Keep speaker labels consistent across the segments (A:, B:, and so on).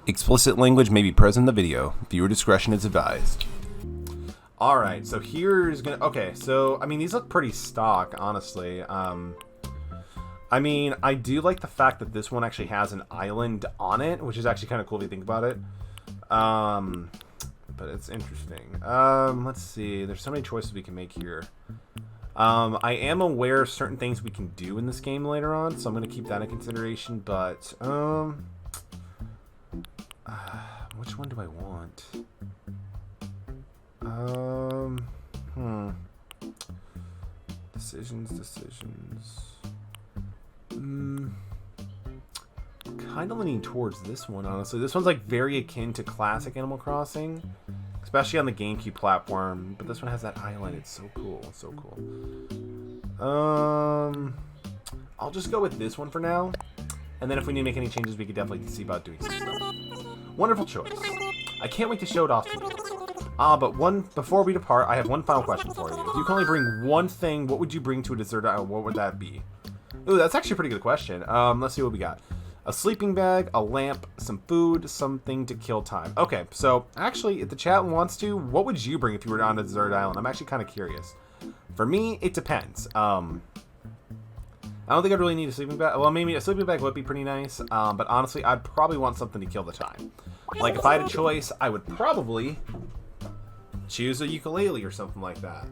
A: Explicit language may be present in the video. Viewer discretion is advised. Alright, so here's gonna... Okay, so, I mean, these look pretty stock, honestly. I mean, I do like the fact that this one actually has an island on it, which is actually kind of cool if you think about it. But it's interesting. Let's see. There's so many choices we can make here. I am aware of certain things we can do in this game later on, so I'm going to keep that in consideration, but, which one do I want? Decisions. Kind of leaning towards this one, honestly. This one's like very akin to classic Animal Crossing, especially on the GameCube platform. But this one has that island. It's so cool. It's so cool. I'll just go with this one for now, and then if we need to make any changes, we could definitely see about doing some stuff. Wonderful choice. I can't wait to show it off to you. Before we depart, I have one final question for you. If you can only bring one thing, what would you bring to a desert island? What would that be? Ooh, that's actually a pretty good question. Let's see what we got. A sleeping bag, a lamp, some food, something to kill time. Okay, so actually, if the chat wants to, what would you bring if you were on a desert island? I'm actually kind of curious. For me, it depends. I don't think I really need a sleeping bag. Well, maybe a sleeping bag would be pretty nice. But honestly, I'd probably want something to kill the time. Like, if I had a choice, I would probably choose a ukulele or something like that.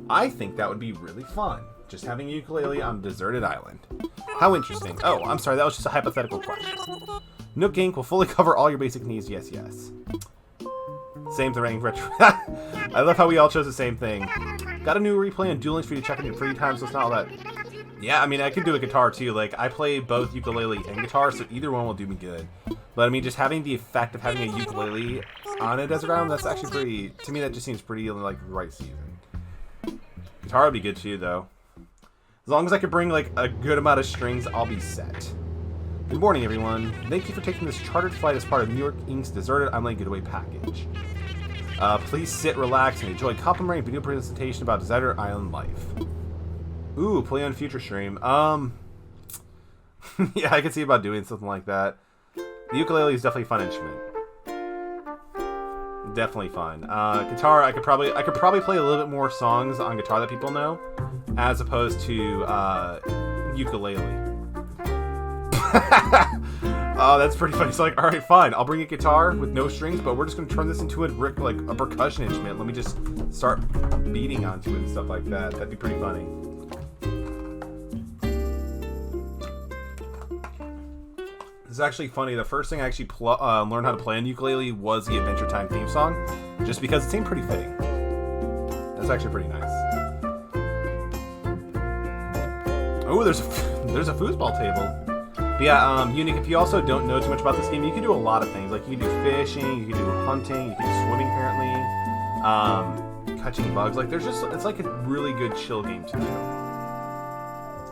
A: I think that would be really fun. Just having a ukulele on a deserted island. How interesting. Oh, I'm sorry, that was just a hypothetical question. Nook Inc. will fully cover all your basic needs, yes, yes. Same thing, retro. I love how we all chose the same thing. Got a new replay on Duel Links for you to check in your free time, so it's not all that... Yeah, I mean, I could do a guitar too. Like, I play both ukulele and guitar, so either one will do me good. But I mean, just having the effect of having a ukulele on a desert island, that's actually pretty... To me, that just seems pretty, like, the right season. Guitar would be good too, though. As long as I could bring, like, a good amount of strings, I'll be set. Good morning, everyone. Thank you for taking this chartered flight as part of New York Inc.'s Deserted Island Getaway Package. Please sit, relax, and enjoy complimentary video presentation about Deserted Island life. Ooh, play on future stream. Yeah, I could see about doing something like that. The ukulele is definitely a fun instrument. Definitely fun. Guitar, I could probably play a little bit more songs on guitar that people know, as opposed to ukulele. Oh, that's pretty funny. It's like, all right, fine. I'll bring a guitar with no strings, but we're just gonna turn this into a percussion instrument. Let me just start beating onto it and stuff like that. That'd be pretty funny. It's actually funny. The first thing I actually learned how to play on ukulele was the Adventure Time theme song, just because it seemed pretty fitting. That's actually pretty nice. Oh, there's a foosball table. But yeah, Unique, if you also don't know too much about this game, you can do a lot of things. Like, you can do fishing, you can do hunting, you can do swimming, apparently. Catching bugs. Like, it's like a really good chill game to do.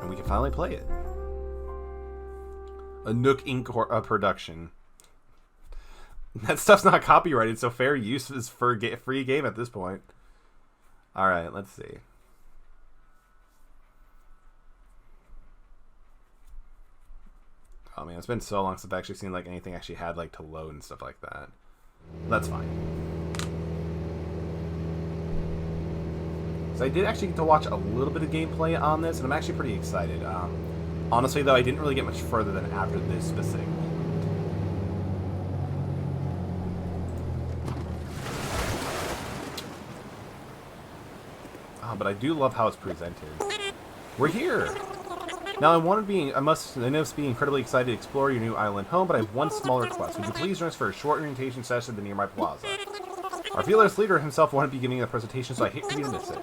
A: And we can finally play it. A Nook Inc. production. That stuff's not copyrighted, so fair use is for a free game at this point. Alright, let's see. Oh man, it's been so long since I've actually seen like anything actually had like to load and stuff like that. That's fine. So I did actually get to watch a little bit of gameplay on this, and I'm actually pretty excited. Honestly, though, I didn't really get much further than after this specific moment. But I do love how it's presented. We're here! Now, I must be incredibly excited to explore your new island home, but I have one small request. Would you please join us for a short orientation session at the nearby plaza? Our fearless leader himself won't be giving a presentation, so I hate for you to miss it.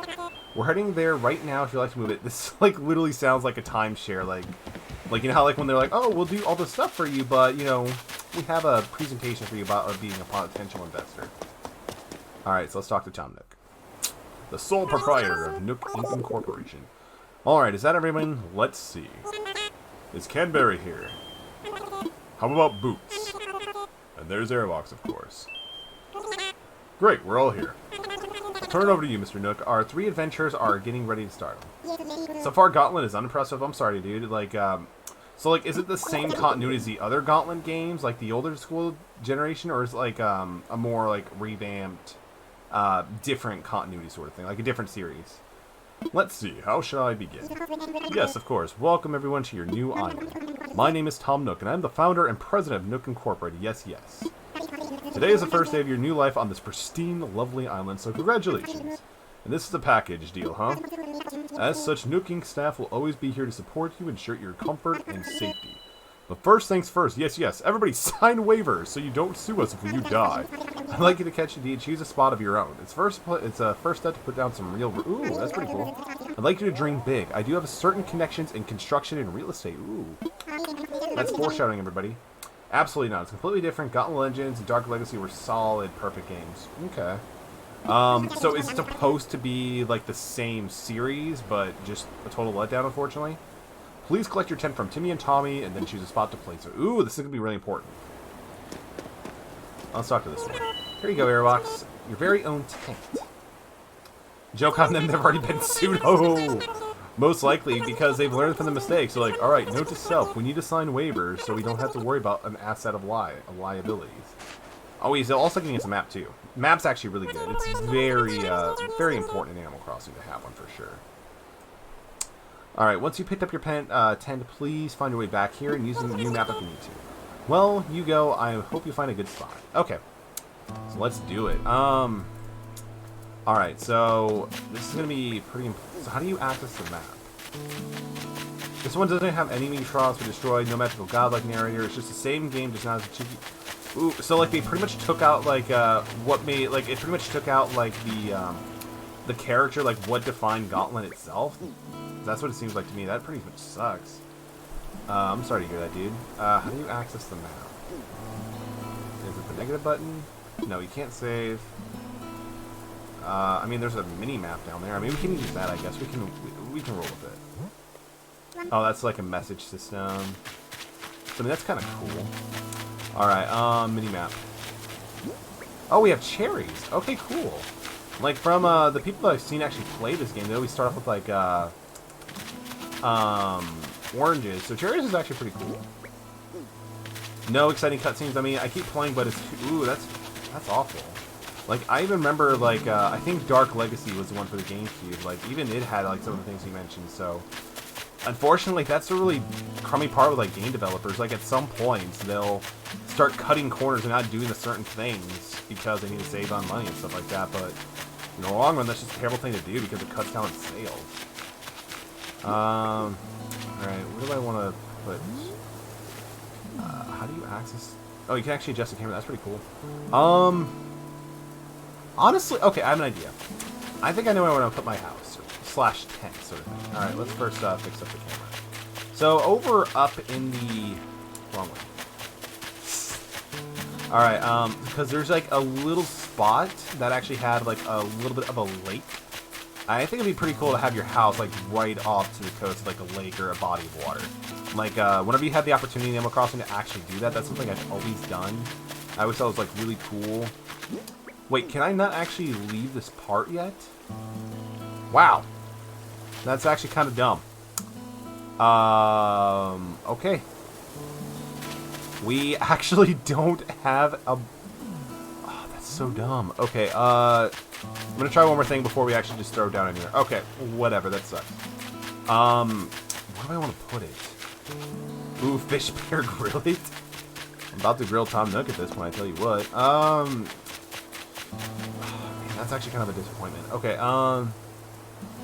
A: We're heading there right now if you'd like to move it. This, like, literally sounds like a timeshare, like, you know how, like, when they're like, oh, we'll do all this stuff for you, but, you know, we have a presentation for you about being a potential investor. Alright, so let's talk to Tom Nook, the sole proprietor of Nook Inc. Corporation. Alright, is that everyone? Let's see. Is Canberry here? How about Boots? And there's Airbox, of course. Great, we're all here. I'll turn it over to you, Mr. Nook. Our 3 adventures are getting ready to start. So far, Gauntlet is unimpressive. I'm sorry, dude. Like, So, like, is it the same continuity as the other Gauntlet games, like the older school generation, or is it, like, a more, like, revamped, different continuity sort of thing, like a different series? Let's see, how shall I begin? Yes, of course. Welcome, everyone, to your new island. My name is Tom Nook, and I'm the founder and president of Nook Incorporated. Yes, yes. Today is the first day of your new life on this pristine, lovely island, so congratulations. And this is the package deal, huh? As such, Nook Inc. staff will always be here to support you, ensure your comfort and safety. But first things first, yes, everybody sign waivers so you don't sue us if you die. I'd like you to catch a deed, choose a spot of your own. It's a first step to put down some real... Ooh, that's pretty cool. I'd like you to dream big. I do have certain connections in construction and real estate. Ooh. That's foreshadowing, everybody. Absolutely not. It's completely different. Gauntlet Legends and Dark Legacy were solid, perfect games. Okay. So is it supposed to be like the same series, but just a total letdown, unfortunately? Please collect your tent from Timmy and Tommy, and then choose a spot to place it. Ooh, this is going to be really important. Let's talk to this one. Here you go, Airbox. Your very own tent. Joke on them, they've already been sued. Oh! Most likely because they've learned from the mistakes. They're like, alright, note to self, we need to sign waivers so we don't have to worry about an asset of liabilities. Oh, he's also giving us a map, too. Map's actually really good. It's very, very important in Animal Crossing to have one for sure. Alright, once you picked up your tent, please find your way back here and use the new map if you need to. Well, you go. I hope you find a good spot. Okay. So let's do it. Alright, so this is going to be pretty important. So how do you access the map? This one doesn't have enemy trials for destroyed, no magical godlike narrator. It's just the same game, just not as a cheeky... Ooh, so like they pretty much took out like what made like it pretty much took out like the character, like what defined Gauntlet itself. That's what it seems like to me. That pretty much sucks. I'm sorry to hear that, dude. How do you access the map? Is it the negative button? No, you can't save. I mean, there's a mini map down there. I mean, we can use that. I guess we can roll with it. Oh, that's like a message system. So, I mean, that's kind of cool. All right, mini map. Oh, we have cherries. Okay, cool. Like from the people that I've seen actually play this game, they always start off with like oranges. So cherries is actually pretty cool. No exciting cutscenes. I mean, I keep playing, but it's ooh, that's awful. Like I even remember like I think Dark Legacy was the one for the GameCube. Like even it had like some of the things you mentioned. So unfortunately, that's a really crummy part with like game developers. Like at some points they'll start cutting corners and not doing the certain things because they need to save on money and stuff like that. But in the long run, that's just a terrible thing to do because it cuts down on sales. Alright, where do I want to put... how do you access... Oh, you can actually adjust the camera. That's pretty cool. Honestly... Okay, I have an idea. I think I know where I want to put my house. Slash tent, sort of thing. Alright, let's first fix up the camera. So, over up in the... Wrong way. Alright, because there's like a little spot that actually had like a little bit of a lake. I think it'd be pretty cool to have your house like right off to the coast of like a lake or a body of water. Like whenever you have the opportunity in Animal Crossing to actually do that, that's something I've always done. I always thought it was like really cool. Wait, can I not actually leave this part yet? Wow. That's actually kind of dumb. Okay. We actually don't have a... Oh, that's so dumb. Okay, I'm gonna try one more thing before we actually just throw it down anywhere. Okay, whatever, that sucks. Where do I want to put it? Ooh, Fish Bear Grill it? I'm about to grill Tom Nook at this point, I tell you what. Oh, man, that's actually kind of a disappointment. Okay,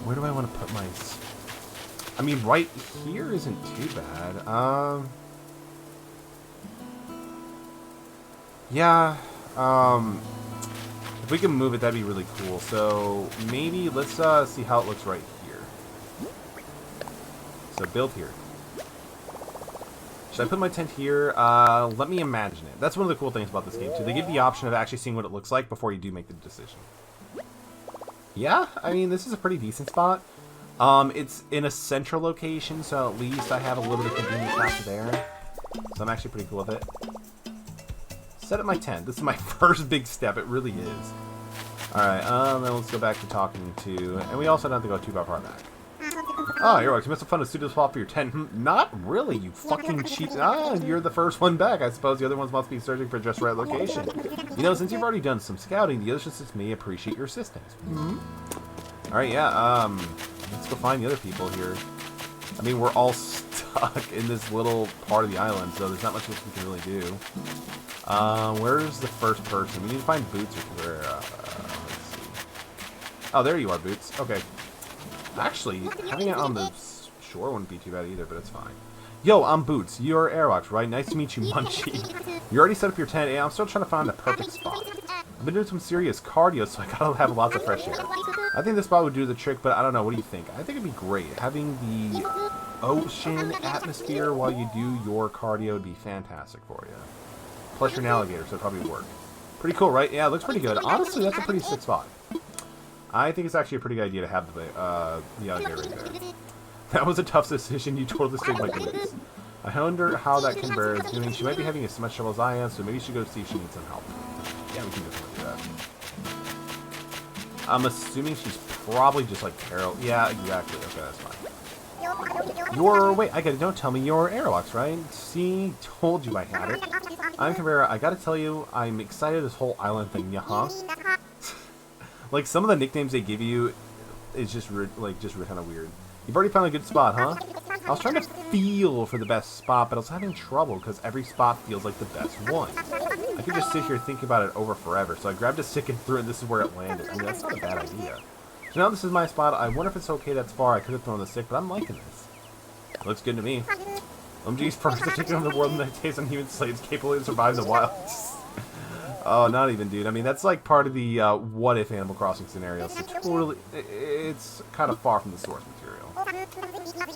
A: where do I want to put my... I mean, right here isn't too bad. Yeah, if we can move it, that'd be really cool. So, maybe, let's see how it looks right here. So, build here. Should I put my tent here? Let me imagine it. That's one of the cool things about this game, too. They give the option of actually seeing what it looks like before you do make the decision. Yeah, I mean, this is a pretty decent spot. It's in a central location, so at least I have a little bit of convenience after there. So I'm actually pretty cool with it. Set up my tent. This is my first big step. It really is. Alright, then let's go back to talking to... And we also don't have to go too far back. Oh, Airwalks, you must have found a suitable spot for your tent. Not really, you fucking cheat. Ah, you're the first one back. I suppose the other ones must be searching for just the right location. You know, since you've already done some scouting, the other assistants may appreciate your assistance. Alright, yeah, let's go find the other people here. I mean, we're all stuck in this little part of the island, so there's not much else we can really do. Where's the first person? We need to find Boots or Cabrera. Let's see. Oh, there you are, Boots. Okay. Actually, having it on the shore wouldn't be too bad either, but it's fine. Yo, I'm Boots. You're Airwalks, right? Nice to meet you, Munchie. You already set up your tent, and I'm still trying to find the perfect spot. I've been doing some serious cardio, so I gotta have lots of fresh air. I think this spot would do the trick, but I don't know. What do you think? I think it'd be great. Having the ocean atmosphere while you do your cardio would be fantastic for you. Plus you're an alligator, so it'd probably work. Pretty cool, right? Yeah, it looks pretty good. Honestly, that's a pretty sick spot. I think it's actually a pretty good idea to have the alligator right there. That was a tough decision. You totally saved my goodness. I wonder how that Canberra is doing. She might be having as much trouble as I am, so maybe you should go see if she needs some help. Yeah, we can definitely do that. I'm assuming she's probably just like Carol. Yeah, exactly. Okay, that's fine. Wait, I gotta, don't tell me you're Airwalks, right? See, told you I had it. I'm Canberra. I gotta tell you, I'm excited this whole island thing, yeah, Like, some of the nicknames they give you is just, kind of weird. You've already found a good spot, huh? I was trying to feel for the best spot, but I was having trouble because every spot feels like the best one. I could just sit here thinking about it over forever, so I grabbed a stick and threw it, and this is where it landed. I mean, that's not a bad idea. So now this is my spot. I wonder if it's okay that's far. I could have thrown the stick, but I'm liking this. Looks good to me. OMG's first to take over the world in the days on human slaves capable of surviving the wilds. Oh, not even, dude. I mean, that's like part of the what-if Animal Crossing scenario, so totally, it's kind of far from the source material.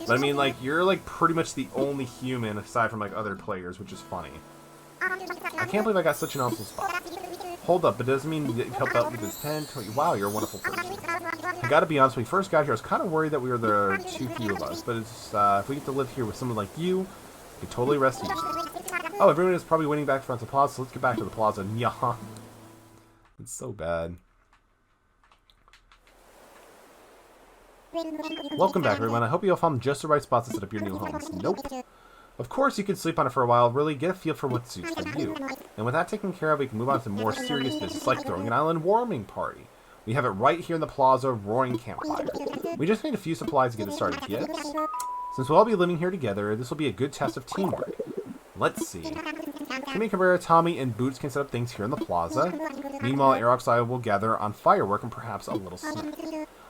A: But I mean, like, you're like pretty much the only human aside from like other players, which is funny. I can't believe I got such an awesome spot. Hold up, but doesn't mean you help out with this tent. Wow, you're a wonderful person. I gotta be honest, when we first got here, I was kind of worried that we were the too few of us, but it's, if we get to live here with someone like you, we can totally rest easy. Oh, everyone is probably waiting back front of the plaza, so let's get back to the plaza. Nyah. It's so bad. Welcome back, everyone. I hope you all found just the right spot to set up your new homes. Nope. Of course, you can sleep on it for a while, really get a feel for what suits for you. And with that taken care of, we can move on to more serious business, like throwing an island warming party. We have it right here in the plaza, Roaring Campfire. We just need a few supplies to get it started, yes? Since we'll all be living here together, this will be a good test of teamwork. Let's see. Kimmy, Cabrera, Tommy, and Boots can set up things here in the plaza. Meanwhile, Airwalks and I will gather on firework and perhaps a little snack.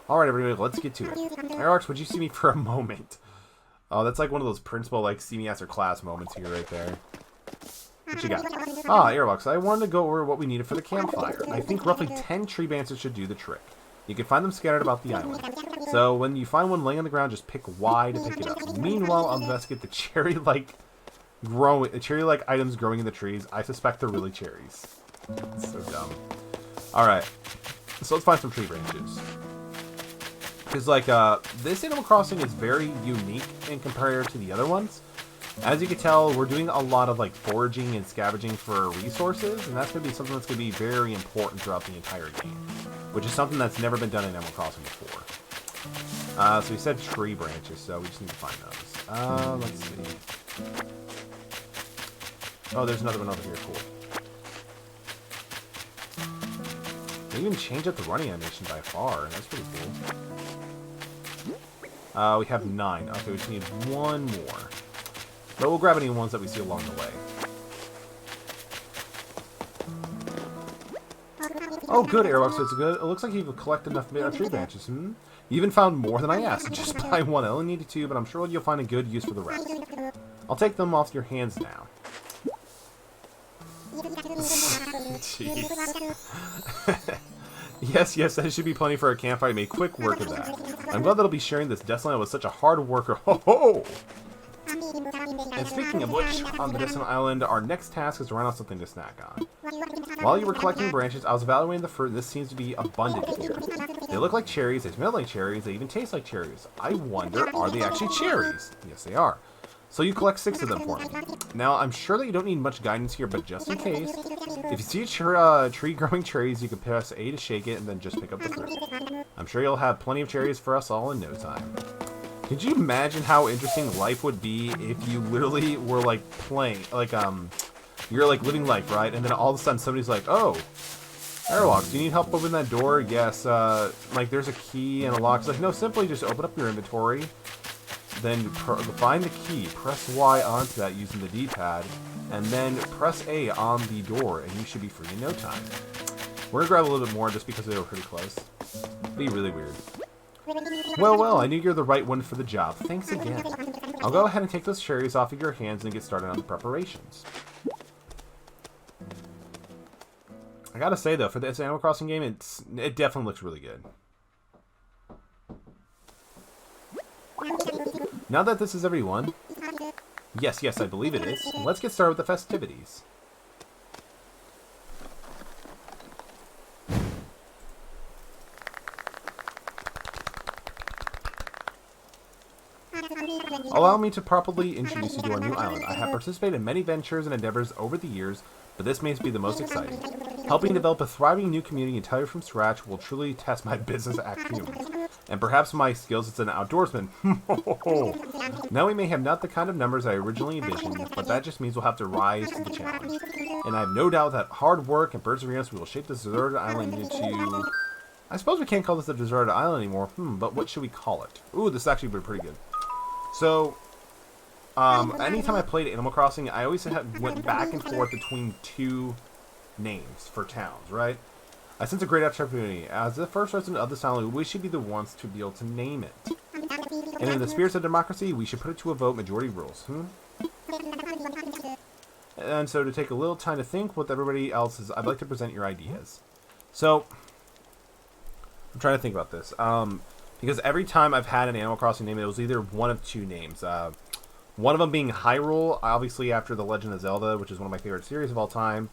A: Alright, everybody, let's get to it. Airwalks, would you see me for a moment? Oh, that's like one of those principal, like, see me after class moments here right there. What you got? Ah, Airwalks, I wanted to go over what we needed for the campfire. I think roughly 10 tree branches should do the trick. You can find them scattered about the island. So, when you find one laying on the ground, just pick Y to pick it up. Meanwhile, I'll investigate the cherry-like items growing in the trees. I suspect they're really cherries. It's so dumb. Alright. So let's find some tree branches. Because, like, this Animal Crossing is very unique in compared to the other ones. As you can tell, we're doing a lot of, like, foraging and scavenging for resources, and that's going to be something that's going to be very important throughout the entire game. Which is something that's never been done in Animal Crossing before. So we said tree branches, so we just need to find those. Let's see. Oh, there's another one over here. Cool. They even changed up the running animation by far. That's pretty cool. We have 9. Okay, we just need one more. But we'll grab any ones that we see along the way. Oh, good, Airwalks. It's good. It looks like you've collected enough tree branches. You even found more than I asked. Just buy one. I only needed 2, but I'm sure you'll find a good use for the rest. I'll take them off your hands now. Jeez. Yes, that should be plenty for a campfire. Make quick work of that. I'm glad that I'll be sharing this desolate with such a hard worker. Ho ho! And speaking of which, on the distant island, our next task is to run out something to snack on. While you were collecting branches, I was evaluating the fruit, and this seems to be abundant here. They look like cherries, they smell like cherries, they even taste like cherries. I wonder, are they actually cherries? Yes, they are. So you collect 6 of them for me. Now, I'm sure that you don't need much guidance here, but just in case, if you see a tree growing cherries, you can press A to shake it and then just pick up the fruit. I'm sure you'll have plenty of cherries for us all in no time. Could you imagine how interesting life would be if you literally were like playing, like you're like living life, right? And then all of a sudden somebody's like, "Oh, Airwalk, do you need help opening that door?" "Yes." Like there's a key and a lock. It's like, no, simply just open up your inventory, then find the key, press Y onto that using the D-pad, and then press A on the door, and you should be free in no time. We're gonna grab a little bit more just because they were pretty close. It'd be really weird. Well, well, I knew you're the right one for the job. Thanks again. I'll go ahead and take those cherries off of your hands and get started on the preparations. I gotta say though, for this Animal Crossing game, it definitely looks really good. Now that this is everyone, yes, I believe it is. Let's get started with the festivities. Allow me to properly introduce you to our new island. I have participated in many ventures and endeavors over the years, but this may be the most exciting. Helping develop a thriving new community entirely from scratch will truly test my business acumen, and perhaps my skills as an outdoorsman. Now we may have not the kind of numbers I originally envisioned, but that just means we'll have to rise to the challenge. And I have no doubt that hard work and perseverance will shape this deserted island into... I suppose we can't call this a deserted island anymore, but what should we call it? Ooh, this is actually pretty good. So, anytime I played Animal Crossing, I always went back and forth between two names for towns, right? I sense a great opportunity. As the first resident of this island, we should be the ones to be able to name it. And in the spirit of democracy, we should put it to a vote, majority rules. And so to take a little time to think with everybody else's, I'd like to present your ideas. So, I'm trying to think about this. Because every time I've had an Animal Crossing name, it was either one of two names. One of them being Hyrule, obviously after The Legend of Zelda, which is one of my favorite series of all time.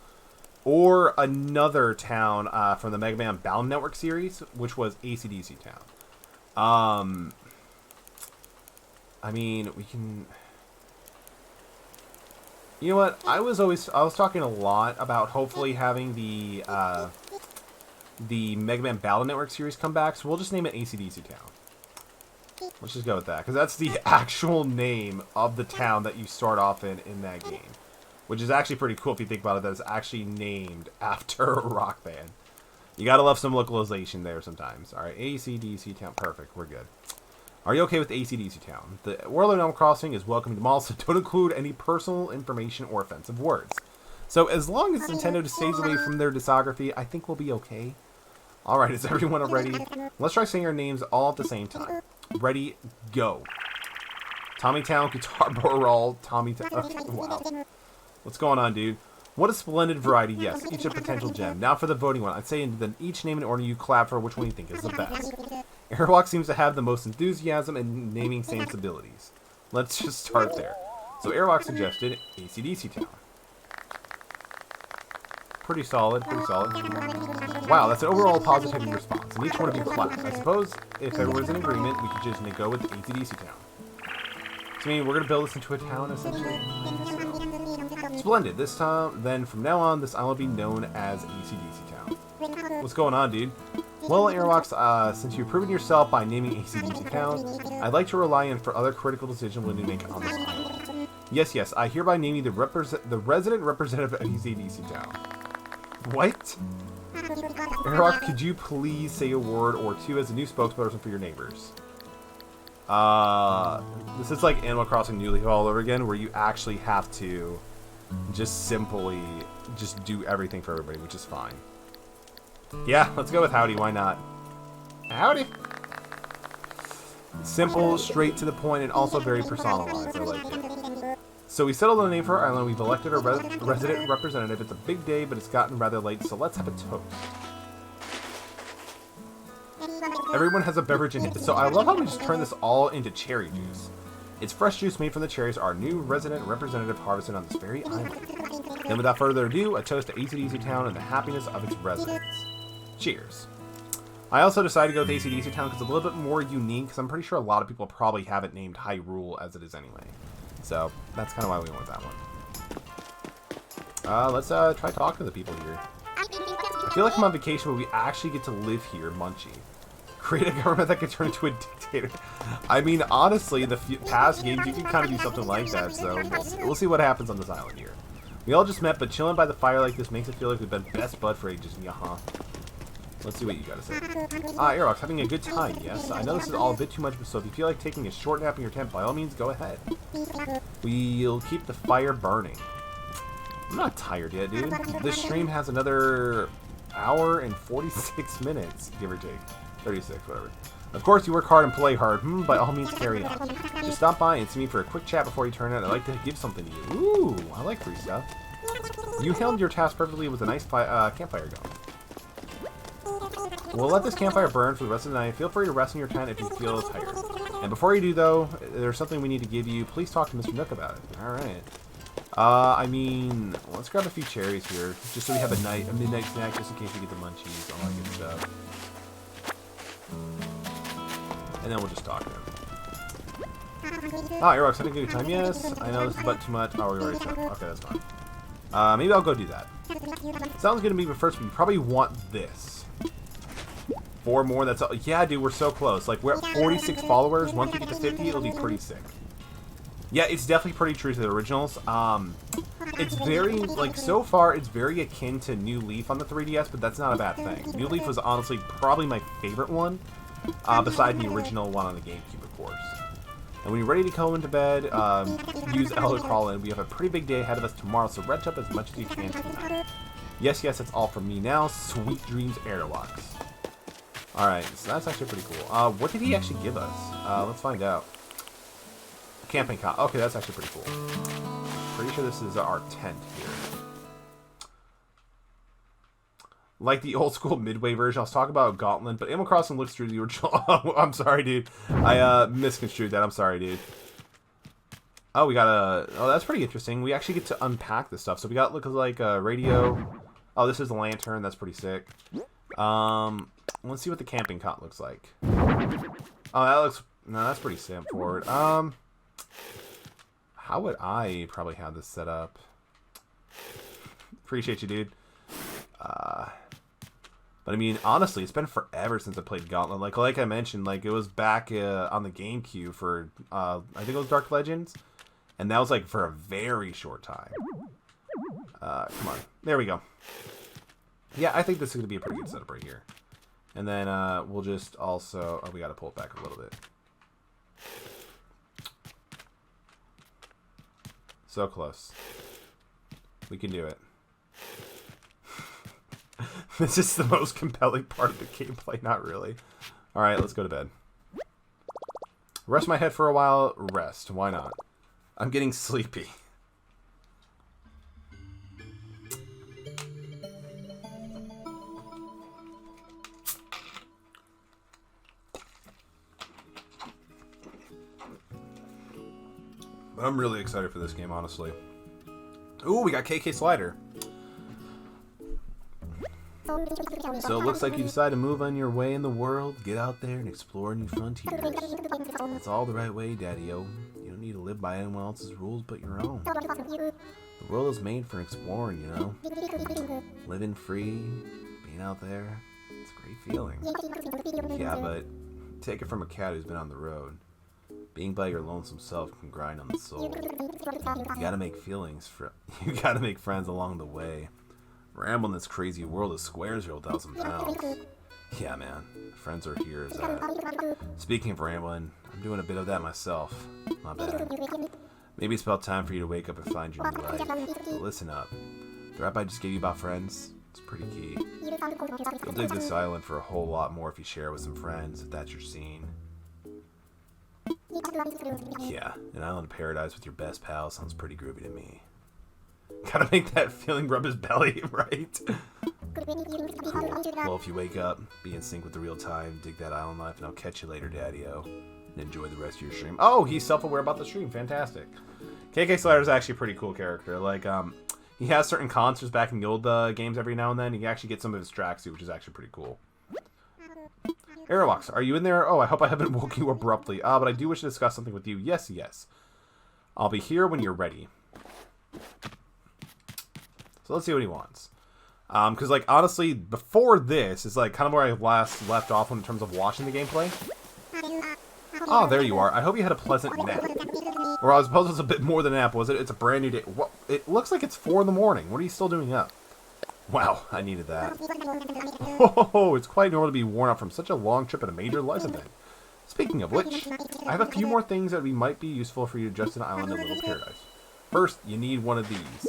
A: Or another town from the Mega Man Battle Network series, which was AC/DC Town. I mean, we can... You know what? I was talking a lot about hopefully having the Mega Man Battle Network series come back, so we'll just name it AC/DC Town. Let's just go with that, because that's the actual name of the town that you start off in that game. Which is actually pretty cool if you think about it, that it's actually named after a rock band. You gotta love some localization there sometimes. Alright, AC/DC Town. Perfect, we're good. Are you okay with AC/DC Town? The world of Animal Crossing is welcoming to all, so don't include any personal information or offensive words. So as long as Nintendo stays away from their discography, I think we'll be okay. Alright, is everyone ready? Let's try saying our names all at the same time. Ready, go. Tommy Town, Guitar Boral, Tommy Town. Okay, wow. What's going on, dude? What a splendid variety. Yes, each a potential gem. Now for the voting one. I'd say in each name in order you clap for which one you think is the best. Airwalk seems to have the most enthusiasm and naming sensibilities. Let's just start there. So Airwalk suggested AC/DC Town. Pretty solid, pretty solid. Wow, that's an overall positive response. And each one of you clapped. I suppose if everyone's in agreement, we could just go with AC/DC Town. So I mean, we're going to build this into a town, essentially. Splendid. This time, then from now on, this island will be known as AC/DC Town. What's going on, dude? Well, Airwalks, since you've proven yourself by naming AC/DC Town, I'd like to rely on for other critical decisions when you make on this island. Yes, I hereby name you the resident representative of AC/DC Town. What? Airwalk, could you please say a word or two as a new spokesperson for your neighbors? This is like Animal Crossing New Leaf all over again, where you actually have to just simply just do everything for everybody, which is fine. Yeah, let's go with howdy, why not? Howdy! Simple, straight to the point, and also very personalized. I like it. So we settled on a name for our island. We've elected our resident representative. It's a big day, but it's gotten rather late, so let's have a toast. Everyone has a beverage in it. So I love how we just turn this all into cherry juice. It's fresh juice made from the cherries our new resident representative harvested on this very island. Then without further ado, a toast to AC/DC Town and the happiness of its residents. Cheers. I also decided to go with AC/DC Town because it's a little bit more unique, because I'm pretty sure a lot of people probably have it named Hyrule as it is anyway. So that's kind of why we went with that one. Let's try talking to the people here. I feel like I'm on vacation, but we actually get to live here, Munchie. Create a government that can turn into a dictatorship. spectator. I mean, honestly, the past games you can kind of do something like that, so we'll see what happens on this island here. We all just met, but chilling by the fire like this makes it feel like we've been best bud for ages. Yaha. Let's see what you gotta say. Aerox, having a good time, yes? I know this is all a bit too much, so if you feel like taking a short nap in your tent, by all means, go ahead. We'll keep the fire burning. I'm not tired yet, dude. This stream has another hour and 46 minutes, give or take. 36, whatever. Of course, you work hard and play hard. By all means, carry on. Just stop by and see me for a quick chat before you turn out. I'd like to give something to you. Ooh, I like free stuff. You handled your task perfectly with a nice campfire going. We'll let this campfire burn for the rest of the night. Feel free to rest in your tent if you feel tired. And before you do, though, there's something we need to give you. Please talk to Mr. Nook about it. Alright. I mean, let's grab a few cherries here, just so we have a midnight snack, just in case we get the munchies, all that good stuff. And then we'll just talk to him. Aerox, having a good time? Yes. I know this is but too much. Oh, we already started. Okay, that's fine. Maybe I'll go do that. Sounds good to me, but first we probably want this. 4 more, that's all. Yeah, dude, we're so close. Like, we're at 46 followers. Once we get to 50, it'll be pretty sick. Yeah, it's definitely pretty true to the originals. It's very, like, so far, it's very akin to New Leaf on the 3DS, but that's not a bad thing. New Leaf was honestly probably my favorite one, beside the original one on the GameCube, of course. And when you're ready to go into bed, use L to crawl in. We have a pretty big day ahead of us tomorrow, so rest up as much as you can tonight. Yes, that's all from me now. Sweet dreams, Airlocks. Alright, so that's actually pretty cool. What did he actually give us? Let's find out. Camping cot. Okay, that's actually pretty cool. Pretty sure this is our tent here. Like the old school Midway version, I was talking about Gauntlet, but Animal Crossing looks through the original. I'm sorry, dude. I misconstrued that. I'm sorry, dude. Oh, we got a... Oh, that's pretty interesting. We actually get to unpack this stuff. So we got, look like a radio. Oh, this is a lantern. That's pretty sick. Let's see what the camping cot looks like. Oh, that looks... No, that's pretty straightforward. How would I probably have this set up? Appreciate you, dude. But I mean, honestly, it's been forever since I played Gauntlet. Like I mentioned, like it was back on the GameCube for I think it was Dark Legends, and that was like for a very short time. Come on, there we go. Yeah, I think this is gonna be a pretty good setup right here. And then we'll just also... Oh, we gotta pull it back a little bit. So close. We can do it. This is the most compelling part of the gameplay. Not really. Alright, let's go to bed. Rest my head for a while. Rest. Why not? I'm getting sleepy. But I'm really excited for this game, honestly. Ooh, we got KK Slider. So it looks like you decided to move on your way in the world, get out there and explore new frontiers. That's all the right way, Daddy-o. You don't need to live by anyone else's rules but your own. The world is made for exploring, you know? Living free, being out there, it's a great feeling. Yeah, but take it from a cat who's been on the road. Being by your lonesome self can grind on the soul. You gotta make you gotta make friends along the way. Rambling this crazy world of squares 0,000 pounds. Yeah, man. Friends are here as that. Speaking of rambling, I'm doing a bit of that myself. Not bad. Maybe it's about time for you to wake up and find your new life. But listen up. The rap I just gave you about friends, it's pretty key. You'll dig this island for a whole lot more if you share it with some friends, if that's your scene. Yeah, an island of paradise with your best pal sounds pretty groovy to me. Gotta make that feeling rub his belly, right? Cool. Well, if you wake up, be in sync with the real time, dig that island life, and I'll catch you later, Daddy-o. And enjoy the rest of your stream. Oh, he's self-aware about the stream. Fantastic. KK Slider is actually a pretty cool character. Like, he has certain concerts back in the old games every now and then. You can actually get some of his tracks too, which is actually pretty cool. Airlocks, are you in there? Oh, I hope I haven't woken you abruptly. But I do wish to discuss something with you. Yes. I'll be here when you're ready. So let's see what he wants. Because, like, honestly, before this is, like, kind of where I last left off in terms of watching the gameplay. Ah, there you are. I hope you had a pleasant nap. Or I suppose it's a bit more than a nap, was it? It's a brand new day. What? It looks like it's 4 in the morning. What are you still doing up? Wow, I needed that. Oh, it's quite normal to be worn out from such a long trip at a major life event. Speaking of which, I have a few more things that might be useful for you to adjust an island in Little Paradise. First, you need one of these.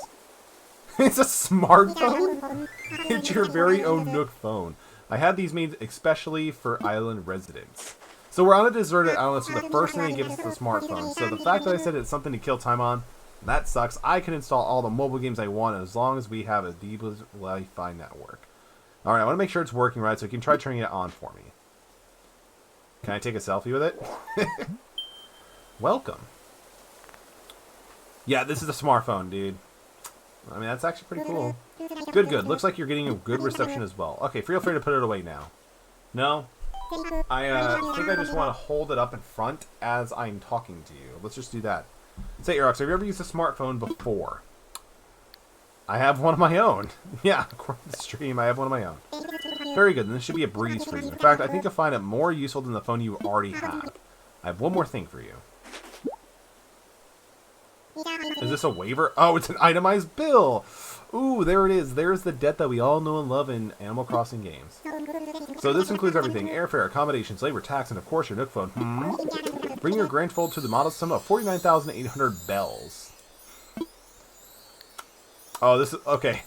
A: It's a smartphone? It's your very own Nook phone. I had these made especially for island residents. So we're on a deserted island, so the first thing they give us is the smartphone. So the fact that I said it's something to kill time on, that sucks. I can install all the mobile games I want as long as we have a deep Wi-Fi network. Alright, I want to make sure it's working right, so you can try turning it on for me. Can I take a selfie with it? Welcome. Yeah, this is a smartphone, dude. I mean, that's actually pretty cool. Good, good. Looks like you're getting a good reception as well. Okay, feel free to put it away now. No? I think I just want to hold it up in front as I'm talking to you. Let's just do that. Say, Aerox, have you ever used a smartphone before? I have one of my own. Yeah, according to the stream, I have one of my own. Very good, then this should be a breeze for you. In fact, I think you'll find it more useful than the phone you already have. I have one more thing for you. Is this a waiver? Oh, it's an itemized bill! Ooh, there it is. There's the debt that we all know and love in Animal Crossing games. So this includes everything. Airfare, accommodations, labor, tax, and of course your Nook phone. Bring your grand fold to the modest sum of 49,800 bells. Oh, this is... Okay.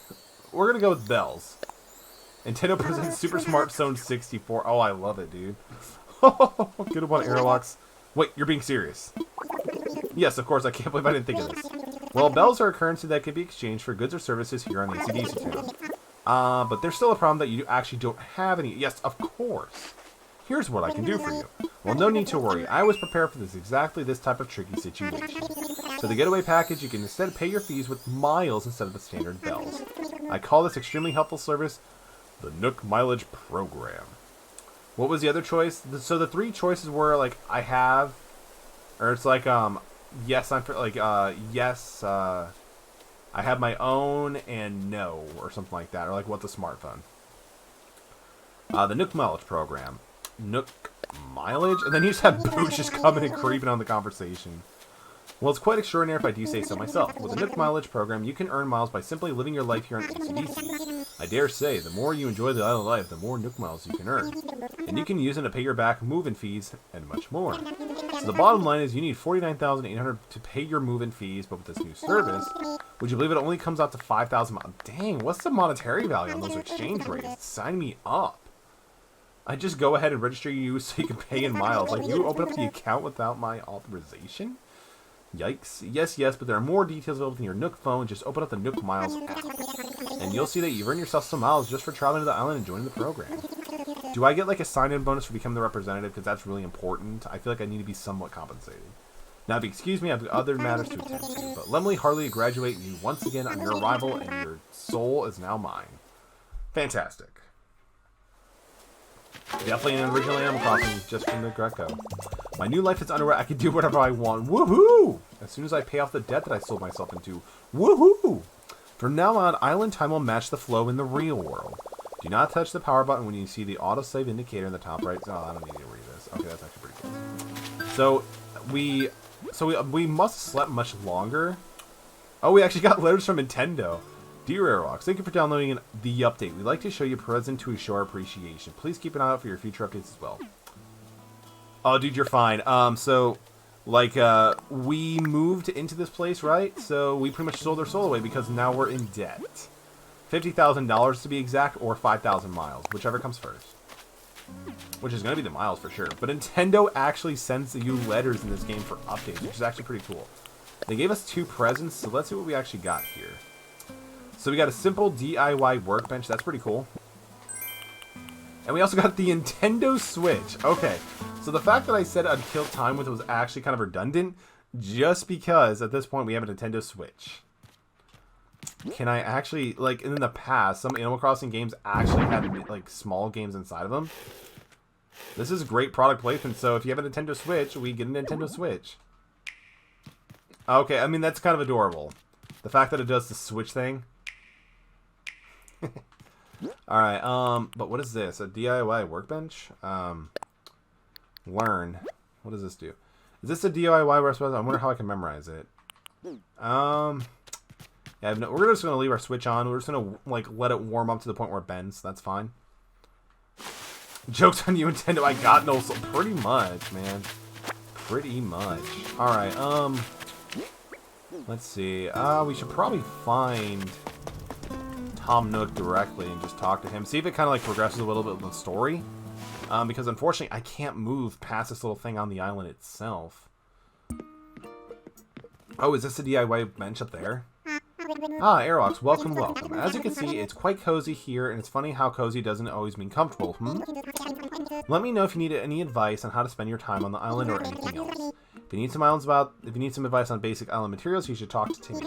A: We're gonna go with bells. Nintendo presents Super Smart Zone 64. Oh, I love it, dude. Good one, Airlocks. Wait, you're being serious. Yes, of course, I can't believe I didn't think of this. Well, bells are a currency that can be exchanged for goods or services here on AC/DC Town. But there's still a problem that you actually don't have any. Yes, of course. Here's what I can do for you. Well, no need to worry. I was prepared for exactly this type of tricky situation. For the getaway package, you can instead pay your fees with miles instead of the standard bells. I call this extremely helpful service the Nook Mileage Program. What was the other choice? So the 3 choices were like I have, or it's like yes, I'm like yes, I have my own, and no, or something like that, or like what's a smartphone? The Nook Mileage Program. Nook Mileage? And then you just have Booch just coming and creeping on the conversation. Well, it's quite extraordinary if I do say so myself. With the Nook Mileage Program, you can earn miles by simply living your life here on AC/DC. I dare say, the more you enjoy the island life, the more Nook miles you can earn. And you can use them to pay your back move-in fees, and much more. So the bottom line is you need 49,800 to pay your move-in fees, but with this new service, would you believe it only comes out to 5,000 miles? Dang, what's the monetary value on those exchange rates? Sign me up. I just go ahead and register you so you can pay in miles. Like, you open up the account without my authorization? Yikes. Yes, yes, but there are more details available in your Nook phone. Just open up the Nook Miles app. And you'll see that you've earned yourself some miles just for traveling to the island and joining the program. Do I get like a sign-in bonus for becoming the representative? Because that's really important. I feel like I need to be somewhat compensated. Now, if you excuse me, I have other matters to attend to. But Lemley Harley congratulate you once again on your arrival, and your soul is now mine. Fantastic. Definitely an original Animal Crossing, just from the Greco. My new life is underway. I can do whatever I want. Woohoo! As soon as I pay off the debt that I sold myself into. Woohoo! From now on, island time will match the flow in the real world. Do not touch the power button when you see the autosave indicator in the top right. Oh, I don't need to read this. Okay, that's actually pretty cool. So we must have slept much longer. Oh, we actually got letters from Nintendo. Dear Airwalks, thank you for downloading the update. We'd like to show you a present to show our appreciation. Please keep an eye out for your future updates as well. Oh, dude, you're fine. So, like, we moved into this place, right? So we pretty much sold our soul away because now we're in debt. $50,000 to be exact, or 5,000 miles, whichever comes first. Which is going to be the miles for sure. But Nintendo actually sends you letters in this game for updates, which is actually pretty cool. They gave us 2 presents, so let's see what we actually got here. So we got a simple DIY workbench. That's pretty cool. And we also got the Nintendo Switch. Okay, so the fact that I said I'd kill time with it was actually kind of redundant, just because at this point we have a Nintendo Switch. Can I actually, like, in the past, some Animal Crossing games actually had, like, small games inside of them. This is great product placement, so if you have a Nintendo Switch, we get a Nintendo Switch. Okay, I mean, that's kind of adorable. The fact that it does the Switch thing. Alright, but what is this? A DIY workbench? Learn. What does this do? Is this a DIY recipe? I wonder how I can memorize it. Yeah, we're just gonna leave our switch on. We're just gonna like let it warm up to the point where it bends. That's fine. Jokes on you, Nintendo. I got no soul. Pretty much, man. Pretty much. All right. Let's see. We should probably find Tom Nook directly and just talk to him. See if it kind of like progresses a little bit with the story. Because unfortunately, I can't move past this little thing on the island itself. Oh, is this a DIY bench up there? Ah, Airwalks, welcome, welcome. As you can see, it's quite cozy here, and it's funny how cozy doesn't always mean comfortable, Let me know if you need any advice on how to spend your time on the island or anything else. If you need some advice on basic island materials, you should talk to Timmy.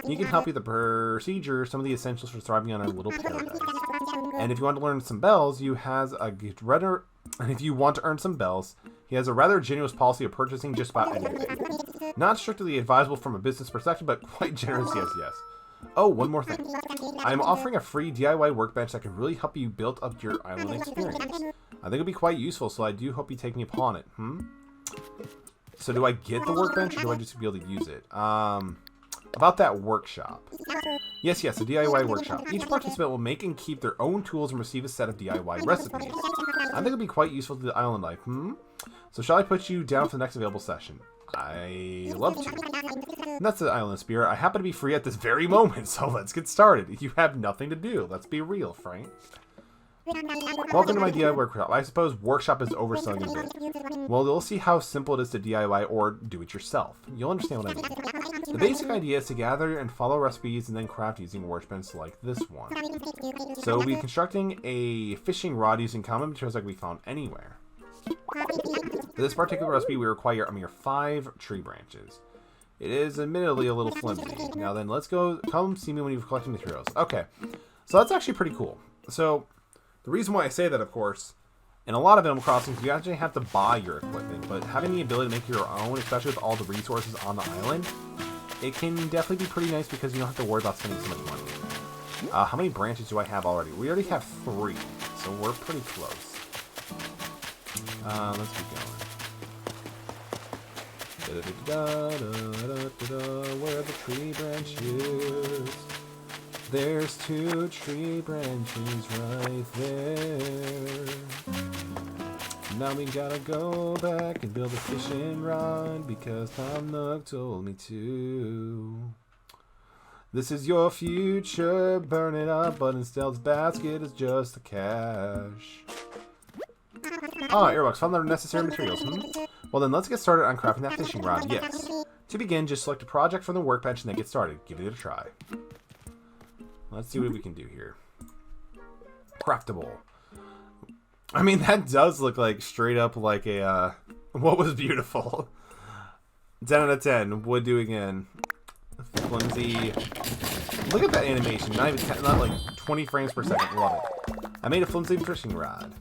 A: He can help you with the procedure, some of the essentials for thriving on our little paradise. And if you want to learn some bells, he has a rather generous policy of purchasing just about anything. Not strictly advisable from a business perspective, but quite generous, yes. Oh, one more thing. I'm offering a free DIY workbench that can really help you build up your island experience. I think it'll be quite useful, so I do hope you take me upon it, So do I get the workbench, or do I just be able to use it? About that workshop. Yes, a DIY workshop. Each participant will make and keep their own tools and receive a set of DIY recipes. I think it'll be quite useful to the island life, So shall I put you down for the next available session? I love to. And that's the island spirit. I happen to be free at this very moment, so let's get started. You have nothing to do. Let's be real, Frank. Welcome to my DIY workshop. I suppose workshop is overselling a bit. Well, you'll see how simple it is to DIY or do it yourself. You'll understand what I mean. The basic idea is to gather and follow recipes and then craft using workbenches like this one. So we'll be constructing a fishing rod using common materials that can be found anywhere. For this particular recipe, we require a mere 5 tree branches. It is admittedly a little flimsy. Now then, come see me when you've collected materials. Okay, so that's actually pretty cool. So the reason why I say that, of course, in a lot of Animal Crossing, you actually have to buy your equipment, but having the ability to make your own, especially with all the resources on the island, it can definitely be pretty nice because you don't have to worry about spending so much money. How many branches do I have already? We already have 3, so we're pretty close. Let's keep going. Where are the tree branches? There's 2 tree branches right there. Now we gotta go back and build a fishing rod because Tom Nook told me to. This is your future, burn it up, but instead the basket is just the cash. Ah, Airbox, found the necessary materials, Well then, let's get started on crafting that fishing rod, yes. To begin, just select a project from the workbench and then get started. Give it a try. Let's see what we can do here. Craftable. I mean, that does look like straight up like a, what was beautiful. 10 out of 10. Would do again. Flimsy. Look at that animation. Not like 20 frames per second. Love it. I made a flimsy fishing rod.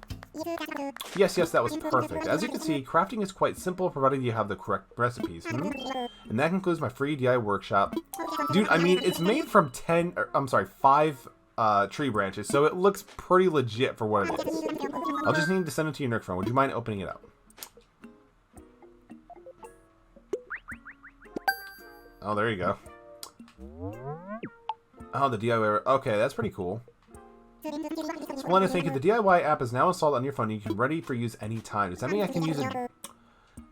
A: Yes, that was perfect. As you can see, crafting is quite simple provided you have the correct recipes. And that concludes my free DIY workshop. Dude, I mean, it's made from 5 tree branches, so it looks pretty legit for what it is. I'll just need to send it to your Nook phone. Would you mind opening it up? Oh, there you go. Oh, the DIY. Okay, that's pretty cool. Splendid, thank you. The DIY app is now installed on your phone. You can ready for use anytime. Does that mean I can use it?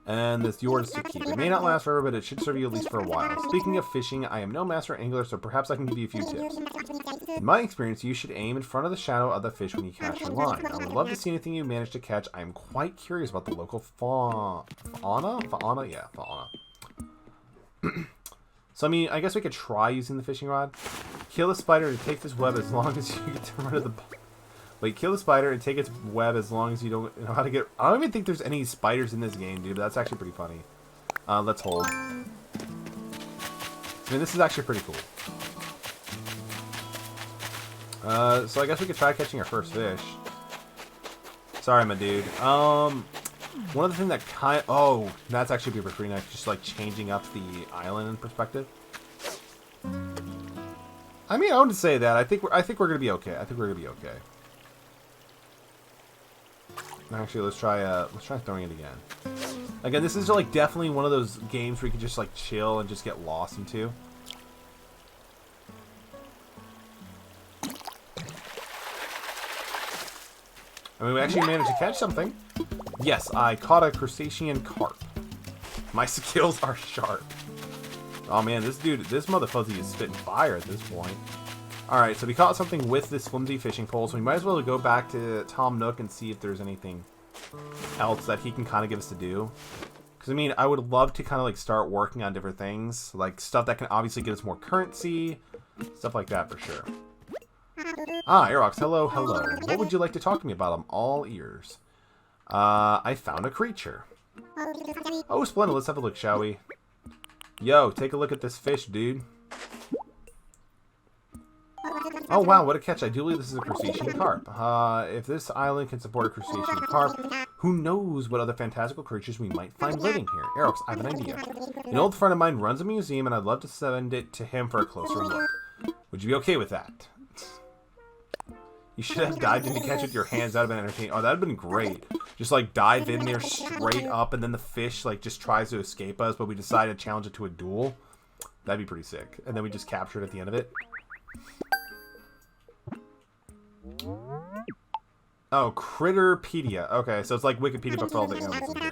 A: And it's yours to keep. It may not last forever, but it should serve you at least for a while. Speaking of fishing, I am no master angler, so perhaps I can give you a few tips. In my experience, you should aim in front of the shadow of the fish when you catch your line. I would love to see anything you manage to catch. I am quite curious about the local fauna? Fauna? Yeah, fauna. So, I mean, I guess we could try using the fishing rod. Kill the spider and take this web as long as you get rid of the... Wait, kill the spider and take its web as long as you don't know how to get... I don't even think there's any spiders in this game, dude. But that's actually pretty funny. Let's hold. I mean, this is actually pretty cool. So I guess we could try catching our first fish. Sorry, my dude. One of the things that kind of... Oh, that's actually pretty nice. Just, like, changing up the island in perspective. I mean, I wouldn't say that. I think we're gonna be okay. Actually, let's try throwing it again. Again, this is like definitely one of those games where you can just like chill and just get lost into. I mean, we actually managed to catch something. Yes, I caught a crustacean carp. My skills are sharp. Oh man, this mother fuzzy is spitting fire at this point. Alright, so we caught something with this flimsy fishing pole, so we might as well go back to Tom Nook and see if there's anything else that he can kind of give us to do. Because, I mean, I would love to kind of like start working on different things. Like stuff that can obviously get us more currency. Stuff like that for sure. Ah, Aerox, hello, hello. What would you like to talk to me about? I'm all ears. I found a creature. Oh, splendid. Let's have a look, shall we? Yo, take a look at this fish, dude. Oh, wow, what a catch. I do believe this is a crustacean carp. If this island can support a crustacean carp, who knows what other fantastical creatures we might find living here. Aerox, I have an idea. An old friend of mine runs a museum, and I'd love to send it to him for a closer look. Would you be okay with that? You should have dived in to catch it with your hands. That would have been entertaining. Oh, that would have been great. Just like dive in there straight up, and then the fish like just tries to escape us, but we decide to challenge it to a duel. That'd be pretty sick. And then we just capture it at the end of it. Oh, Critterpedia. Okay, so it's like Wikipedia but for all the animals in here.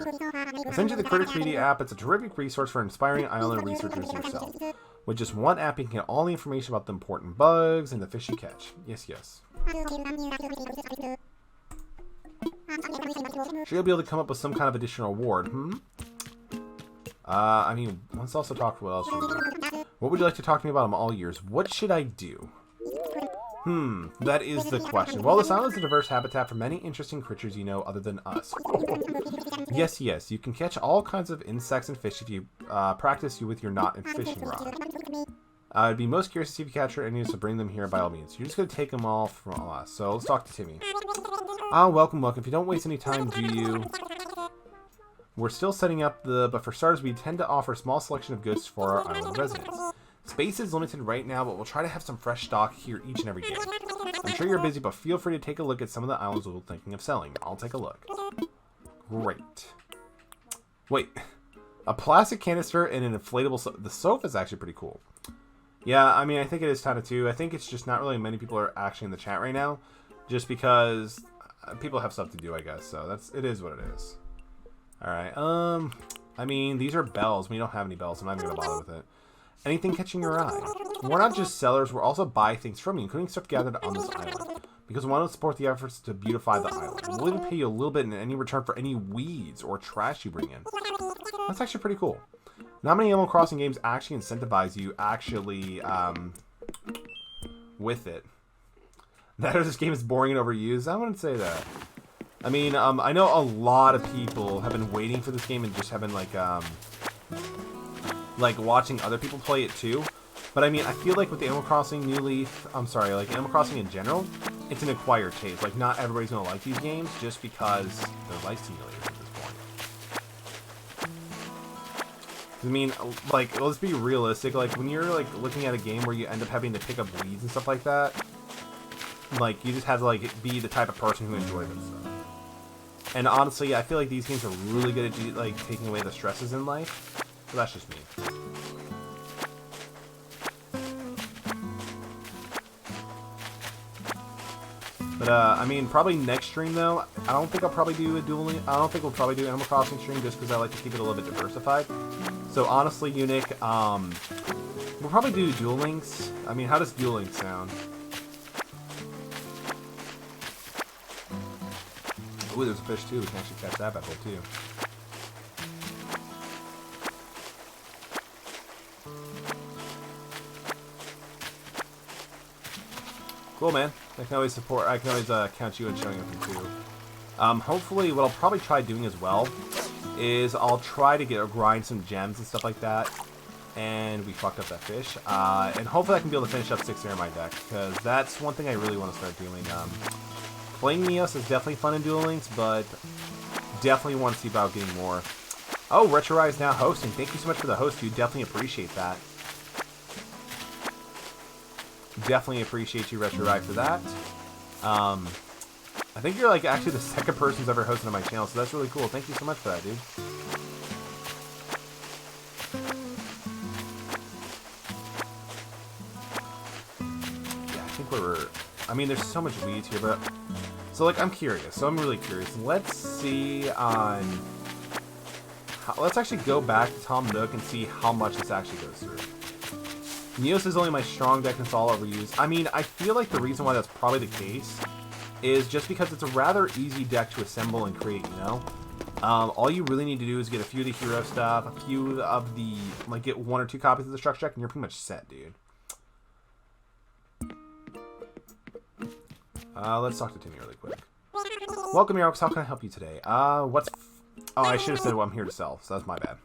A: Essentially, the Critterpedia app, it's a terrific resource for inspiring island researchers yourself. With just one app, you can get all the information about the important bugs and the fish you catch. Yes, yes. Sure, you'll be able to come up with some kind of additional award, I mean, let's also talk what else. What would you like to talk to me about? I'm all ears. What should I do? That is the question. Well, this island is a diverse habitat for many interesting creatures you know other than us. Yes, yes, you can catch all kinds of insects and fish if you practice you with your knot and fishing rod. I'd be most curious to see if you capture any, so bring them here by all means. You're just going to take them all from us, so let's talk to Timmy. Welcome, welcome. If you don't waste any time, do you? We're still setting up but for starters, we tend to offer a small selection of goods for our island residents. Space is limited right now, but we'll try to have some fresh stock here each and every day. I'm sure you're busy, but feel free to take a look at some of the islands we're thinking of selling. I'll take a look. Great. Wait. A plastic canister and an inflatable sofa. The sofa is actually pretty cool. Yeah, I mean, I think it is kind of too. I think it's just not really many people are actually in the chat right now. Just because people have stuff to do, I guess. So it is what it is. Alright, I mean, these are bells. We don't have any bells, so I'm not even going to bother with it. Anything catching your eye? We're not just sellers, we're also buy things from you, including stuff gathered on this island. Because we want to support the efforts to beautify the island. We'll even pay you a little bit in any return for any weeds or trash you bring in. That's actually pretty cool. Not many Animal Crossing games actually incentivize you actually with it. That this game is boring and overused? I wouldn't say that. I mean, I know a lot of people have been waiting for this game and just have been like watching other people play it too. But I mean, I feel like with the Animal Crossing New Leaf, like Animal Crossing in general, it's an acquired taste. Like, not everybody's gonna like these games just because they're life simulators at this point. I mean, like, let's be realistic. Like, when you're like looking at a game where you end up having to pick up weeds and stuff like that, like, you just have to like be the type of person who enjoys it stuff. And honestly, I feel like these games are really good at like taking away the stresses in life. So that's just me. But I mean, probably next stream though, I don't think I'll probably do a dueling. I don't think we'll probably do Animal Crossing stream just because I like to keep it a little bit diversified. So honestly, Unique, we'll probably do Duel Links. I mean, how does Duel Links sound? Ooh, there's a fish too. We can actually catch that bad boy too. Cool, man. I can always count you in showing up in too. Hopefully, what I'll probably try doing as well is I'll try to grind some gems and stuff like that. And we fucked up that fish. And hopefully I can be able to finish up 6 air in my deck, because that's one thing I really want to start doing. Playing Neos is definitely fun in Duel Links, but definitely want to see about getting more. Oh, Retrorise now hosting. Thank you so much for the host, dude. Definitely appreciate that. Definitely appreciate you, Retrorise, for that. I think you're like actually the second person who's ever hosted on my channel, so that's really cool. Thank you so much for that, dude. Yeah, I think I mean, there's so much weeds here, but... So, like, I'm curious. So I'm really curious. Let's see on... Let's actually go back to Tom Nook and see how much this actually goes through. Neos is only my strong deck and it's all I'll reuse. I mean, I feel like the reason why that's probably the case is just because it's a rather easy deck to assemble and create, you know? All you really need to do is get a few of the hero stuff, a few of the... Like, get 1 or 2 copies of the structure deck, and you're pretty much set, dude. Let's talk to Timmy really quick. Welcome, Yarrox. How can I help you today? What's... Oh, I should have said what I'm here to sell, so that's my bad.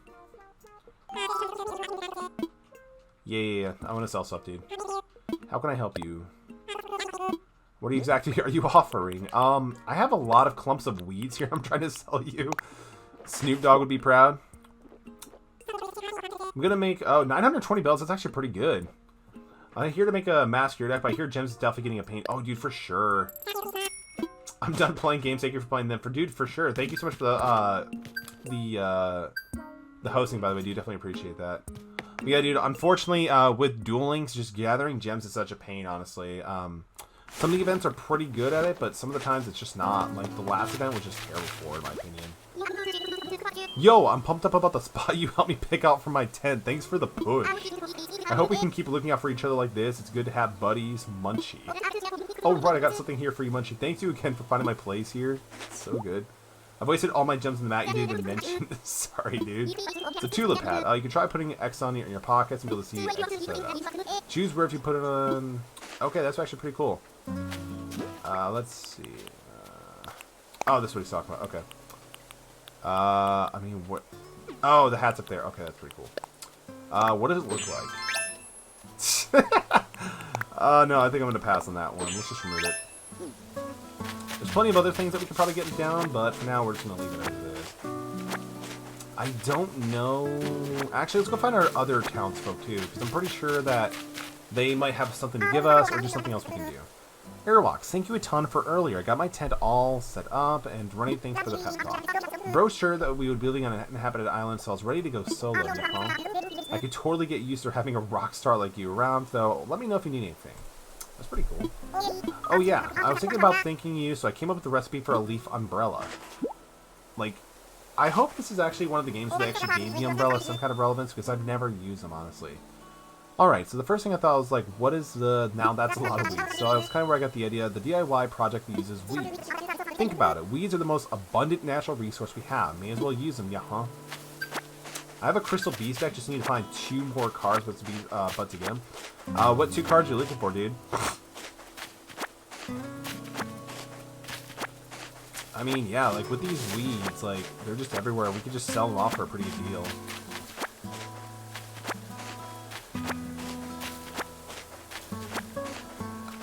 A: Yeah. I want to sell stuff, dude. How can I help you? What exactly are you offering? I have a lot of clumps of weeds here I'm trying to sell you. Snoop Dogg would be proud. I'm gonna make... Oh, 920 bells. That's actually pretty good. I'm here to make a mask hero deck, but I hear Gems is definitely getting a paint. Oh, dude, for sure. I'm done playing games. Thank you for playing them. Dude, for sure. Thank you so much for the hosting, by the way. Dude, definitely appreciate that. But yeah, dude, unfortunately, with Duel Links, just gathering gems is such a pain, honestly. Some of the events are pretty good at it, but some of the times it's just not. Like, the last event was just terrible for, in my opinion. Yo, I'm pumped up about the spot you helped me pick out for my tent. Thanks for the push. I hope we can keep looking out for each other like this. It's good to have buddies. Munchie. Oh, right, I got something here for you, Munchie. Thank you again for finding my place here. It's so good. I've wasted all my gems in the mat you didn't even mention. Sorry, dude. It's a tulip hat. You can try putting X on in your pockets and be able to see X set up. Choose where if you put it on... Okay, that's actually pretty cool. Let's see. Oh, this is what he's talking about. Okay. I mean, what... Oh, the hat's up there. Okay, that's pretty cool. What does it look like? No, I think I'm going to pass on that one. Let's just remove it. There's plenty of other things that we could probably get down, but for now, we're just going to leave it as it is. I don't know... Actually, let's go find our other townsfolk, too, because I'm pretty sure that they might have something to give us, or just something else we can do. Airwalks, thank you a ton for earlier. I got my tent all set up and running things for the pet talk. Bro, sure that we would be building on an inhabited island, so I was ready to go solo, you know? I could totally get used to having a rock star like you around, though. Let me know if you need anything. That's pretty cool. Oh yeah, I was thinking about thanking you, so I came up with the recipe for a leaf umbrella. Like, I hope this is actually one of the games where they actually gave the umbrella some kind of relevance, because I've never used them, honestly. Alright, so the first thing I thought was like, what is the... Now that's a lot of weeds. So I was kind of where I got the idea. The DIY project that uses weeds. Think about it. Weeds are the most abundant natural resource we have. May as well use them, yeah, huh? I have a Crystal Beast deck. Just need to find 2 more cards but to get them. What 2 cards are you looking for, dude? I mean, yeah, like with these weeds, like, they're just everywhere. We could just sell them off for a pretty good deal.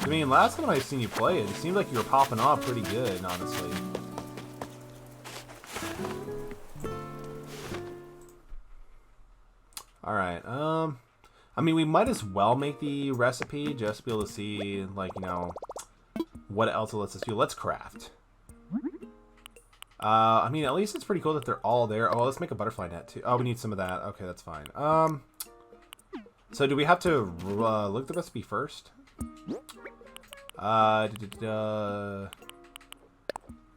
A: I mean, last time I seen you play it, it seemed like you were popping off pretty good, honestly. Alright, I mean, we might as well make the recipe just to be able to see, like, you know, what else it lets us do. Let's craft. I mean, at least it's pretty cool that they're all there. Oh, let's make a butterfly net, too. Oh, we need some of that. Okay, that's fine. So do we have to look at the recipe first?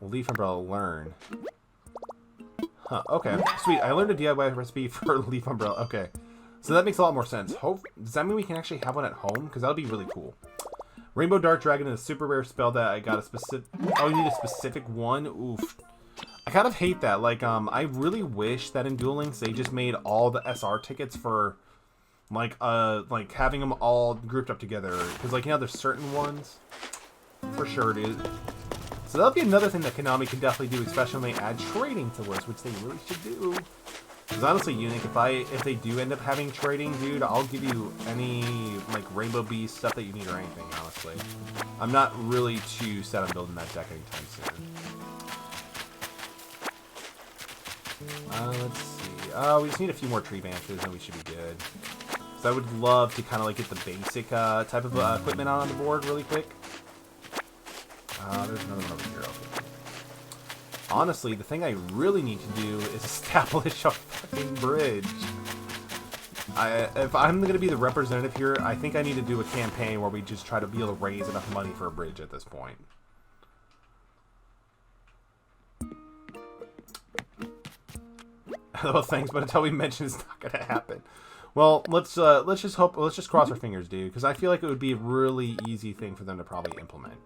A: Leaf umbrella, learn. Huh, okay. Sweet, I learned a DIY recipe for leaf umbrella. Okay. So that makes a lot more sense. Does that mean we can actually have one at home? Because that would be really cool. Rainbow Dark Dragon is a super rare spell that I got a specific... Oh, you need a specific one? Oof. I kind of hate that. Like, I really wish that in Duel Links they just made all the SR tickets for... like having them all grouped up together, because like, you know, there's certain ones for sure, dude. So that'll be another thing that Konami can definitely do, especially when they add trading to lists, which they really should do. Because honestly, Unique, if they do end up having trading, dude, I'll give you any like Rainbow Beast stuff that you need or anything. Honestly, I'm not really too set on building that deck anytime soon. Let's see. We just need a few more tree branches, and we should be good. So I would love to kind of like get the basic type of equipment on the board really quick. There's another one over here. Okay. Honestly, the thing I really need to do is establish a fucking bridge. If I'm going to be the representative here, I think I need to do a campaign where we just try to be able to raise enough money for a bridge at this point. Oh, thanks, but until we mention it's not going to happen. Well, let's just hope. Let's just cross our fingers, dude, because I feel like it would be a really easy thing for them to probably implement.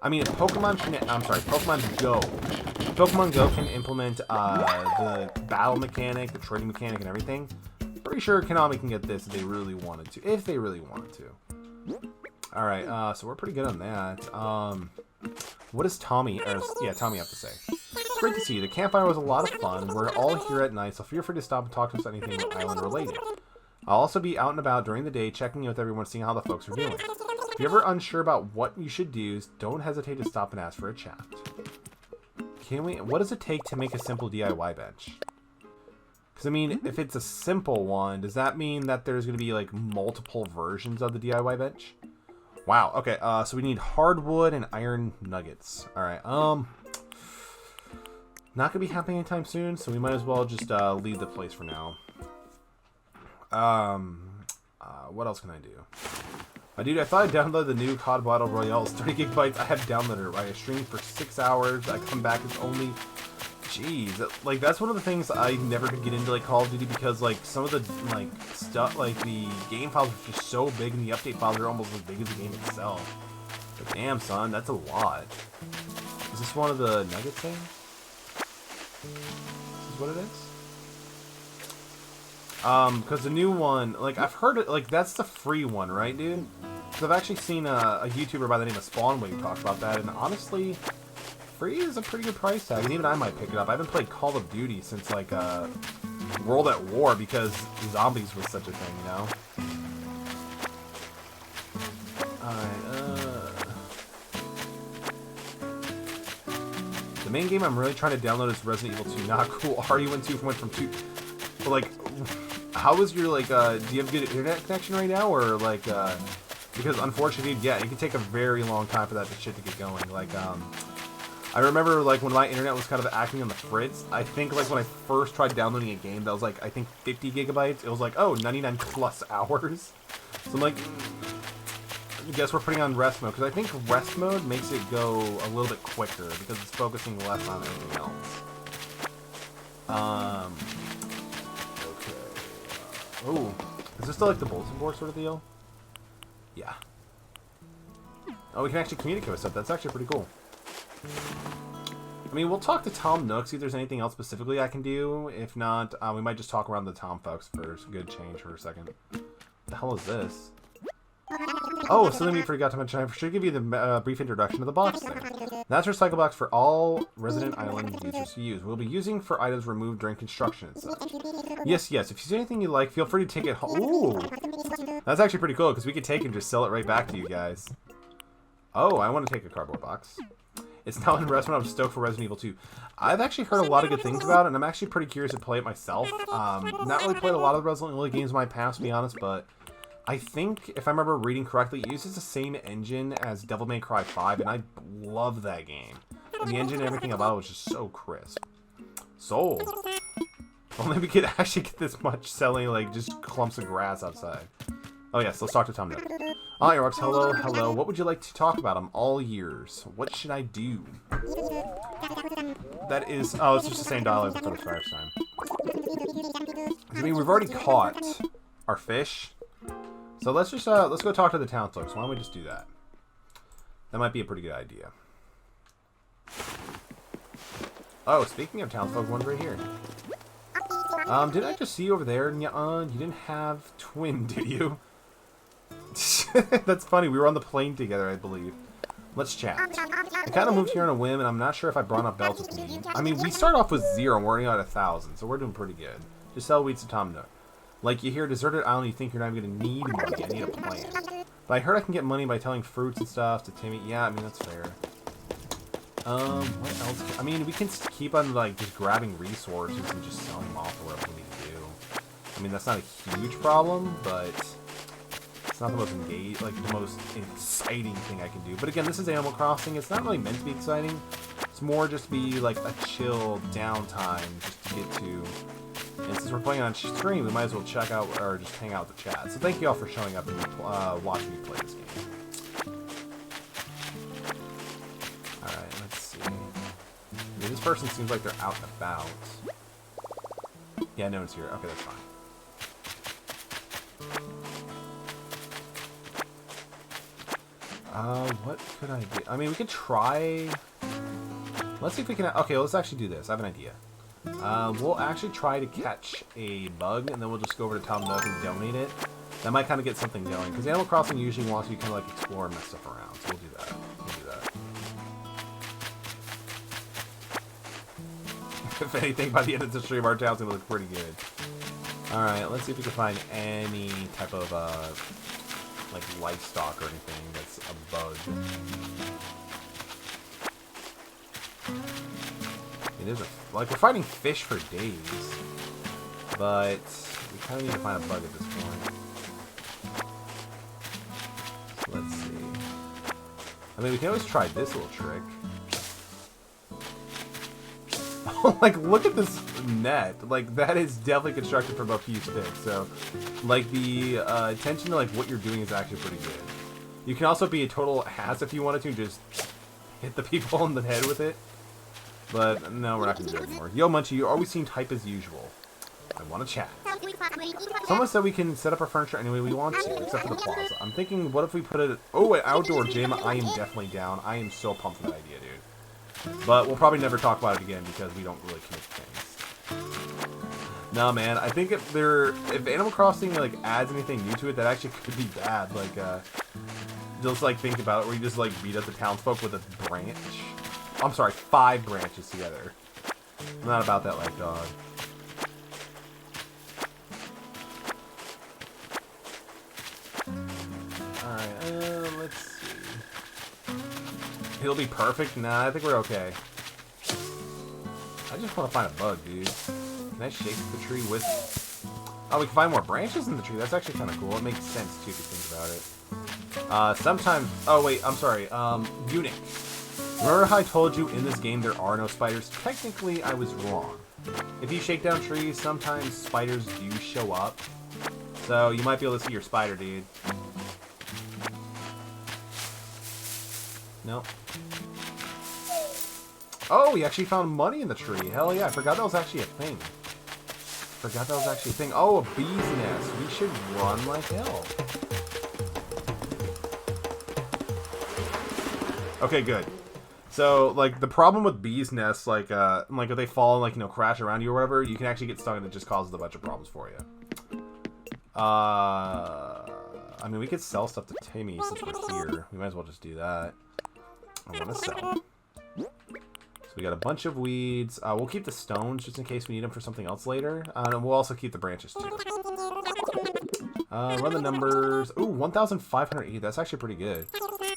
A: I mean, if Pokemon Go can implement the battle mechanic, the trading mechanic, and everything. Pretty sure Konami can get this if they really wanted to. If they really wanted to. All right, so we're pretty good on that. What does Tommy have to say? It's great to see you. The campfire was a lot of fun. We're all here at night, so feel free to stop and talk to us anything island related. I'll also be out and about during the day, checking in with everyone, seeing how the folks are doing. If you're ever unsure about what you should do, don't hesitate to stop and ask for a chat. What does it take to make a simple DIY bench? Because, I mean, if it's a simple one, does that mean that there's going to be, like, multiple versions of the DIY bench? Wow, okay, so we need hardwood and iron nuggets. Alright, not going to be happening anytime soon, so we might as well just leave the place for now. What else can I do? Dude, I thought I downloaded the new COD Battle Royale. It's 30 gigabytes. I have downloaded it, right? I streamed for 6 hours. I come back, it's only... Jeez. Like, that's one of the things I never could get into, like, Call of Duty, because, like, some of the, like, stuff, like, the game files are just so big, and the update files are almost as big as the game itself. But damn, son, that's a lot. Is this one of the nugget things? This is what it is? Because the new one, like, I've heard it, like, that's the free one, right, dude? Because I've actually seen a YouTuber by the name of Spawnwave talk about that, and honestly, free is a pretty good price tag, and even I might pick it up. I haven't played Call of Duty since, like, World at War, because zombies was such a thing, you know? Alright, the main game I'm really trying to download is Resident Evil 2. Not cool. RE1 went from 2... Like... How is your, like, do you have good internet connection right now, or, like, because, unfortunately, yeah, it can take a very long time for that shit to get going, like, I remember, like, when my internet was kind of acting on the fritz, I think, like, when I first tried downloading a game that was, like, I think 50 gigabytes, it was, like, oh, 99 plus hours, so I'm like, I guess we're putting on rest mode, because I think rest mode makes it go a little bit quicker, because it's focusing less on everything else. Oh, is this still like the bulletin board sort of deal? Yeah. Oh, we can actually communicate with stuff. That's actually pretty cool. I mean, we'll talk to Tom Nook, see if there's anything else specifically I can do. If not, we might just talk around the Tom folks for some good change for a second. What the hell is this? Oh, something we forgot to mention. I should give you the brief introduction to the box there. That's a recycle box for all Resident Island users to use. We'll be using for items removed during construction and such. Yes. If you see anything you like, feel free to take it home. Ooh! That's actually pretty cool, because we could take it and just sell it right back to you guys. Oh, I want to take a cardboard box. It's now in restaurant. I'm stoked for Resident Evil 2. I've actually heard a lot of good things about it, and I'm actually pretty curious to play it myself. Not really played a lot of the Resident Evil games in my past, to be honest, but... I think, if I remember reading correctly, it uses the same engine as Devil May Cry 5, and I love that game. And the engine and everything about it was just so crisp. Sold. Well, maybe we could actually get this much selling, like, just clumps of grass outside. Oh, yes, let's talk to Tom Nook. Hi, Rox. Hello. What would you like to talk about? I'm all ears. What should I do? That is... Oh, it's just the same dialogue as the first time. I mean, we've already caught our fish. So let's just, let's go talk to the town folks. Why don't we just do that? That might be a pretty good idea. Oh, speaking of townsfolk, one's right here. Did I just see you over there? You didn't have twin, did you? That's funny. We were on the plane together, I believe. Let's chat. I kind of moved here on a whim, and I'm not sure if I brought up belts with me. I mean, we start off with 0, and we're already at 1,000, so we're doing pretty good. Just sell weeds to Tom Nook. Like, you hear deserted island, you think you're not even going to need money. I need a plan. But I heard I can get money by telling fruits and stuff to Timmy. Yeah, I mean, that's fair. What else? I mean, we can keep on, like, just grabbing resources and just selling them off or whatever we need to do. I mean, that's not a huge problem, but... It's not the most the most exciting thing I can do. But again, this is Animal Crossing. It's not really meant to be exciting. It's more just to be like a chill downtime just to get to. And since we're playing on stream, we might as well check out or just hang out with the chat. So thank you all for showing up and watching me play this game. Alright, let's see. I mean, this person seems like they're out and about. Yeah, no one's here. Okay, that's fine. What could I do? I mean, we could try... Let's see if we can... Okay, let's actually do this. I have an idea. We'll actually try to catch a bug, and then we'll just go over to Tom Nook and donate it. That might kind of get something going, because Animal Crossing usually wants you to kind of like explore and mess stuff around, so we'll do that. We'll do that. If anything, by the end of the stream, our town's going to look pretty good. Alright, let's see if we can find any type of, like, livestock or anything that's a bug. It is like, we're fighting fish for days, but we kind of need to find a bug at this point. So let's see. I mean, we can always try this little trick. Like, look at this net. Like, that is definitely constructed from a few sticks. So, like, the attention to like what you're doing is actually pretty good. You can also be a total ass if you wanted to, just hit the people on the head with it. But no, we're not going to do it anymore. Yo, Munchie, you always seem hype as usual. I want to chat. Someone said we can set up our furniture any way we want to, except for the plaza. I'm thinking, what if we put it... Oh, an outdoor gym. I am definitely down. I am so pumped for that idea, dude. But we'll probably never talk about it again because we don't really commit things. No, man. I think if Animal Crossing like adds anything new to it, that actually could be bad. Like, just like think about it, where you just like beat up the townsfolk with a branch. I'm sorry, 5 branches together. I'm not about that life, dog. Alright, let's see. He'll be perfect? Nah, I think we're okay. I just want to find a bug, dude. Can I shake the tree with... Oh, we can find more branches in the tree. That's actually kind of cool. It makes sense, too, if you think about it. Sometimes... Oh, wait, I'm sorry. Eunuch. Remember how I told you in this game there are no spiders? Technically, I was wrong. If you shake down trees, sometimes spiders do show up. So, you might be able to see your spider, dude. Nope. Oh, we actually found money in the tree. Hell yeah, I forgot that was actually a thing. Oh, a bee's nest. We should run like hell. Okay, good. So, like, the problem with bees' nests, like if they fall and, like, you know, crash around you or whatever, you can actually get stuck and it just causes a bunch of problems for you. I mean, we could sell stuff to Timmy since we're here. We might as well just do that. I want to sell. So we got a bunch of weeds. We'll keep the stones just in case we need them for something else later. And we'll also keep the branches, too. Run the numbers. Ooh, 1,580. That's actually pretty good.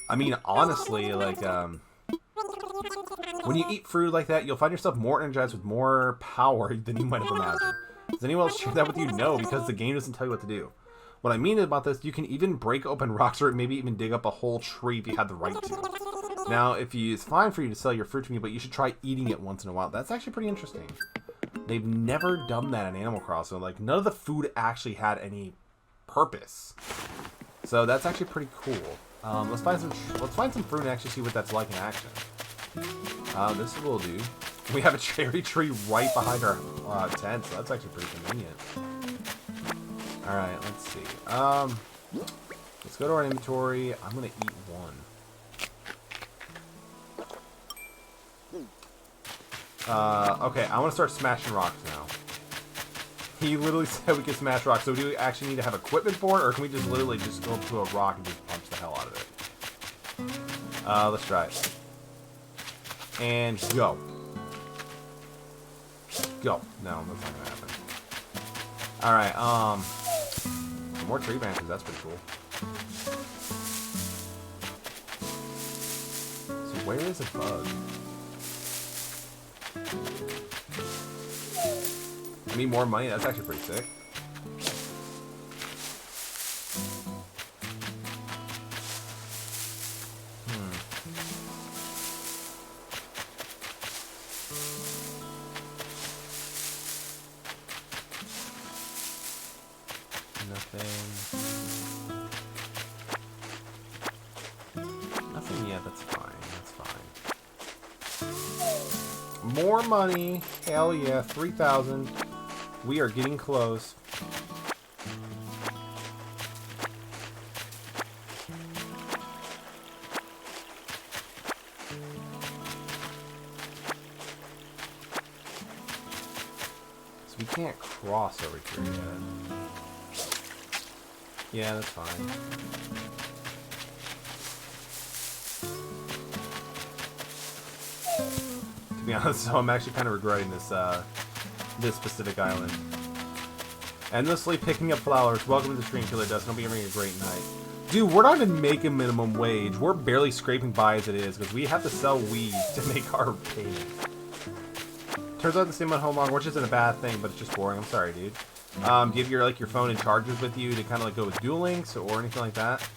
A: I mean, honestly, like, when you eat fruit like that, you'll find yourself more energized with more power than you might have imagined. Does anyone else share that with you? No, because the game doesn't tell you what to do. What I mean about this, you can even break open rocks or maybe even dig up a whole tree if you had the right to. Now, it's fine for you to sell your fruit to me, but you should try eating it once in a while. That's actually pretty interesting. They've never done that in Animal Crossing. Like, none of the food actually had any purpose. So that's actually pretty cool. Let's find some fruit and actually see what that's like in action. This will do. We have a cherry tree right behind our tent, so that's actually pretty convenient. Alright, let's see. Let's go to our inventory. I'm gonna eat one. Okay, I want to start smashing rocks now. He literally said we can smash rocks, so do we actually need to have equipment for it, or can we just literally just go up to a rock and just punch the hell out of it? Let's try it. And go. Go. No, that's not gonna happen. Alright, more tree branches, that's pretty cool. So where is a bug? I need more money, that's actually pretty sick. Nothing. Nothing yet. That's fine. That's fine. More money. Hell yeah. 3,000. We are getting close. So we can't cross over here yet. Yeah, that's fine. To be honest, so I'm actually kind of regretting this this specific island. Endlessly picking up flowers. Welcome to the stream, Killer Dust. Hope you're having a great night. Dude, we're not even making minimum wage. We're barely scraping by as it is because we have to sell weed to make our payment. Turns out the same on home long, which isn't a bad thing, but it's just boring. I'm sorry, dude. Do you have your phone and chargers with you to kind of like go with Duel Links or anything like that?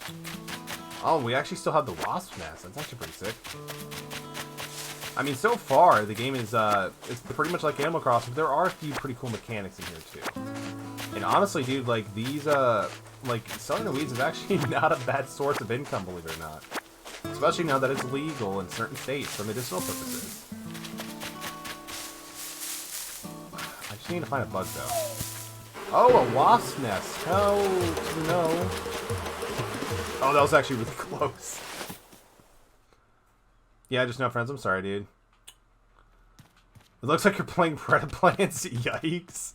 A: Oh, we actually still have the Wasp Nest. That's actually pretty sick. I mean, so far the game is it's pretty much like Animal Crossing, but there are a few pretty cool mechanics in here too. And honestly, dude, like these like selling the weeds is actually not a bad source of income, believe it or not. Especially now that it's legal in certain states for medicinal purposes. I just need to find a bug though. Oh, a wasp nest. Hell no. Oh, that was actually really close. Yeah, just no friends. I'm sorry, dude. It looks like you're playing Predator Plants. Yikes.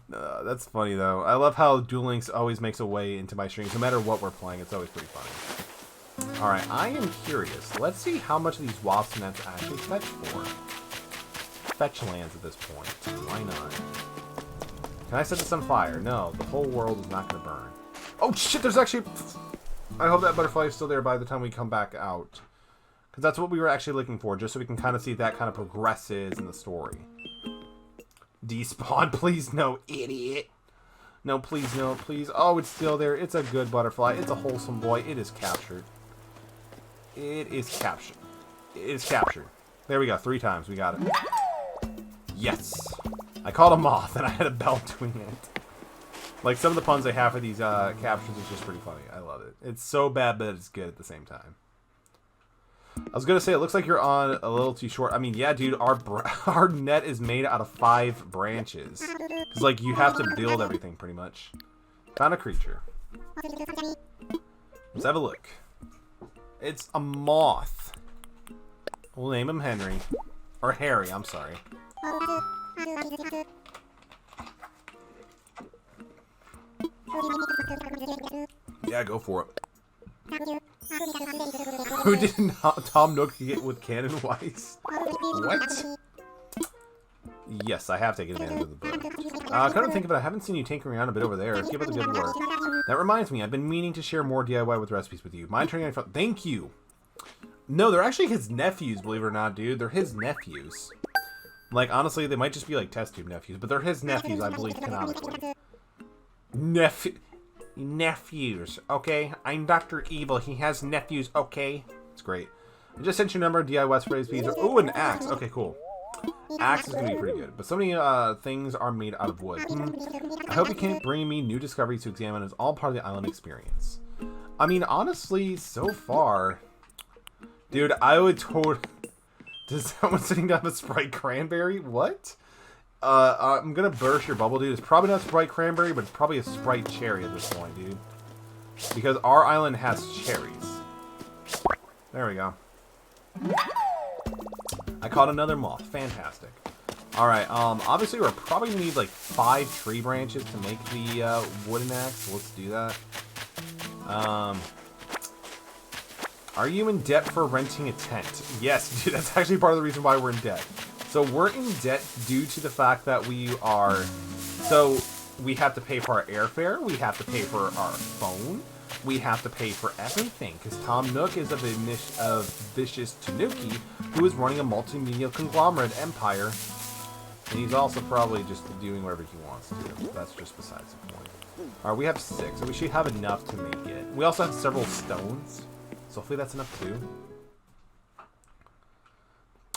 A: That's funny, though. I love how Duel Links always makes a way into my streams. No matter what we're playing, it's always pretty funny. Alright, I am curious. Let's see how much of these wasp nets actually fetch for. Fetch lands at this point. Why not? Can I set this on fire? No, the whole world is not going to burn. Oh shit, there's actually... I hope that butterfly is still there by the time we come back out. Because that's what we were actually looking for, just so we can kind of see if that kind of progresses in the story. Despawn, please no, idiot. No, please, no, please. Oh, it's still there. It's a good butterfly. It's a wholesome boy. It is captured. It is captured. It is captured. There we go. 3 times. We got it. Yes. I caught a moth, and I had a bell doing it. Like, some of the puns they have for these captions is just pretty funny. I love it. It's so bad, but it's good at the same time. I was going to say, it looks like you're on a little too short. I mean, yeah, dude, our net is made out of 5 branches. It's like, you have to build everything, pretty much. Found a creature. Let's have a look. It's a moth. We'll name him Henry. Or Harry, I'm sorry. Yeah, go for it. Who did not Tom Nook get with Cannon Weiss? What? Yes, I have taken advantage of the book. Come to think of it, I haven't seen you tinkering around a bit over there. Keep up the good work. That reminds me, I've been meaning to share more DIY with recipes with you. Mind turning on... Thank you! No, they're actually his nephews, believe it or not, dude. They're his nephews. Like, honestly, they might just be like test tube nephews, but they're his nephews, I believe, canonically. Nephews, okay? I'm Dr. Evil. He has nephews, okay? It's great. I just sent you a number of DIY sprays, please. Ooh, an axe. Okay, cool. Axe is going to be pretty good. But so many things are made out of wood. I hope you can't bring me new discoveries to examine. It's all part of the island experience. I mean, honestly, so far... Dude, I would totally... Does someone sitting down a Sprite Cranberry? What? I'm gonna burst your bubble, dude. It's probably not Sprite Cranberry, but it's probably a Sprite Cherry at this point, dude. Because our island has cherries. There we go. I caught another moth. Fantastic. Alright, obviously we're probably gonna need like 5 tree branches to make the wooden axe. So let's do that. Are you in debt for renting a tent? Yes, dude, that's actually part of the reason why we're in debt. So we're in debt due to the fact that we are... So we have to pay for our airfare, we have to pay for our phone, we have to pay for everything. Because Tom Nook is of Vicious Tanuki, who is running a multimedia conglomerate empire. And he's also probably just doing whatever he wants to. That's just besides the point. Alright, we have 6, so we should have enough to make it. We also have several stones. So hopefully that's enough too.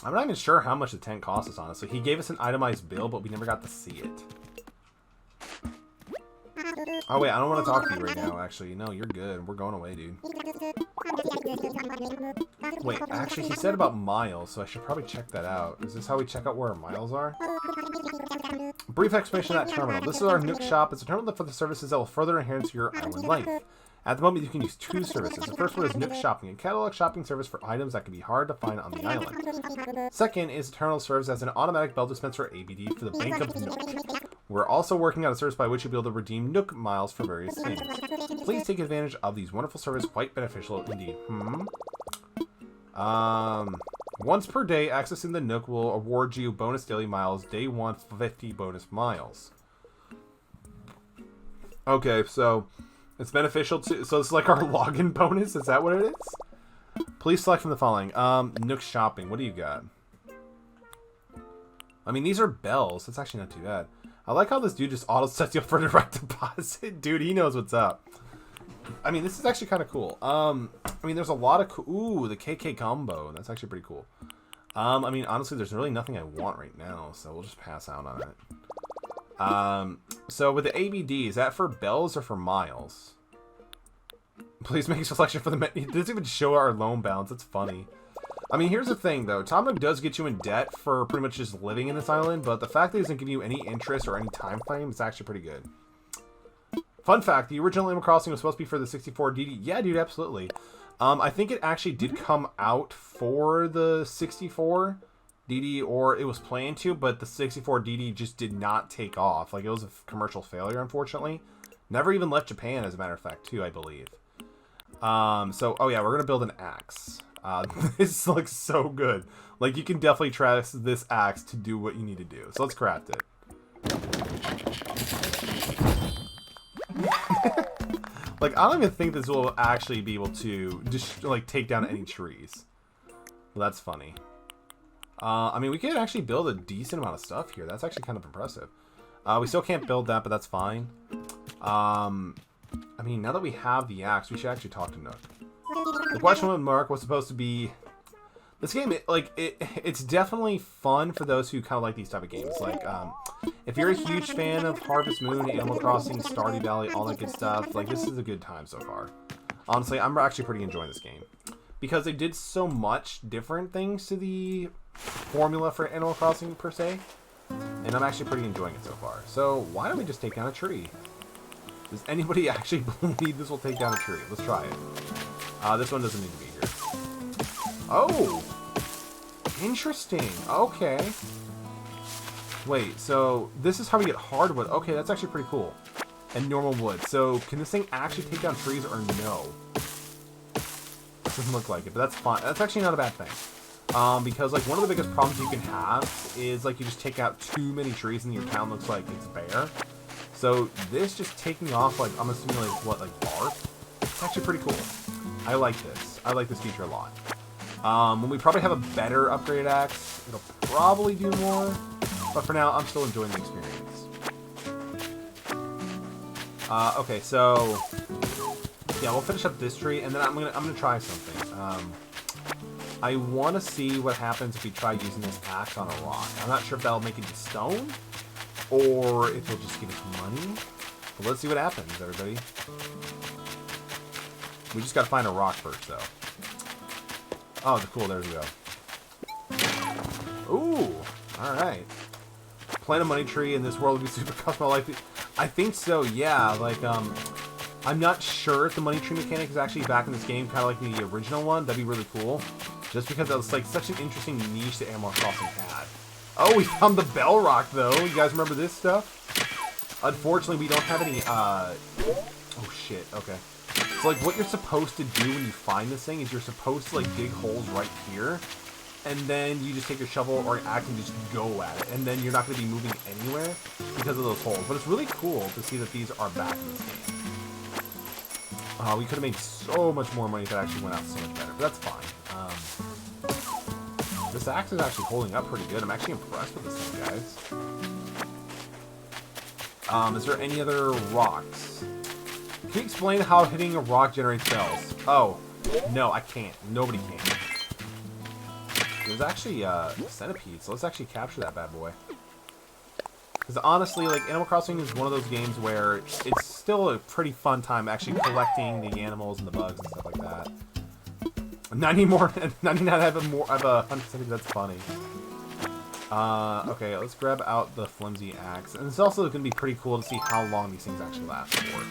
A: I'm not even sure how much the tent cost us, honestly. He gave us an itemized bill, but we never got to see it. Oh, wait, I don't want to talk to you right now, actually. No, you're good. We're going away, dude. Wait, actually, he said about miles, so I should probably check that out. Is this how we check out where our miles are? Brief explanation of that terminal. This is our Nook shop. It's a terminal for the services that will further enhance your island life. At the moment, you can use 2 services. The first one is Nook Shopping, a catalog shopping service for items that can be hard to find on the island. Second is the terminal serves as an automatic bell dispenser ABD for the Bank of Nook. We're also working on a service by which you'll be able to redeem Nook miles for various things. Please take advantage of these wonderful services, quite beneficial indeed. Once per day, accessing the Nook will award you bonus daily miles. Day 1, 50 bonus miles. Okay, so it's beneficial to... So it's like our login bonus? Is that what it is? Please select from the following. Nook Shopping. What do you got? I mean, these are bells. That's actually not too bad. I like how this dude just auto sets you up for direct deposit. Dude, he knows what's up. I mean, this is actually kind of cool. I mean, there's a lot of... Ooh, the KK combo. That's actually pretty cool. I mean, honestly, there's really nothing I want right now, so we'll just pass out on it. So with the ABD, is that for bells or for miles? Please make a selection for the menu. It doesn't even show our loan balance. That's funny. I mean, here's the thing, though. Tom Nook does get you in debt for pretty much just living in this island, but the fact that he doesn't give you any interest or any time frame is actually pretty good. Fun fact, the original Animal Crossing was supposed to be for the 64 DD. Yeah, dude, absolutely. I think it actually did come out for the 64 DD, or it was planned to, but the 64 DD just did not take off. Like, it was a commercial failure, unfortunately. Never even left Japan, as a matter of fact, too, I believe. So, oh yeah, we're going to build an axe. This looks so good. Like, you can definitely trust this axe to do what you need to do. So let's craft it. Like, I don't even think this will actually be able to just, like, take down any trees. Well, that's funny. I mean, we could actually build a decent amount of stuff here. That's actually kind of impressive. We still can't build that, but that's fine. I mean, now that we have the axe, we should actually talk to Nook. The question mark was supposed to be... This game, it's definitely fun for those who kind of like these type of games. Like, if you're a huge fan of Harvest Moon, Animal Crossing, Stardew Valley, all that good stuff, like, this is a good time so far. Honestly, I'm actually pretty enjoying this game. Because they did so much different things to the formula for Animal Crossing, per se. And I'm actually pretty enjoying it so far. So, why don't we just take down a tree? Does anybody actually believe this will take down a tree? Let's try it. This one doesn't need to be here. Oh! Interesting. Okay. Wait, so this is how we get hardwood. Okay, that's actually pretty cool. And normal wood. So, can this thing actually take down trees or no? Doesn't look like it, but that's fine. That's actually not a bad thing. Because, like, one of the biggest problems you can have is, like, you just take out too many trees and your town looks like it's bare. So, this just taking off, like, I'm assuming, like, what, like, bark? It's actually pretty cool. I like this. I like this feature a lot. When we probably have a better upgraded axe, it'll probably do more. But for now, I'm still enjoying the experience. Okay, so... yeah, we'll finish up this tree, and then I'm gonna try something. I want to see what happens if we try using this axe on a rock. I'm not sure if that'll make it to stone, or if it'll just give us money. But let's see what happens, everybody. We just gotta find a rock first, though. Oh, cool, there we go. Ooh, alright. Plant a money tree in this world would be super custom life. I think so, yeah, like, I'm not sure if the money tree mechanic is actually back in this game, kind of like the original one. That'd be really cool. Just because that was like such an interesting niche that Animal Crossing had. Oh, we found the bell rock though. You guys remember this stuff? Unfortunately, we don't have any, oh shit, okay. So like what you're supposed to do when you find this thing is you're supposed to like dig holes right here. And then you just take your shovel or axe and just go at it. And then you're not going to be moving anywhere because of those holes. But it's really cool to see that these are back in this game. We could have made so much more money if it actually went out so much better, but that's fine. This axe is actually holding up pretty good. I'm actually impressed with this thing, guys. Is there any other rocks? Can you explain how hitting a rock generates bells? Oh, no, I can't. Nobody can. It was actually Centipede, so let's actually capture that bad boy. Because honestly, like, Animal Crossing is one of those games where it's still a pretty fun time actually collecting the animals and the bugs and stuff like that. 99 have a 100%. That's funny. Okay, let's grab out the flimsy axe. And it's also going to be pretty cool to see how long these things actually last for.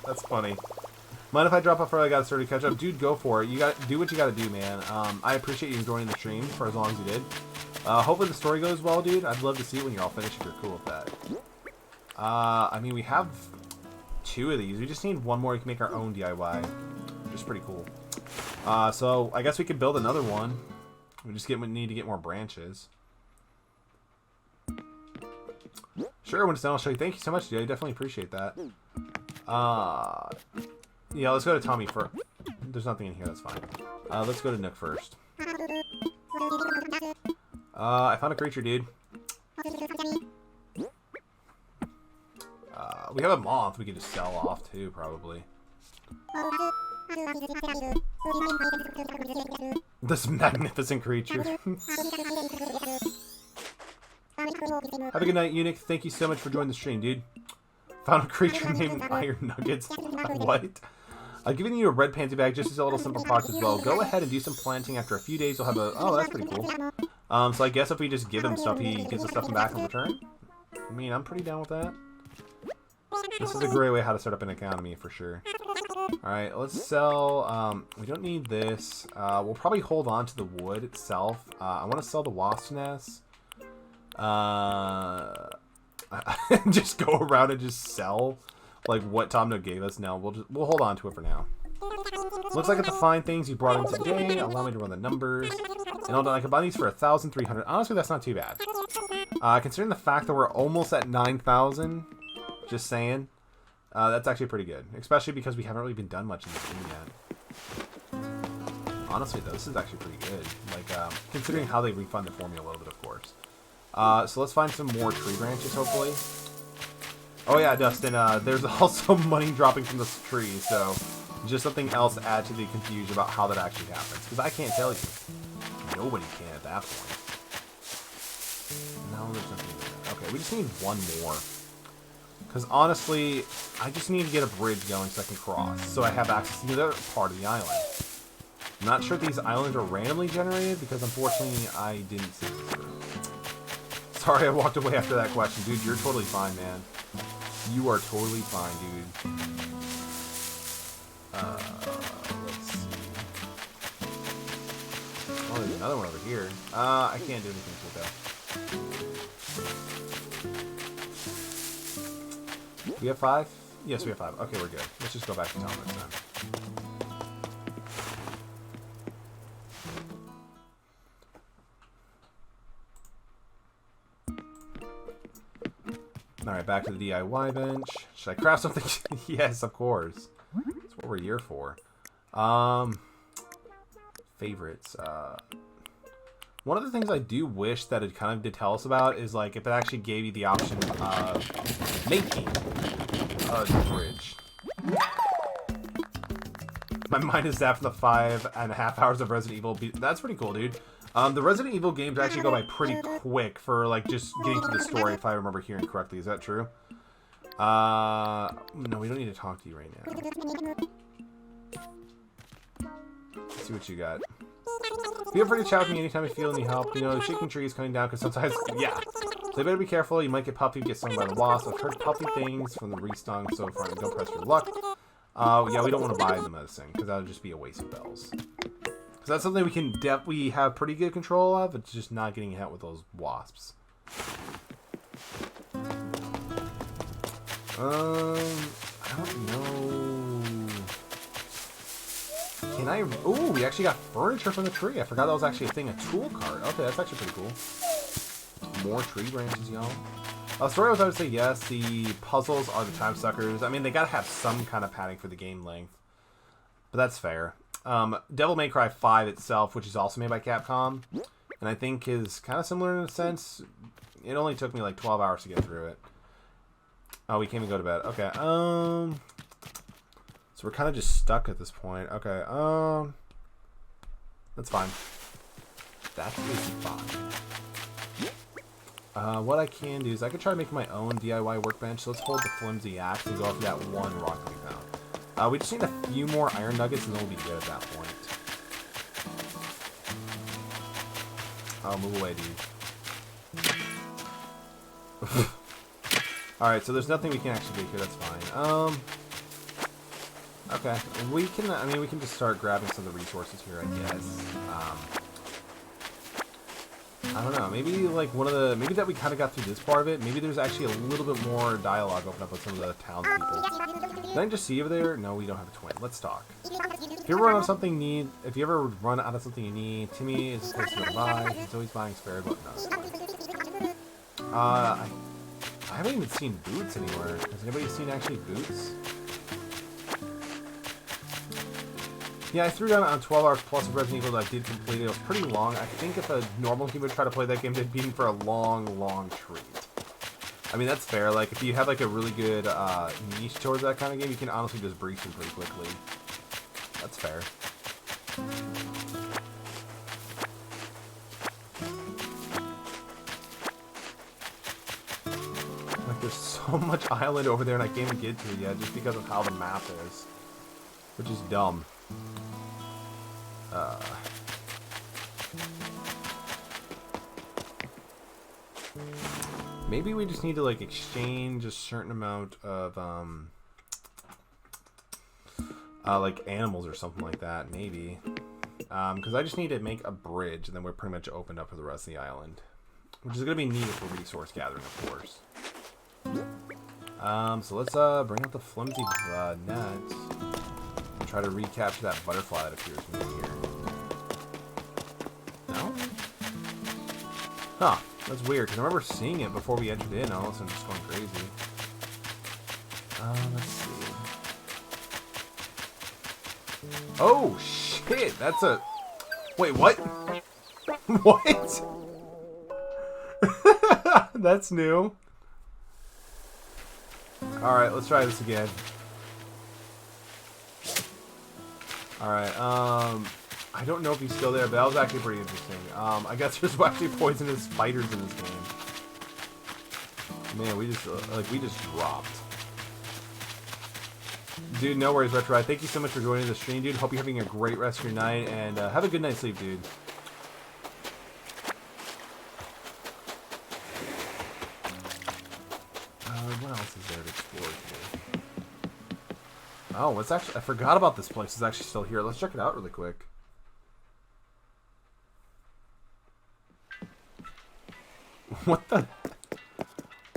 A: That's funny. Mind if I drop off early? I got started to catch up. Dude, go for it. You got do what you got to do, man. I appreciate you enjoying the stream for as long as you did. Hopefully the story goes well, dude. I'd love to see it when you're all finished if you're cool with that. I mean, we have 2 of these. We just need 1 more to make our own DIY, which is pretty cool. So I guess we could build another one. We just need to get more branches. Sure, when it's done, I'll show you. Thank you so much, dude. I definitely appreciate that. Yeah, let's go to Tommy first. There's nothing in here, that's fine. Let's go to Nook first. I found a creature, dude. We have a moth we could just sell off, too, probably. This magnificent creature. Have a good night, Eunuch. Thank you so much for joining the stream, dude. Found a creature named Iron Nuggets. What? I've given you a red pansy bag just as a little simple product as well. Go ahead and do some planting. After a few days, you'll have a... Oh, that's pretty cool. So I guess if we just give him stuff, he gives us stuff back in return? I mean, I'm pretty down with that. This is a great way how to start up an economy, for sure. Alright, let's sell... we don't need this. We'll probably hold on to the wood itself. I want to sell the wasp nest. Just go around and just sell like what Tom Nook gave us. No, we'll hold on to it for now. Looks like it's the fine things you brought in today. Allow me to run the numbers. And hold on, I can buy these for 1,300. Honestly, that's not too bad. Considering the fact that we're almost at 9,000, just saying, that's actually pretty good. Especially because we haven't really been done much in this game yet. Honestly, though, this is actually pretty good. Like, considering how they refund the formula a little bit, of course. So let's find some more tree branches, hopefully. Oh yeah, Dustin, there's also money dropping from this tree, so just something else to add to the confusion about how that actually happens. Because I can't tell you. Nobody can at that point. No, there's nothing there. Okay, we just need 1 more. Because honestly, I just need to get a bridge going so I can cross. So I have access to the other part of the island. I'm not sure if these islands are randomly generated, because unfortunately I didn't see this through. Sorry I walked away after that question. Dude, you're totally fine, man. You are totally fine, dude. Let's see. Oh, there's another one over here. I can't do anything with that. We have 5? Yes, we have 5. Okay, we're good. Let's just go back to town this time. Alright, back to the DIY bench. Should I craft something? Yes, of course. That's what we're here for. Favorites. One of the things I do wish that it kind of did tell us about is, like, if it actually gave you the option of making a bridge. My mind is zapped from the 5.5 hours of Resident Evil. That's pretty cool, dude. The Resident Evil games actually go by pretty quick for, like, just getting to the story, if I remember hearing correctly. Is that true? No, we don't need to talk to you right now. Let's see what you got. Feel free to chat with me anytime you feel any help. You know, shaking trees coming down, because sometimes, yeah. So you better be careful. You might get puffy, get stung by the wasp. I've heard puffy things from the restung, so far, don't press your luck. Yeah, we don't want to buy the medicine, because that would just be a waste of bells. So that's something we can we have pretty good control of. It's just not getting hit with those wasps. I don't know. Can I? Ooh, we actually got furniture from the tree. I forgot that was actually a thing, a tool cart. Okay, that's actually pretty cool. More tree branches, y'all. Story was, I would say yes. The puzzles are the time suckers. I mean, they gotta have some kind of padding for the game length, but that's fair. Devil May Cry 5 itself, which is also made by Capcom, and I think is kind of similar in a sense. It only took me like 12 hours to get through it. Oh, we can't even go to bed. Okay, so So we're kind of just stuck at this point. Okay, that's fine. That is fine. What I can do is I could try to make my own DIY workbench. So let's hold the flimsy axe and go after that one rock that we found. We just need a few more iron nuggets and then we'll be good at that point. Oh, move away, dude. Alright, so there's nothing we can actually do here. That's fine. Okay. We can, I mean, we can just start grabbing some of the resources here, I guess. I don't know, maybe like maybe that we kind of got through this part of it, maybe there's actually a little bit more dialogue open up with some of the townspeople. Did I just see over there? No, we don't have a twin. Let's talk. If you ever run out of something you need, Timmy is supposed to buy. He's always buying spare, but no. I haven't even seen Boots anywhere. Has anybody seen actually Boots? Yeah, I threw down on 12 hours plus of Resident Evil that I did complete. It was pretty long. I think if a normal human would try to play that game, they'd be in for a long, long treat. I mean, that's fair. Like, if you have like a really good niche towards that kind of game, you can honestly just breeze through pretty quickly. That's fair. Like, there's so much island over there, and I can't even get to it yet just because of how the map is, which is dumb. Maybe we just need to like exchange a certain amount of like animals or something like that, maybe. Because I just need to make a bridge, and then we're pretty much opened up for the rest of the island, which is going to be needed for resource gathering, of course. So let's bring out the flimsy net and try to recapture that butterfly that appears in here. No? Huh. That's weird, because I remember seeing it before we entered in, all of a sudden just going crazy. Let's see. Oh, shit! That's a... Wait, what? What? That's new. Alright, let's try this again. Alright, I don't know if he's still there, but that was actually pretty interesting. I guess there's actually poisonous spiders in this game. Man, we just dropped. Dude, no worries, Retro. Thank you so much for joining the stream, dude. Hope you're having a great rest of your night, and have a good night's sleep, dude. What else is there to explore here? Oh, it's actually... I forgot about this place. It's actually still here. Let's check it out really quick. What the...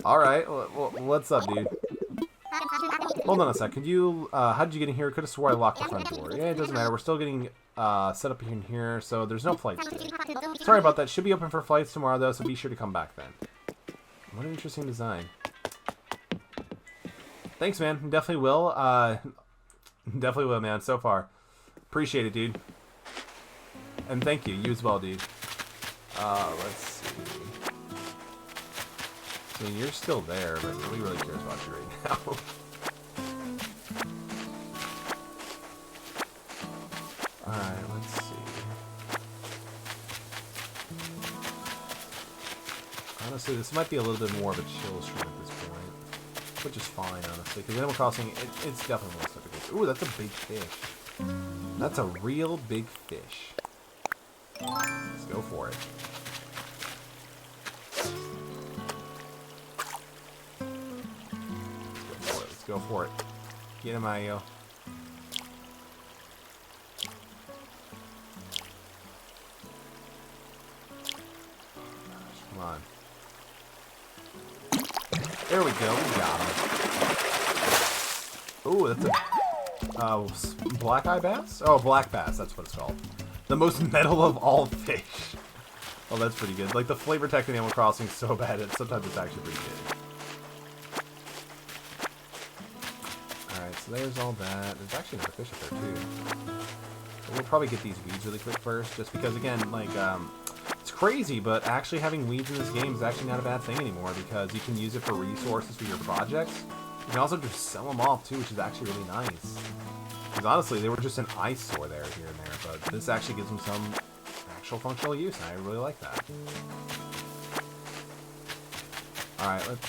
A: Alright, well, what's up, dude? Hold on a sec. Could you... how did you get in here? Could have swore I locked the front door. Yeah, it doesn't matter. We're still getting set up in here, so there's no flights today. Sorry about that. Should be open for flights tomorrow, though, so be sure to come back then. What an interesting design. Thanks, man. Definitely will. Definitely will, man. So far. Appreciate it, dude. And thank you. You as well, dude. Let's see. I mean, you're still there, but nobody really cares about you right now. Alright, let's see. Honestly, this might be a little bit more of a chill stream at this point. Which is fine, honestly, because Animal Crossing, it's definitely more difficult. Ooh, that's a big fish. That's a real big fish. Let's go for it. Let's go for it. Get him, Ayo. Come on. There we go. We got him. Ooh, that's a black eye bass? Oh, black bass. That's what it's called. The most metal of all fish. Oh, that's pretty good. Like, the flavor text in Animal Crossing is so bad, sometimes it's actually pretty good. Alright, so there's all that. There's actually another fish up there, too. But we'll probably get these weeds really quick first, just because, again, like, it's crazy, but actually having weeds in this game is actually not a bad thing anymore, because you can use it for resources for your projects. You can also just sell them off, too, which is actually really nice. Because honestly, they were just an eyesore there, here and there. But this actually gives them some actual functional use, and I really like that. Alright, let's,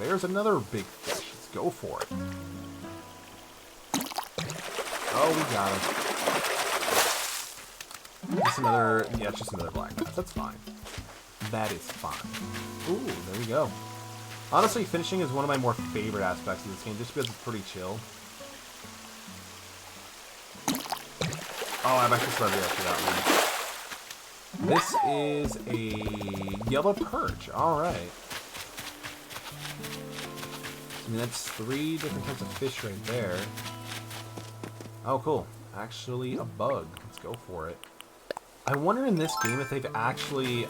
A: there's another big fish. Let's go for it. Oh, we got him. Just another, yeah, it's just another black bass. That's fine. That is fine. Ooh, there we go. Honestly, finishing is one of my more favorite aspects of this game, just because it's pretty chill. Oh, I'm actually sorry after that one. This is a yellow perch. Alright. I mean, that's 3 different types of fish right there. Oh, cool. Actually, a bug. Let's go for it. I wonder in this game if they've actually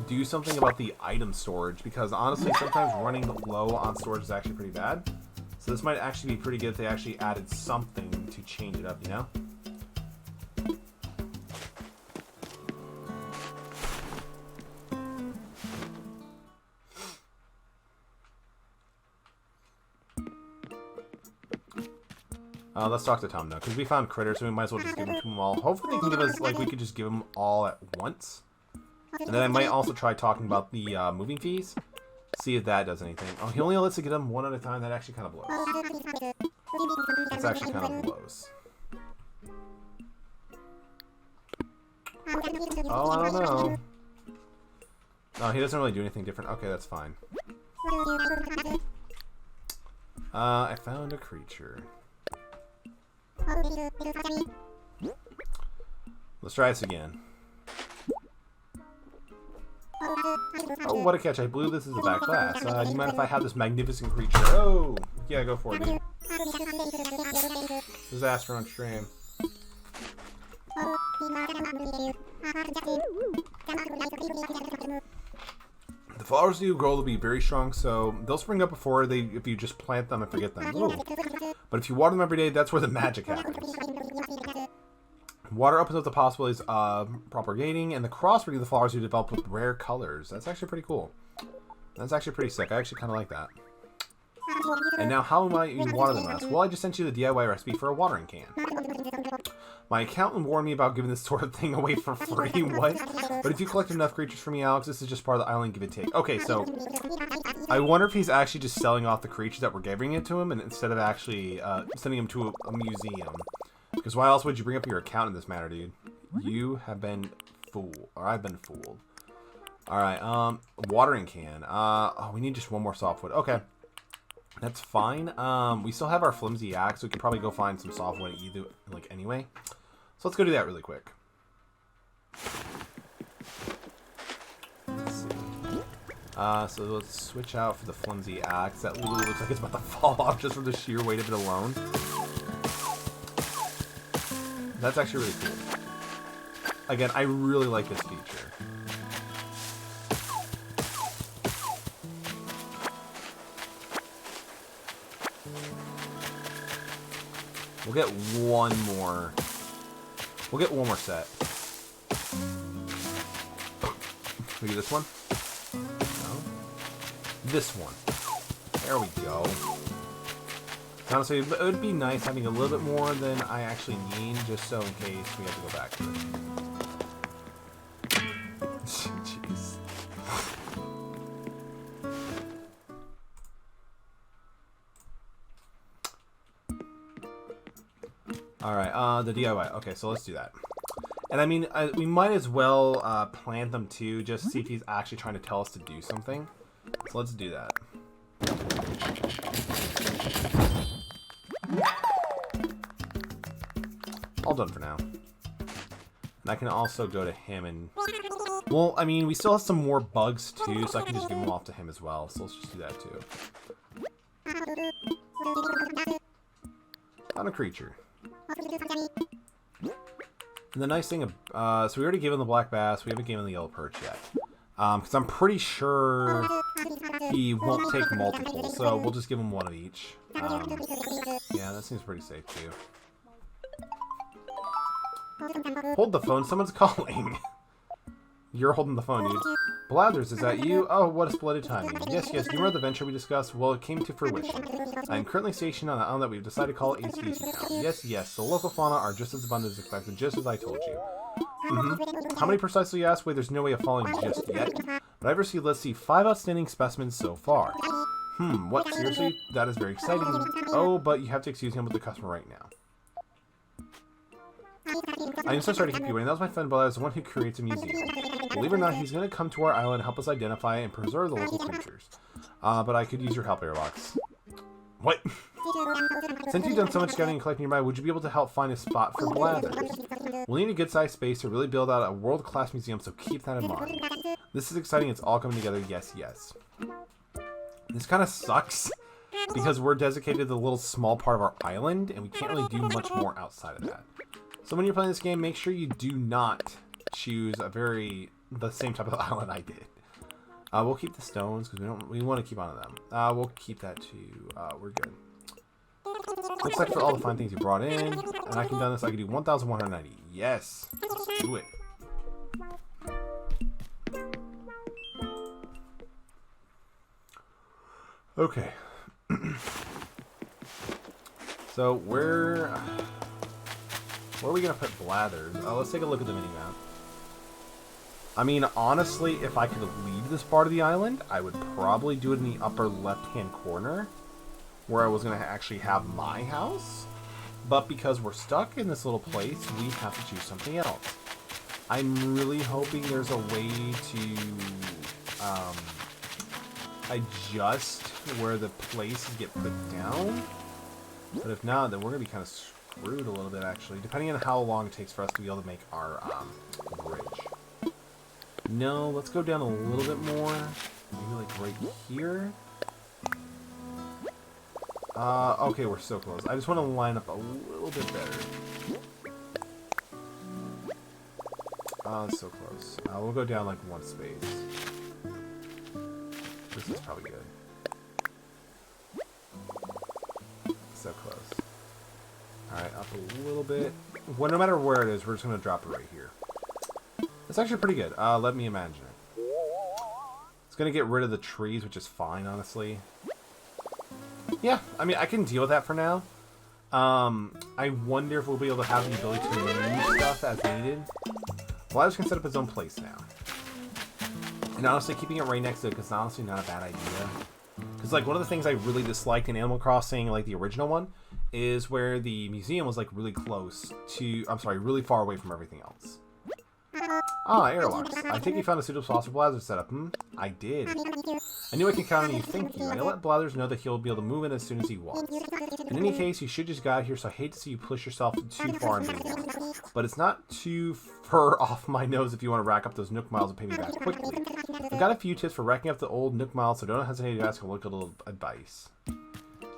A: do something about the item storage, because honestly, sometimes running low on storage is actually pretty bad. So this might actually be pretty good if they actually added something to change it up, you know? Let's talk to Tom now, because we found critters, so we might as well just give them to them all. Hopefully they can give us, like, we could just give them all at once. And then I might also try talking about the moving fees. See if that does anything. Oh, he only lets us get them one at a time. That actually kind of blows. That's actually kind of blows. Oh, I don't know. No, he doesn't really do anything different. Okay, that's fine. I found a creature. Let's try this again. Oh, what a catch. I believe this is a back glass. Do you mind if I have this magnificent creature? Oh! Yeah, go for it, dude. Disaster on stream. The flowers do grow to be very strong, so they'll spring up before they if you just plant them and forget them. Ooh. But if you water them every day, that's where the magic happens. Water opens up the possibilities of propagating, and the crossbreeding of the flowers you develop with rare colors. That's actually pretty cool. That's actually pretty sick. I actually kind of like that. And now, how might you water them best? Well, I just sent you the DIY recipe for a watering can. My accountant warned me about giving this sort of thing away for free. What? But if you collect enough creatures for me, Alex, this is just part of the island give and take. Okay, so I wonder if he's actually just selling off the creatures that we're giving it to him, and instead of actually sending him to a museum. Because why else would you bring up your account in this matter, dude? You have been fooled. Or I've been fooled. Alright, watering can. Oh, we need just one more softwood. Okay. That's fine. We still have our flimsy axe, so we can probably go find some softwood either, like, anyway. So let's go do that really quick. Let's see. So let's switch out for the flimsy axe. That literally looks like it's about to fall off just from the sheer weight of it alone. That's actually really cool. Again, I really like this feature. We'll get one more. We'll get one more set. We do this one? No. This one. There we go. Honestly, it would be nice having a little bit more than I actually need, just so in case we have to go back to it. Jeez. Alright, the DIY. Okay, so let's do that. And I mean, we might as well plant them too, just to see if he's actually trying to tell us to do something. So let's do that. All done for now. And I can also go to him and... Well, I mean, we still have some more bugs too, so I can just give them off to him as well. So let's just do that too. Found a creature. And the nice thing, so we already gave him the black bass, we haven't given him the yellow perch yet. Because I'm pretty sure he won't take multiple, so we'll just give him one of each. Yeah, that seems pretty safe too. Hold the phone, someone's calling. You're holding the phone, dude. Blathers, is that you? Oh, what a splendid timing. Yes, do you remember the venture we discussed? Well, it came to fruition. I am currently stationed on an island that we've decided to call ACDC Town. Yes, the local fauna are just as abundant as expected, just as I told you. How many precisely, you asked? Wait, there's no way of following just yet. But I've received, let's see, 5 outstanding specimens so far. What? Seriously? That is very exciting. Oh, but you have to excuse him with the customer right now. I am so sorry to keep you waiting. That was my friend Blathers, the one who creates a museum. Believe it or not, he's going to come to our island and help us identify and preserve the local creatures. But I could use your help, Airlox. What? Since you've done so much scouting and collecting nearby, would you be able to help find a spot for Blathers? We'll need a good-sized space to really build out a world-class museum, so keep that in mind. This is exciting. It's all coming together. Yes. This kind of sucks because we're dedicated to the little small part of our island, and we can't really do much more outside of that. So when you're playing this game, make sure you do not choose the same type of island I did. We'll keep the stones because we want to keep on to them. We'll keep that too. We're good. Looks like for all the fine things you brought in, and I can do this. I can do 1,190. Yes, let's do it. Okay. So where are we gonna put Blathers? Let's take a look at the minimap. I mean, honestly, if I could leave this part of the island, I would probably do it in the upper left-hand corner, where I was gonna actually have my house. But because we're stuck in this little place, we have to choose something else. I'm really hoping there's a way to adjust where the places get put down. But if not, then we're going to be kind of screwed a little bit, actually, depending on how long it takes for us to be able to make our bridge. No, let's go down a little bit more. Maybe like right here. Okay, we're so close. I just want to line up a little bit better. So close. We'll go down like one space. This is probably good. So close. Alright, up a little bit. Well, no matter where it is, we're just going to drop it right here. It's actually pretty good. Let me imagine it. It's going to get rid of the trees, which is fine, honestly. Yeah, I mean, I can deal with that for now. I wonder if we'll be able to have the ability to move stuff as needed. Blathers can set up his own place now. And honestly, keeping it right next to it is honestly not a bad idea. Because, like, one of the things I really disliked in Animal Crossing, like the original one, is where the museum was, like, really close to... I'm sorry, really far away from everything else. Airlocks. I think you found a suitable spot for Blathers setup. I did. I knew I could count on you. Thank you. I let Blathers know that he'll be able to move in as soon as he wants. In any case, you should just got here, so I hate to see you push yourself too far and being down. But it's not too far off my nose if you want to rack up those Nook miles and pay me back quickly. I've got a few tips for racking up the old Nook miles, so don't hesitate to ask a little advice.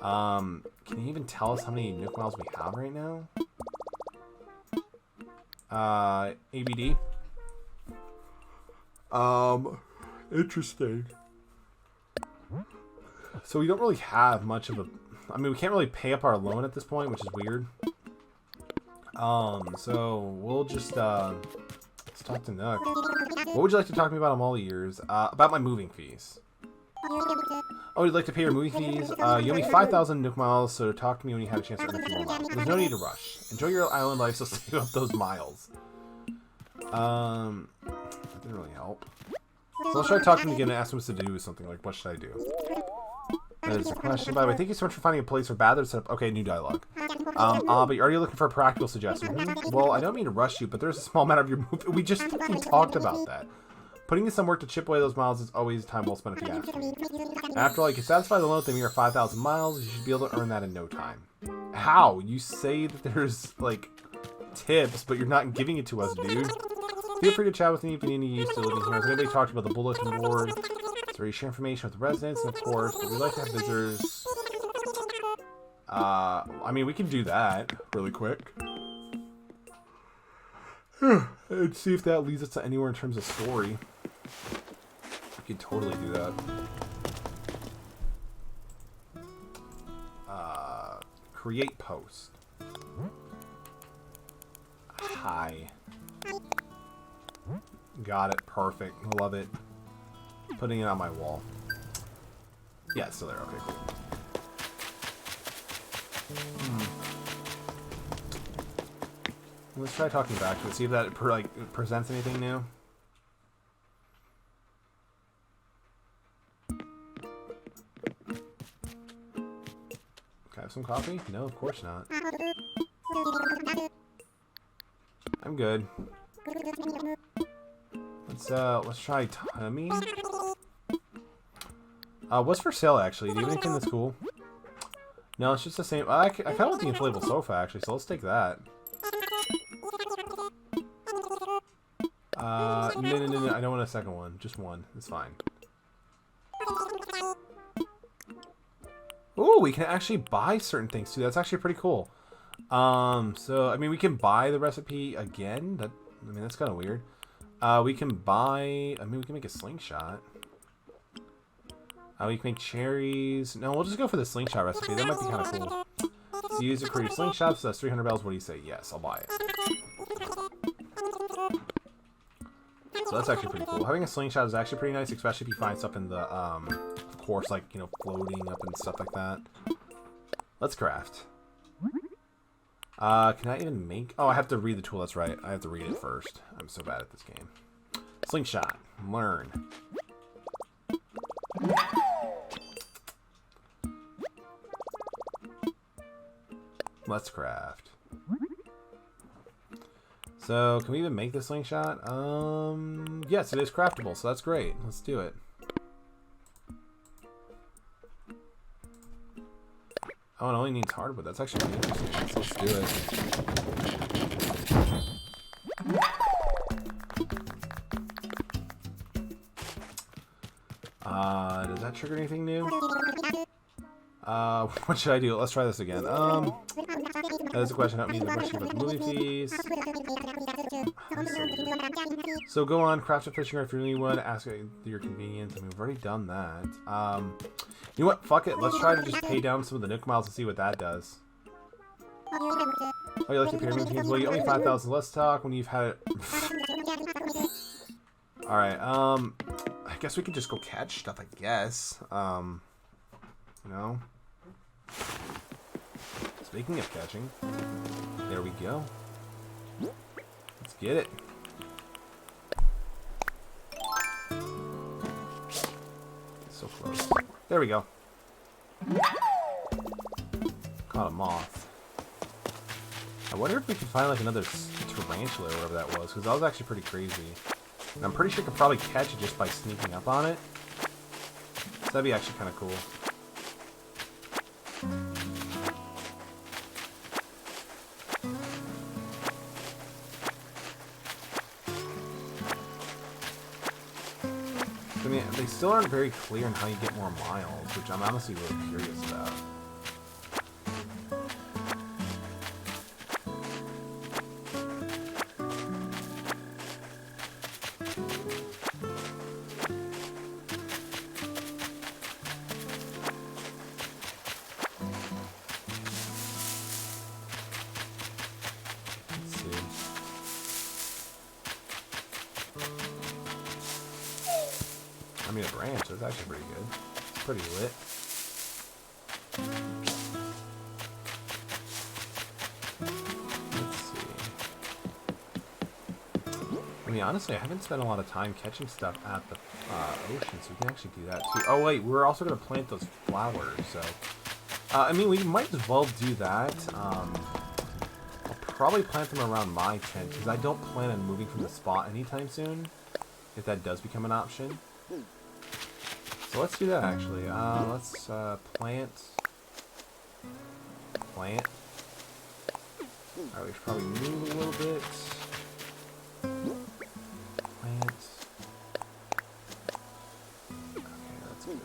A: Can you even tell us how many Nook miles we have right now? ABD. Interesting. So we don't really have much of a... I mean, we can't really pay up our loan at this point, which is weird. So we'll just, let's talk to Nook. What would you like to talk to me about in all the years? About my moving fees. Oh, you'd like to pay your moving fees? You owe me 5,000 Nook miles, so talk to me when you have a chance to earn a few more miles. There's no need to rush. Enjoy your island life, so save up those miles. That didn't really help. So let's try to talk to him again and ask him what to do something like, what should I do? That is a question. By the way, thank you so much for finding a place for Blathers set up. Okay, new dialogue. But you're already looking for a practical suggestion. Well, I don't mean to rush you, but there's a small matter of your move. We just fucking talked about that. Putting in some work to chip away those miles is always time well spent if you ask me. After all, you can satisfy the loan with a mere 5,000 miles. You should be able to earn that in no time. How? You say that there's, like, tips, but you're not giving it to us, dude. Feel free to chat with me if you need any use to living here. Has anybody talked about the bulletin board? So you share information with the residents, and of course, we'd like to have visitors. I mean, we can do that really quick. And see if that leads us to anywhere in terms of story. We could totally do that. Create post. Hi. Got it. Perfect. Love it. Putting it on my wall. Yeah, it's still there. Okay, cool. Let's try talking back to it. See if that presents anything new. Can I have some coffee? No, of course not. I'm good. Let's try Tummy. What's for sale actually? Do you have anything that's cool? No, it's just the same. I kind of want the inflatable sofa actually, so let's take that. No, I don't want a second one. Just one. It's fine. Ooh, we can actually buy certain things too. That's actually pretty cool. So I mean, we can buy the recipe again. That's kind of weird. We can buy. I mean, we can make a slingshot. We can make cherries. No, we'll just go for the slingshot recipe. That might be kind of cool. So use it for your slingshot. So that's 300 bells. What do you say? Yes, I'll buy it. So that's actually pretty cool. Having a slingshot is actually pretty nice, especially if you find stuff in the, of course, like, you know, floating up and stuff like that. Let's craft. Can I even make... Oh, I have to read the tool. That's right. I have to read it first. I'm so bad at this game. Slingshot. Learn. Let's craft. So, can we even make this slingshot? Yes, it is craftable, so that's great. Let's do it. Oh, it only needs hardwood. That's actually pretty interesting. So let's do it. Does that trigger anything new? What should I do? Let's try this again. That is a question. I don't mean the rushing with movie fees. So go on, craft a fishing rod if you really want. Ask your convenience. I mean, we've already done that. You know what? Fuck it. Let's try to just pay down some of the Nook Miles and see what that does. Oh, you like your pyramid games? Well, you only 5,000. Let's talk when you've had it. Alright, I guess we could just go catch stuff, I guess. You know? Speaking of catching, there we go. Let's get it. So close. There we go. Caught a moth. I wonder if we can find like another tarantula or whatever that was, because that was actually pretty crazy. And I'm pretty sure I could probably catch it just by sneaking up on it. So that'd be actually kind of cool. I mean, they still aren't very clear on how you get more miles, which I'm honestly really curious about. I mean, a branch, that's actually pretty good. It's pretty lit. Let's see. I mean, honestly, I haven't spent a lot of time catching stuff at the ocean, so we can actually do that too. Oh, wait, we're also going to plant those flowers, so... I mean, we might as well do that. I'll probably plant them around my tent, because I don't plan on moving from the spot anytime soon, if that does become an option. So let's do that, actually. Let's plant. Alright, we should probably move a little bit. Plant. Okay, that's good.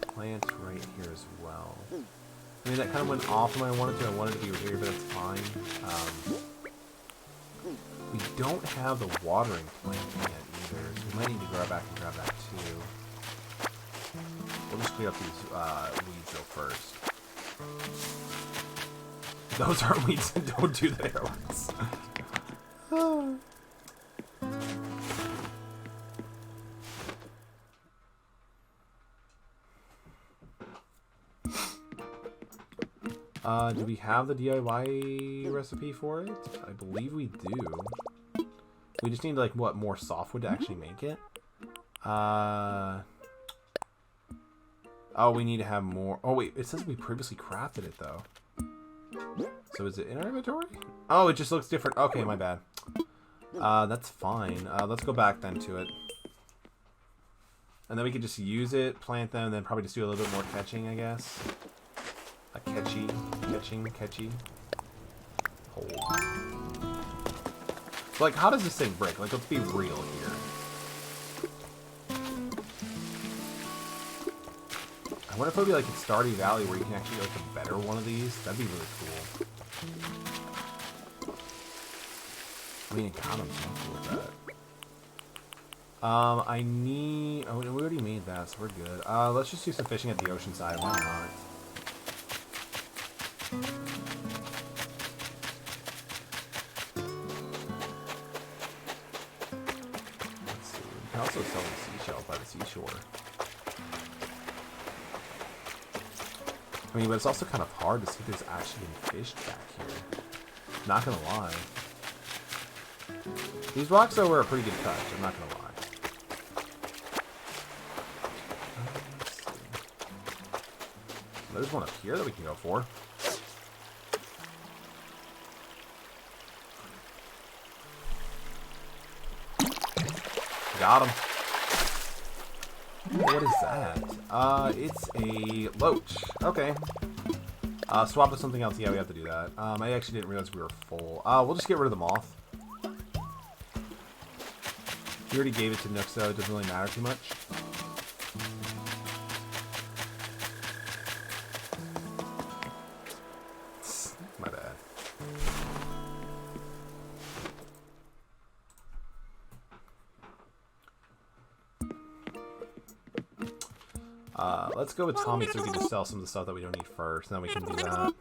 A: Plant right here as well. I mean, that kind of went off when I wanted to. I wanted to be here, but that's fine. We don't have the watering plant yet either, so we might need to grab back and grab that too. We'll just clear up these weeds though first. Those aren't weeds, don't do the arrows. Do we have the DIY recipe for it? I believe we do. We just need, like, what, more softwood to actually make it? Oh, we need to have more. Oh, wait, it says we previously crafted it, though. So is it in our inventory? Oh, it just looks different. Okay, my bad. That's fine. Let's go back then to it. And then we could just use it, plant them, and then probably just do a little bit more catching, I guess. A catchy. Hold. So, like, how does this thing break? Like, let's be real here. I wonder if it would be like in Stardew Valley where you can actually get like a better one of these. That'd be really cool. I mean, economy's not cool with that. I need... Oh, we already made that, so we're good. Let's just do some fishing at the ocean side. Why not? Let's see. We can also sell the seashells by the seashore. I mean, but it's also kind of hard to see if there's actually any fish back here. Not gonna lie. These rocks, though, were a pretty good touch. I'm not gonna lie. Let's see. There's one up here that we can go for. Got him. What is that? It's a loach. Okay. Swap with something else. Yeah, we have to do that. I actually didn't realize we were full. We'll just get rid of the moth. We already gave it to Nook, so it doesn't really matter too much. My bad. Let's go with Tommy so we can just sell some of the stuff that we don't need first, and then we can do that.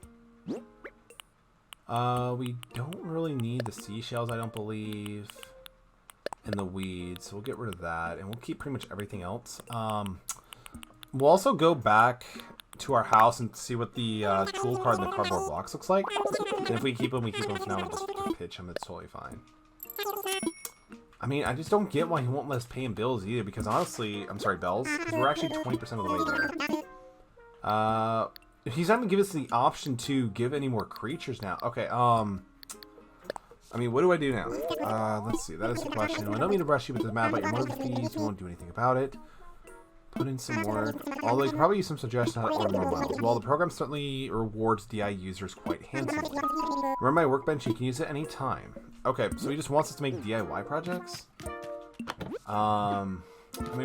A: We don't really need the seashells, I don't believe, and the weeds, so we'll get rid of that, and we'll keep pretty much everything else. We'll also go back to our house and see what the tool card and the cardboard blocks looks like, and if we keep them, we keep them. If not, we just pitch them. It's totally fine. I mean, I just don't get why he won't let us pay him bills either, because honestly, I'm sorry, bells, because we're actually 20% of the way there. He's not going to give us the option to give any more creatures now. Okay, I mean, what do I do now? Let's see, that is the question. I don't mean to rush you with the map about your motor fees. You won't do anything about it. Put in some work. Although you could probably use some suggestions on how to order more miles. Well, the program certainly rewards DI users quite handsomely. Remember my workbench? You can use it any time. Okay, so he just wants us to make DIY projects? I mean,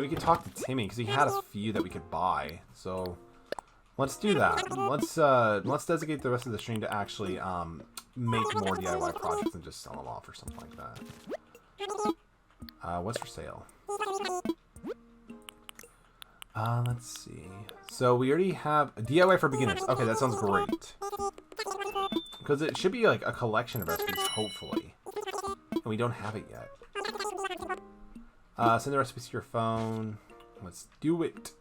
A: we could talk to Timmy, because he had a few that we could buy. So, let's do that. Let's designate the rest of the stream to actually, make more DIY projects and just sell them off or something like that. What's for sale? Let's see. So we already have a DIY for beginners. Okay, that sounds great. Because it should be like a collection of recipes, hopefully. And we don't have it yet. Send the recipes to your phone. Let's do it.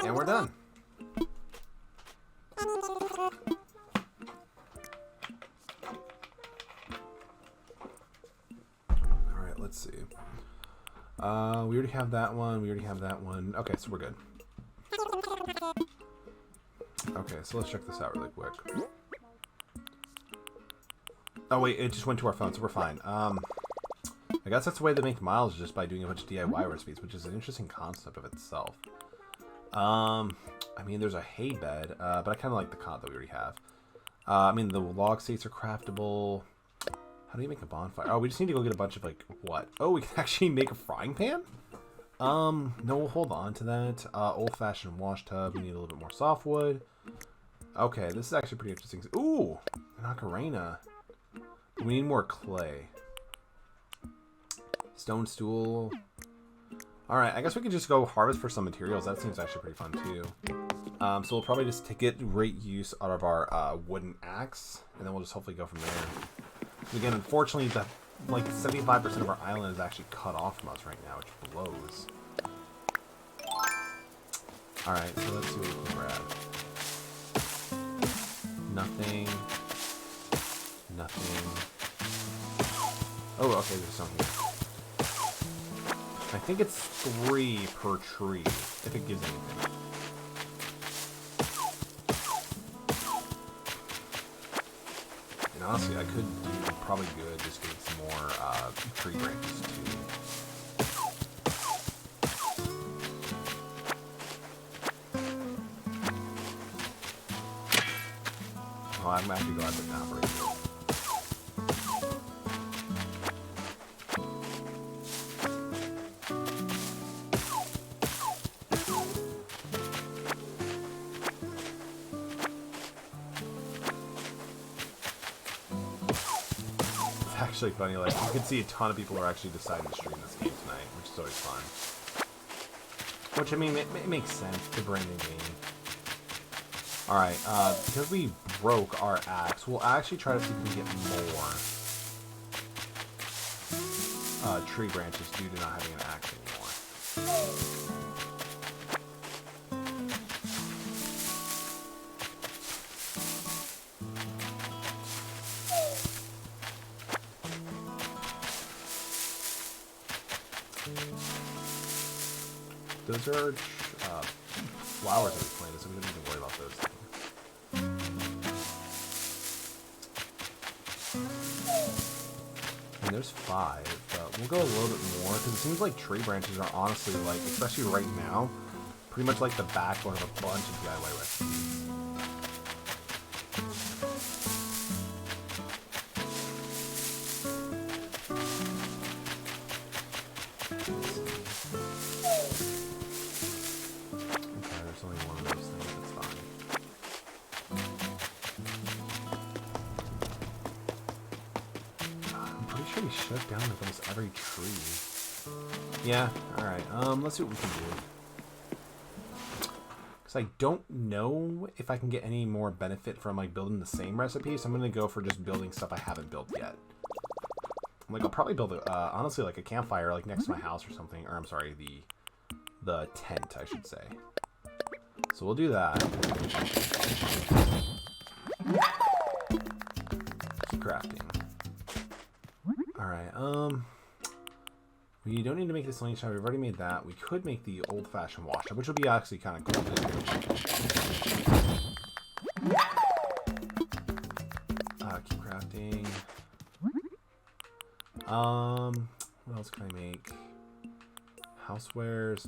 A: And we're done. Alright, let's see. We already have that one. We already have that one. Okay, so we're good. Okay, so let's check this out really quick. Oh wait, it just went to our phone, so we're fine. I guess that's the way they make miles, just by doing a bunch of DIY recipes, which is an interesting concept of itself. I mean, there's a hay bed, but I kind of like the cot that we already have. I mean, the log states are craftable. How do you make a bonfire? Oh, we just need to go get a bunch of, like, what? Oh, we can actually make a frying pan? No, we'll hold on to that. Old-fashioned wash tub. We need a little bit more softwood. Okay, this is actually pretty interesting. Ooh, an ocarina. We need more clay. Stone stool. Alright, I guess we could just go harvest for some materials. That seems actually pretty fun, too. So we'll probably just get great use out of our wooden axe, and then we'll just hopefully go from there. Again, unfortunately, like 75% of our island is actually cut off from us right now, which blows. Alright, so let's see what we can grab. Nothing. Nothing. Oh, okay, there's something. I think it's 3 per tree, if it gives anything. And honestly, I could do probably good just getting some more tree branches too. Oh, I'm actually glad to not break it. Actually funny, like you can see a ton of people are actually deciding to stream this game tonight, which is always fun. Which I mean, it makes sense. It's a brand new game. All right, because we broke our axe, we'll actually try to see if we can get more tree branches due to not having an axe anymore. Those are flowers that we planted, so we don't need to worry about those things. And there's 5, but we'll go a little bit more, because it seems like tree branches are honestly, like, especially right now, pretty much like the backbone of a bunch of DIY recipes. Shut down like almost every tree. Yeah, alright. Let's see what we can do. Because I don't know if I can get any more benefit from like building the same recipe, so I'm going to go for just building stuff I haven't built yet. Like, I'll probably build, honestly, like a campfire like next to my house or something. Or, I'm sorry, the tent, I should say. So we'll do that. Keep crafting. Alright, we don't need to make this lane shot. We've already made that. We could make the old-fashioned wash tub, which would be actually kind of cool to do. Keep crafting. What else can I make? Housewares.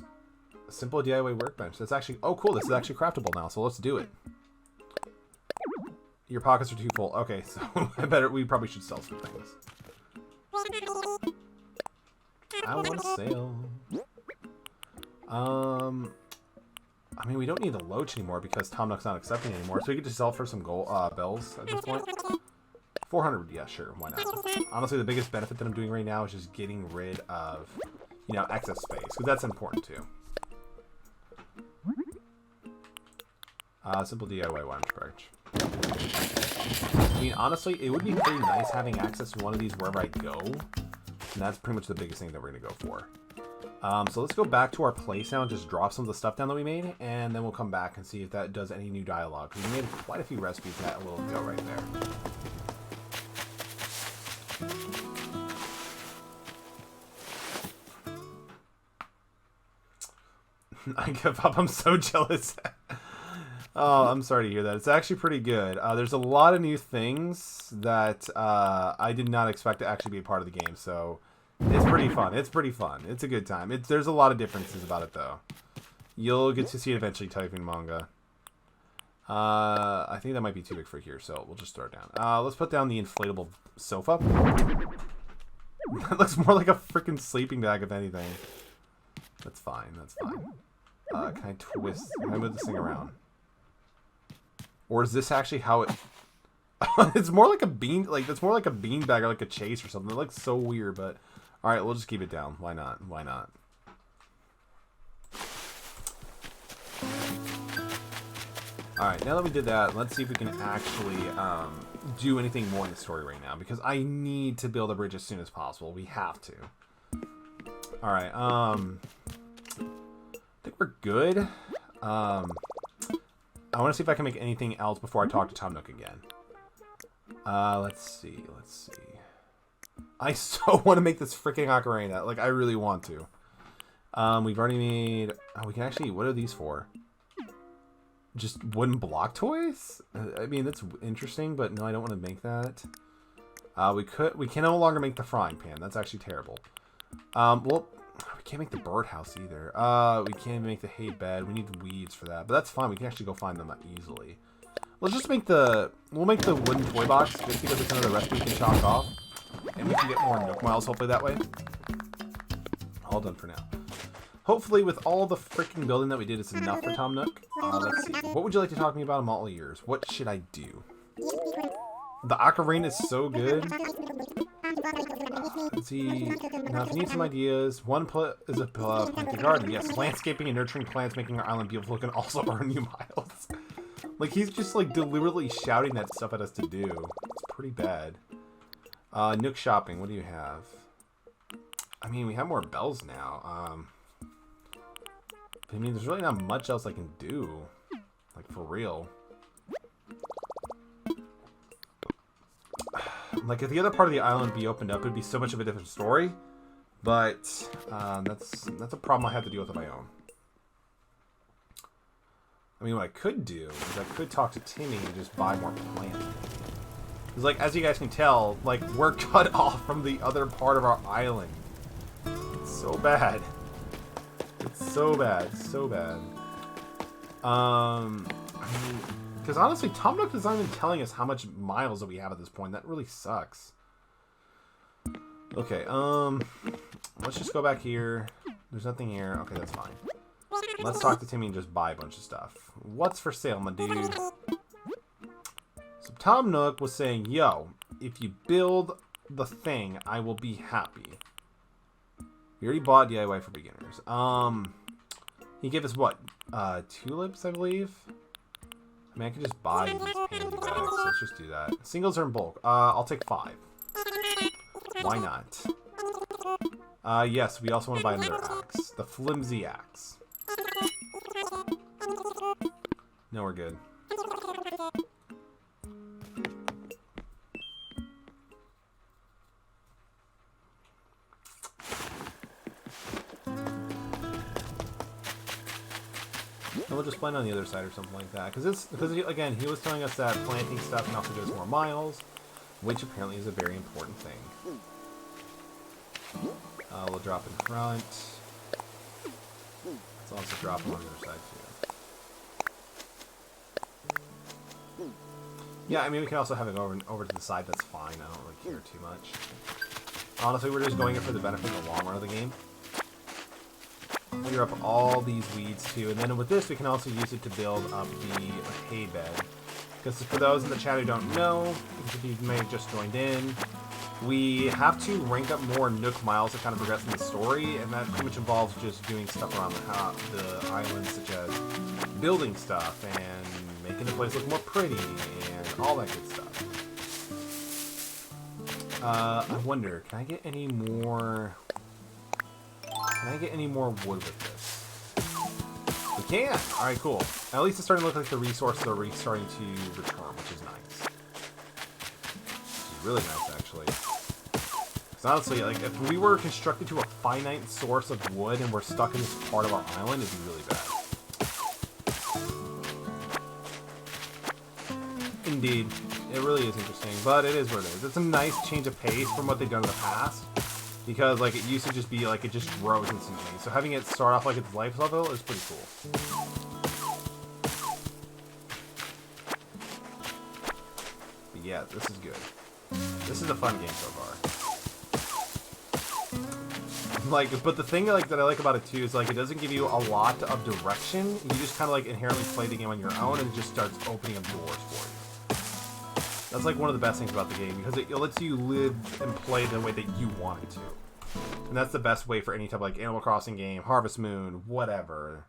A: A simple DIY workbench. That's actually... Oh, cool. This is actually craftable now, so let's do it. Your pockets are too full. Okay, so we probably should sell some things. I want to sail. I mean, we don't need the loach anymore because Tom Nook's not accepting anymore, so we could just sell for some gold bells at this point. 400, yeah, sure, why not? Honestly, the biggest benefit that I'm doing right now is just getting rid of, you know, excess space, because that's important too. Simple DIY workbench. I mean, honestly, it would be pretty nice having access to one of these wherever I go. And that's pretty much the biggest thing that we're going to go for. So let's go back to our place now and just drop some of the stuff down that we made. And then we'll come back and see if that does any new dialogue. Because we made quite a few recipes that will go right there. I give up. I'm so jealous. Oh, I'm sorry to hear that. It's actually pretty good. There's a lot of new things that I did not expect to actually be a part of the game, so it's pretty fun. It's pretty fun. It's a good time. There's a lot of differences about it, though. You'll get to see it eventually typing manga. I think that might be too big for here, so we'll just throw it down. Let's put down the inflatable sofa. That looks more like a freaking sleeping bag, if anything. That's fine. That's fine. Can I twist? Can I move this thing around? Or is this actually how it... It's more like a bean... Like, it's more like a bean bag or like a chase or something. It looks so weird, but... Alright, we'll just keep it down. Why not? Why not? Alright, now that we did that, let's see if we can actually do anything more in the story right now. Because I need to build a bridge as soon as possible. We have to. Alright, I think we're good. I want to see if I can make anything else before I talk to Tom Nook again. Let's see. I so want to make this freaking ocarina. Like, I really want to. We've already made... Oh, we can actually... What are these for? Just wooden block toys? I mean, that's interesting, but no, I don't want to make that. We can no longer make the frying pan. That's actually terrible. Well, we can't make the birdhouse either. We can't make the hay bed. We need weeds for that, but that's fine. We can actually go find them easily. Let's just make we'll make the wooden toy box just because it's another recipe we can chalk off. And we can get more Nook Miles hopefully that way. All done for now. Hopefully, with all the freaking building that we did, it's enough for Tom Nook. Let's see. What would you like to talk to me about? I'm all ears. What should I do? The ocarina is so good. Let's see. Now, if you need some ideas, one is a planted garden. Yes, landscaping and nurturing plants, making our island beautiful, can also earn you miles. Like, he's just, like, deliberately shouting that stuff at us to do. It's pretty bad. Nook shopping. What do you have? I mean, we have more bells now. I mean, there's really not much else I can do. Like, for real. Like, if the other part of the island be opened up, it'd be so much of a different story. But, that's a problem I have to deal with on my own. I mean, what I could do is I could talk to Timmy and just buy more planting. Because, like, as you guys can tell, like, we're cut off from the other part of our island. It's so bad. It's so bad, so bad. I mean, because honestly, Tom Nook is not even telling us how much miles that we have at this point. That really sucks. Okay, let's just go back here. There's nothing here. Okay, that's fine. Let's talk to Timmy and just buy a bunch of stuff. What's for sale, my dude? So Tom Nook was saying, yo, if you build the thing, I will be happy. We already bought DIY for beginners. He gave us what? Tulips, I believe? I mean, I could just buy these pansy bags, so let's just do that. Singles are in bulk. I'll take 5. Why not? Yes, we also want to buy another axe. The flimsy axe. No, we're good. And we'll just plant on the other side or something like that. Because again, he was telling us that planting stuff can also give us more miles, which apparently is a very important thing. We'll drop in front. Let's also drop on the other side too. Yeah, I mean, we can also have it over to the side. That's fine. I don't really care too much. Honestly, we're just going it for the benefit in the long run of the game. Clear up all these weeds too, and then with this we can also use it to build up the hay bed. Because for those in the chat who don't know, if you may have just joined in, we have to rank up more Nook Miles to kind of progress in the story, and that pretty much involves just doing stuff around the island, such as building stuff and making the place look more pretty and all that good stuff. I wonder, can I get any more? Can I get any more wood with this? We can! Alright, cool. At least it's starting to look like the resources are starting to return, which is nice. Which is really nice, actually. Because honestly, like, if we were constructed to a finite source of wood and we're stuck in this part of our island, it'd be really bad. Indeed. It really is interesting, but it is what it is. It's a nice change of pace from what they've done in the past. Because, like, it used to just be, like, it just grows instantly. So having it start off like its life level is pretty cool. But yeah, this is good. This is a fun game so far. Like, but the thing, like, that I like about it, too, is, like, it doesn't give you a lot of direction. You just kind of, like, inherently play the game on your own, and it just starts opening up doors for you. That's, like, one of the best things about the game, because it lets you live and play the way that you want it to. And that's the best way for any type of, like, Animal Crossing game, Harvest Moon, whatever.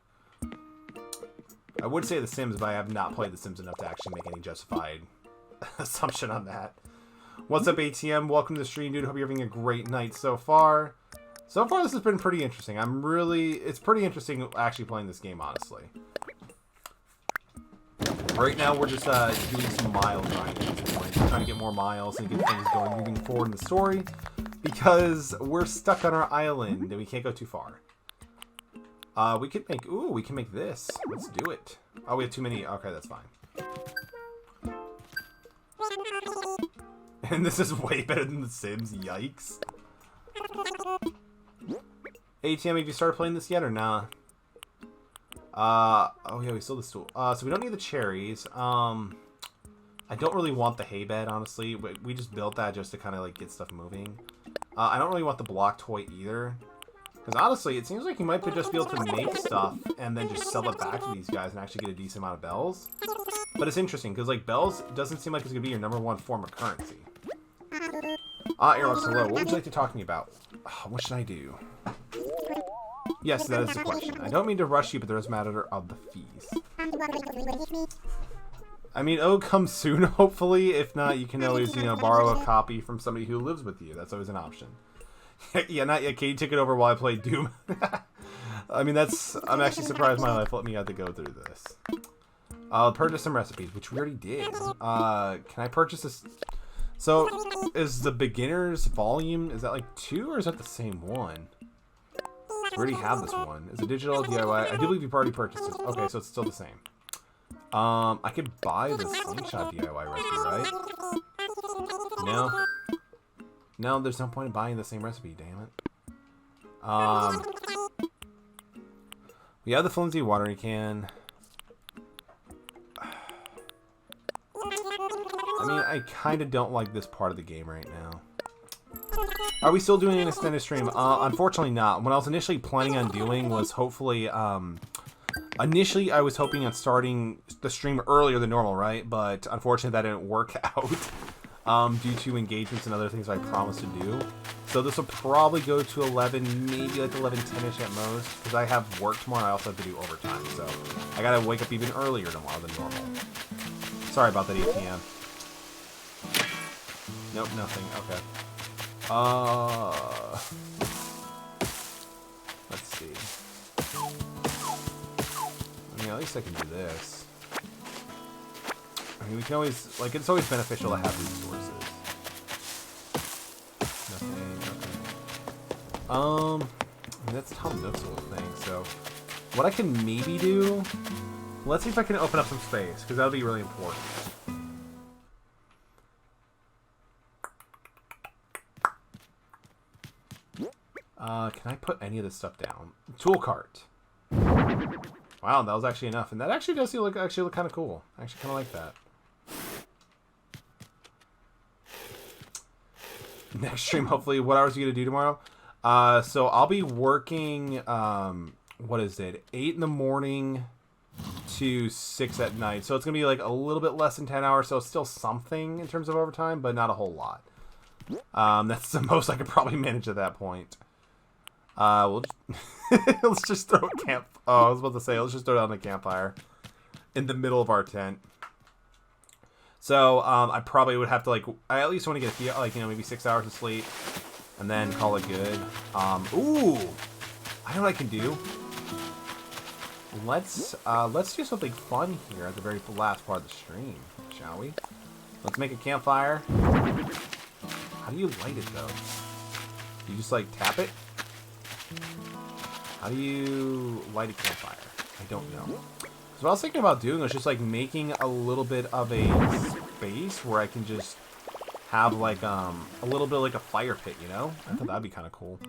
A: I would say The Sims, but I have not played The Sims enough to actually make any justified assumption on that. What's up, ATM? Welcome to the stream, dude. Hope you're having a great night so far. So far, this has been pretty interesting. It's pretty interesting actually playing this game, honestly. Right now, we're just doing some mile grinding at this point. Trying to get more miles and get things going, moving forward in the story. Because we're stuck on our island and we can't go too far. We could make... Ooh, we can make this. Let's do it. Oh, we have too many. Okay, that's fine. And this is way better than The Sims. Yikes. ATM, have you started playing this yet or nah? Oh yeah, we still have the stool. So we don't need the cherries. I don't really want the hay bed, honestly. We just built that just to kind of like get stuff moving. I don't really want the block toy either. Because honestly, it seems like you might just be able to make stuff and then just sell it back to these guys and actually get a decent amount of bells. But it's interesting because like bells doesn't seem like it's gonna be your #1 form of currency. Eros, hello. What would you like to talk to me about? What should I do? Yes, that is the question. I don't mean to rush you, but there is a matter of the fees. I mean, it'll come soon, hopefully. If not, you can always, you know, borrow a copy from somebody who lives with you. That's always an option. Yeah, not yet. Katie took it over while I played Doom. I mean, I'm actually surprised my life let me have to go through this. I'll purchase some recipes, which we already did. Can I purchase this? So, is the beginner's volume, is that like 2 or is that the same one? We already have this one. It's a digital DIY. I do believe you've already purchased it. Okay, so it's still the same. I could buy the slingshot DIY recipe, right? No. No, there's no point in buying the same recipe, damn it. We have the flimsy watering can. I mean, I kind of don't like this part of the game right now. Are we still doing an extended stream? Unfortunately not. What I was initially planning on doing was hopefully, initially I was hoping on starting the stream earlier than normal, right? But unfortunately that didn't work out, due to engagements and other things I promised to do. So this will probably go to 11, maybe like 11:10ish at most, because I have work tomorrow and I also have to do overtime, so I gotta wake up even earlier tomorrow than normal. Sorry about that, ATM. Nope, nothing. Okay. Let's see. I mean, at least I can do this. I mean, we can always, like, it's always beneficial to have resources. Nothing, okay. I mean, that's Tom Nook's little thing, so... What I can maybe do... Let's see if I can open up some space, because that'll be really important. Can I put any of this stuff down? Tool cart. Wow, that was actually enough. And that actually does look kind of cool. I actually kind of like that. Next stream, hopefully. What hours are you going to do tomorrow? So I'll be working, what is it? 8 in the morning to 6 at night. So it's going to be like a little bit less than 10 hours. So it's still something in terms of overtime, but not a whole lot. That's the most I could probably manage at that point. We'll let's just throw a camp. Oh, I was about to say, let's just throw down a campfire in the middle of our tent. So, I probably would have to, like, I at least want to get a few, like, you know, maybe 6 hours of sleep and then call it good. Ooh, I know what I can do. Let's do something fun here at the very last part of the stream, shall we? Let's make a campfire. How do you light it, though? You just, like, tap it? How do you light a campfire? I don't know. So what I was thinking about doing was just like making a little bit of a space where I can just have like a little bit of like a fire pit, you know? I thought that'd be kind of cool.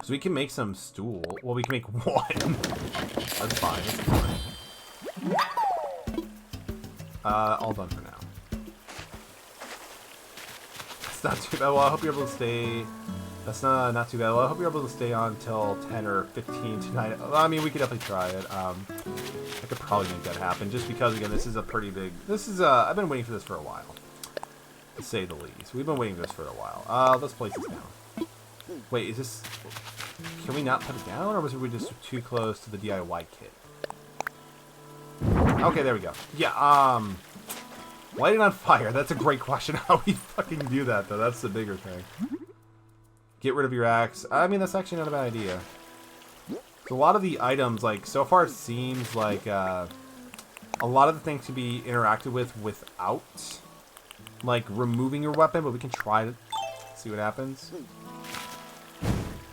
A: So we can make some stool. Well, we can make one. That's fine. That's fine. All done for now. It's not too bad. Well, I hope you're able to stay. That's not too bad. Well, I hope you're able to stay on until 10 or 15 tonight. I mean, we could definitely try it. I could probably make that happen, just because, again, this is a pretty big... This is, I've been waiting for this for a while, to say the least. We've been waiting for this for a while. Let's place this down. Wait, is this... Can we not put it down, or was we just too close to the DIY kit? Okay, there we go. Yeah, light it on fire. That's a great question. How we fucking do that, though. That's the bigger thing. Get rid of your axe. I mean, that's actually not a bad idea. So a lot of the items, like, so far it seems like, a lot of the things can be interacted with without, like, removing your weapon, but we can try to see what happens.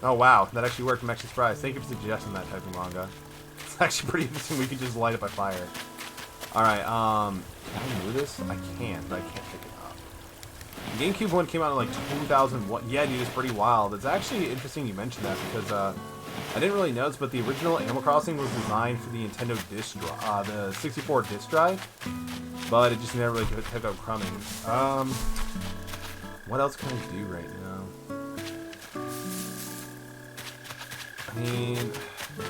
A: Oh, wow. That actually worked. I'm actually surprised. Thank you for suggesting that type of manga. It's actually pretty interesting. We can just light it by fire. Alright, can I move this? I can, but I can't pick it up. The GameCube one came out in, like, 2001. Yeah, dude, it's pretty wild. It's actually interesting you mentioned that, because, I didn't really notice, but the original Animal Crossing was designed for the Nintendo disc drive, the 64 disc drive, but it just never really took up crumbing. What else can I do right now? I mean,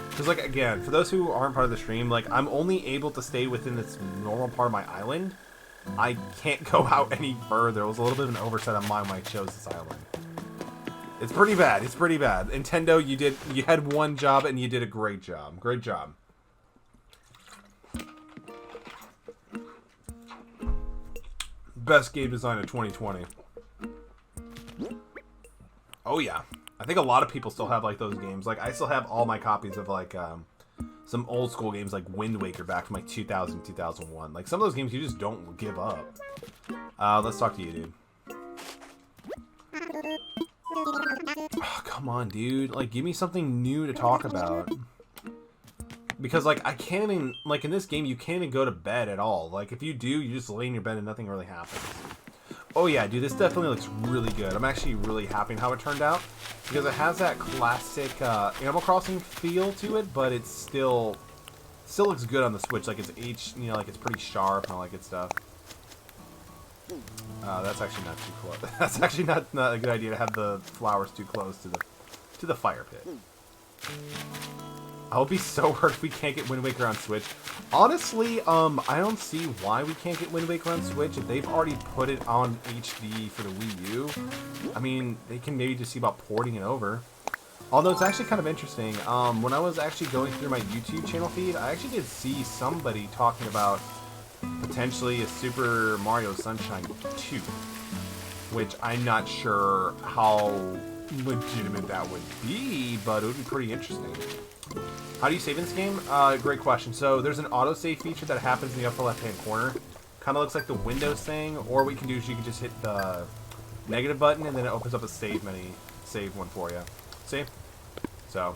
A: because, like, again, for those who aren't part of the stream, like, I'm only able to stay within this normal part of my island. I can't go out any further. It was a little bit of an oversight on mine when I chose this island. It's pretty bad. It's pretty bad. Nintendo, you had one job and you did a great job. Great job. Best game design of 2020. Oh yeah. I think a lot of people still have like those games. Like I still have all my copies of like some old school games like Wind Waker back from like 2000, 2001. Like some of those games you just don't give up. Let's talk to you, dude. Oh, come on, dude. Like, give me something new to talk about. Because, like, I can't even... Like, in this game, you can't even go to bed at all. Like, if you do, you just lay in your bed and nothing really happens. Oh, yeah, dude. This definitely looks really good. I'm actually really happy with how it turned out. Because it has that classic Animal Crossing feel to it, but it's still looks good on the Switch. Like, it's you know, like, it's pretty sharp and all that good stuff. That's actually not too close. That's actually not a good idea to have the flowers too close to the fire pit. I'll be so hurt if we can't get Wind Waker on Switch. Honestly, I don't see why we can't get Wind Waker on Switch. If they've already put it on HD for the Wii U, I mean, they can maybe just see about porting it over. Although it's actually kind of interesting. When I was actually going through my YouTube channel feed, I actually did see somebody talking about potentially a Super Mario Sunshine 2, which I'm not sure how legitimate that would be, but it would be pretty interesting. How do you save in this game? Great question. So there's an autosave feature that happens in the upper left-hand corner. Kind of looks like the Windows thing, or what you can do is you can just hit the negative button and then it opens up a save one for you. See? So,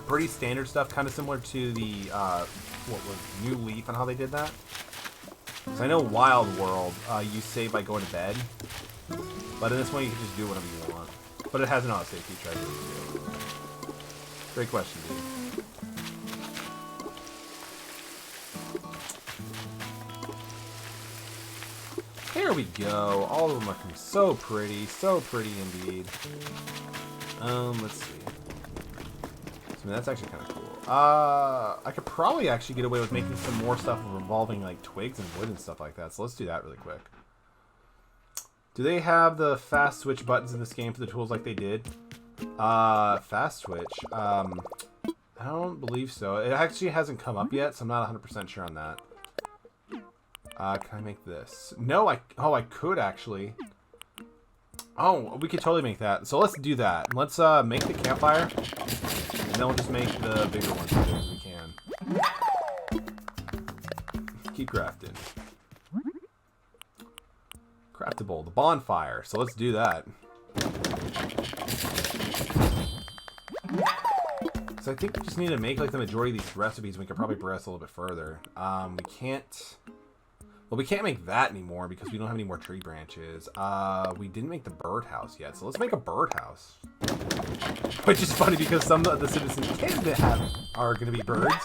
A: pretty standard stuff, kind of similar to the what was New Leaf and how they did that. So I know Wild World, you save by going to bed, but in this one you can just do whatever you want. But it has an autosave feature, I believe, too. Great question, dude. There we go. All of them looking so pretty indeed. Let's see. I mean, that's actually kind of cool. I could probably actually get away with making some more stuff involving like twigs and wood and stuff like that. So let's do that really quick. Do they have the fast switch buttons in this game for the tools like they did? Fast switch. I don't believe so. It actually hasn't come up yet, so I'm not 100% sure on that. Can I make this? No, I could actually. Oh, we could totally make that. So let's do that. Let's make the campfire, and then we'll just make the bigger ones as soon as we can. Keep crafting. Craftable, the bonfire. So let's do that. So I think we just need to make like the majority of these recipes. We could probably progress a little bit further. We can't. Well, we can't make that anymore because we don't have any more tree branches. We didn't make the birdhouse yet, so let's make a birdhouse. Which is funny because some of the citizens are going to be birds.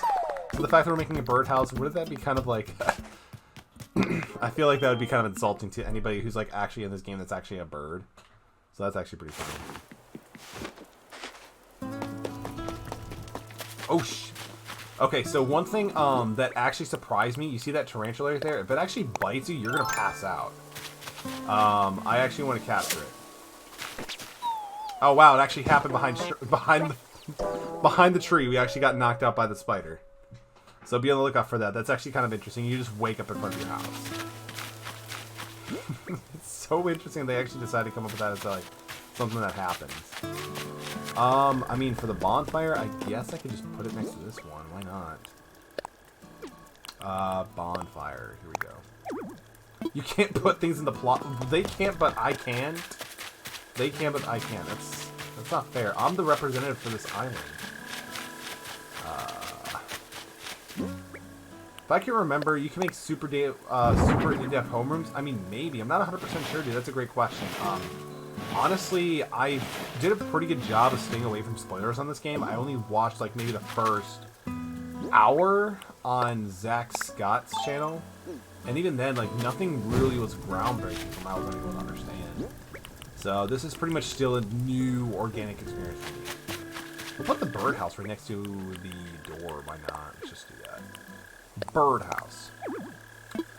A: So the fact that we're making a birdhouse, wouldn't that be kind of like... I feel like that would be kind of insulting to anybody who's like actually in this game that's actually a bird. So that's actually pretty funny. Oh, okay, so one thing that actually surprised me, you see that tarantula right there? If it actually bites you, you're going to pass out. I actually want to capture it. Oh, wow, it actually happened behind the tree. We actually got knocked out by the spider. So be on the lookout for that. That's actually kind of interesting. You just wake up in front of your house. It's so interesting they actually decided to come up with that as like something that happens. I mean, for the bonfire, I guess I could just put it next to this one. Why not? Bonfire. Here we go. You can't put things in the plot. They can't, but I can. They can, but I can. That's not fair. I'm the representative for this island. If I can remember, you can make super in-depth homerooms. I mean, maybe. I'm not 100% sure, dude. That's a great question. Honestly, I did a pretty good job of staying away from spoilers on this game. I only watched, like, maybe the first hour on Zach Scott's channel. And even then, like, nothing really was groundbreaking from what I was able to understand. So this is pretty much still a new organic experience for me. We'll put the birdhouse right next to the door. Why not? Let's just do that. Birdhouse.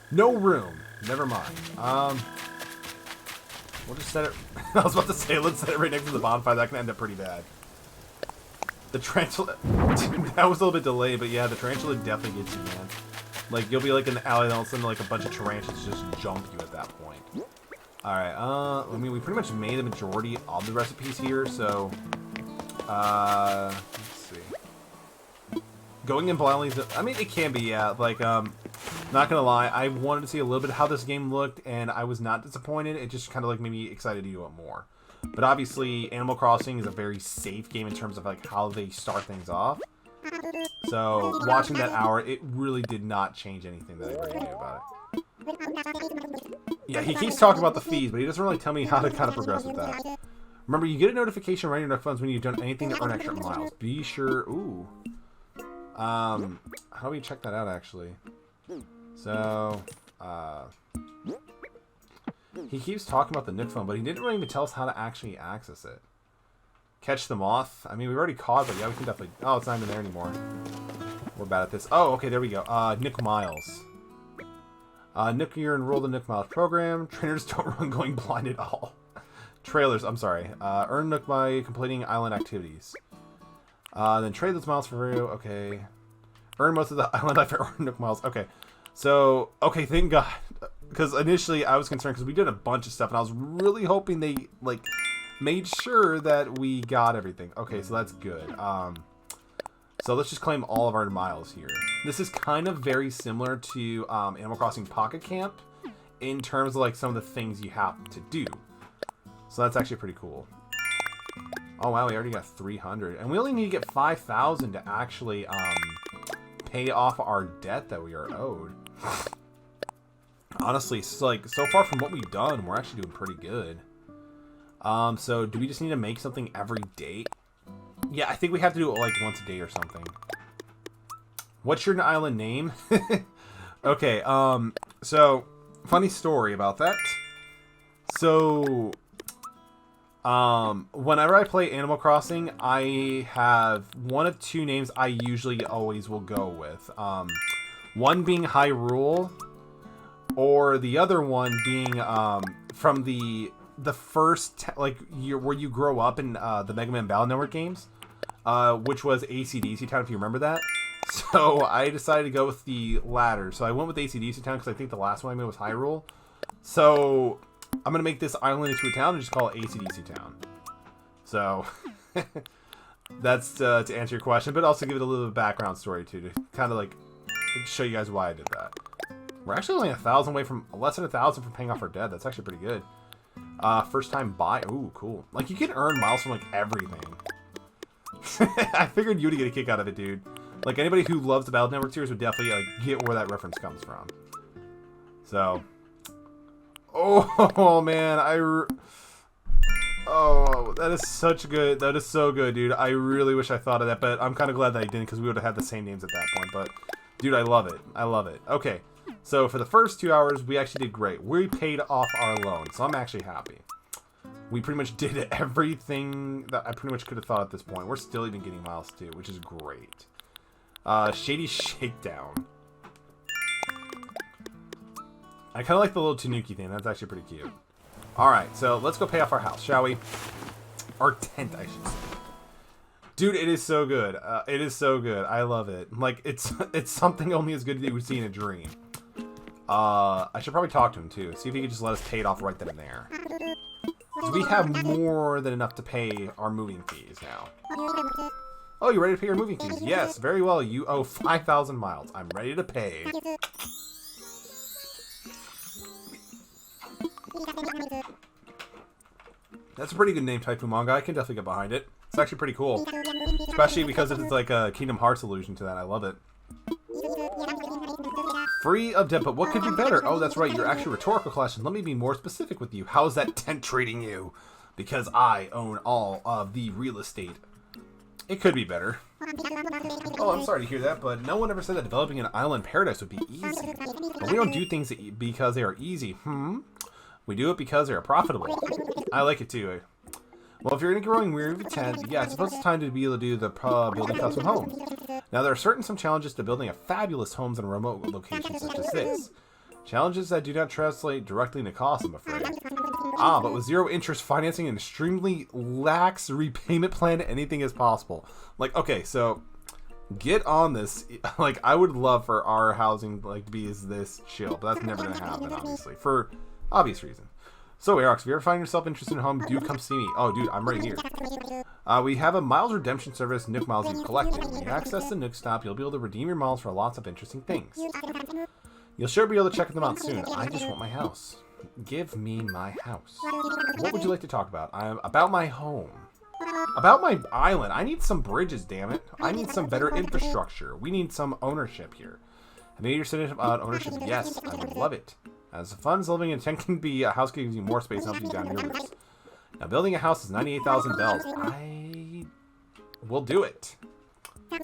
A: No room. Never mind. We'll just set it... I was about to say, let's set it right next to the bonfire. That can end up pretty bad. The tarantula... That was a little bit delayed, but yeah, the tarantula definitely gets you, man. Like, you'll be like in the alley and all of a sudden, like, a bunch of tarantulas just jump you at that point. Alright, I mean, we pretty much made the majority of the recipes here, so... let's see. Going in blindly, I mean, it can be, yeah. Like, not gonna lie, I wanted to see a little bit of how this game looked, and I was not disappointed. It just kind of, like, made me excited to do it more. But obviously, Animal Crossing is a very safe game in terms of, like, how they start things off. So, watching that hour, it really did not change anything that I already knew about it. Yeah, he keeps talking about the fees, but he doesn't really tell me how to kind of progress with that. Remember, you get a notification right in your phones when you've done anything to earn extra miles. Be sure... Ooh. How do we check that out, actually? So, he keeps talking about the Nook phone, but he didn't really even tell us how to actually access it. Catch the moth. I mean, we've already caught, but yeah, we can definitely... Oh, it's not even there anymore. We're bad at this. Oh, okay, there we go. Nook Miles. Nook, you're enrolled in Nook Miles program. Trainers don't run going blind at all. Trailers, I'm sorry. Earn Nook by completing island activities. Then trade those miles for you. Okay. Earn most of the island life for Nook Miles. Okay. So, okay, thank God. Because initially I was concerned because we did a bunch of stuff and I was really hoping they, like... made sure that we got everything. Okay, so that's good. So let's just claim all of our miles here. This is kind of very similar to Animal Crossing Pocket Camp in terms of like some of the things you have to do. So that's actually pretty cool. Oh wow, we already got 300. And we only need to get 5,000 to actually pay off our debt that we are owed. Honestly, so, like, so far from what we've done, we're actually doing pretty good. So do we just need to make something every day? Yeah, I think we have to do it like once a day or something. What's your island name? Okay, so funny story about that. So, whenever I play Animal Crossing, I have one of two names I usually always will go with. One being Hyrule, or the other one being, from the first, like, year where you grow up in the Mega Man Battle Network games, which was AC/DC Town, if you remember that. So I decided to go with the latter. So I went with AC/DC Town because I think the last one I made was Hyrule. So I'm going to make this island into a town and just call it AC/DC Town. So that's to answer your question, but also give it a little bit of background story too, to kind of like show you guys why I did that. We're actually only 1,000 away from, less than 1,000 from paying off our debt. That's actually pretty good. First time buy. Ooh, cool. Like, you can earn miles from, like, everything. I figured you would get a kick out of it, dude. Like, anybody who loves the Battle Network series would definitely, like, get where that reference comes from. So. Oh, man. Oh, that is such good. That is so good, dude. I really wish I thought of that, but I'm kind of glad that I didn't, because we would have had the same names at that point. But, dude, I love it. I love it. Okay. So for the first 2 hours, we actually did great. We paid off our loan, so I'm actually happy. We pretty much did everything that I pretty much could have thought at this point. We're still even getting miles too, which is great. Shady Shakedown. I kind of like the little Tanuki thing. That's actually pretty cute. Alright, so let's go pay off our house, shall we? Our tent, I should say. Dude, it is so good. It is so good. I love it. Like, it's something only as good as you would see in a dream. I should probably talk to him, too. See if he could just let us pay it off right then and there. So we have more than enough to pay our moving fees now. Oh, you ready to pay your moving fees? Yes, very well. You owe 5,000 miles. I'm ready to pay. That's a pretty good name, Typhoon Manga. I can definitely get behind it. It's actually pretty cool. Especially because it's like a Kingdom Hearts allusion to that. I love it. Free of debt, but what could be better? Oh, that's right. You're actually a rhetorical question. Let me be more specific with you. How's that tent treating you? Because I own all of the real estate. It could be better. Oh, I'm sorry to hear that, but no one ever said that developing an island paradise would be easy. But we don't do things because they are easy. We do it because they are profitable. I like it too. Well, if you're in a growing weary of a tent, yeah, I suppose it's time to be able to do the building custom homes. Now, there are some challenges to building a fabulous homes in a remote location such as this. Challenges that do not translate directly into cost, I'm afraid. But with zero interest financing and extremely lax repayment plan, anything is possible. Like, okay, so get on this. Like, I would love for our housing like to be this chill, but that's never gonna happen, obviously, for obvious reasons. So, Aerox, if you ever find yourself interested in a home, do come see me. Oh, dude, I'm right here. We have a miles redemption service, Nook Miles you've collected. When you access the Nook Stop, you'll be able to redeem your miles for lots of interesting things. You'll sure be able to check them out soon. I just want my house. Give me my house. What would you like to talk about? About my home. About my island. I need some bridges, damn it. I need some better infrastructure. We need some ownership here. And maybe you're saying about ownership? Yes, I would love it. As fun as living in a tent can be, a house gives you more space and helps you down your roots. Now, building a house is 98,000 bells. I will do it.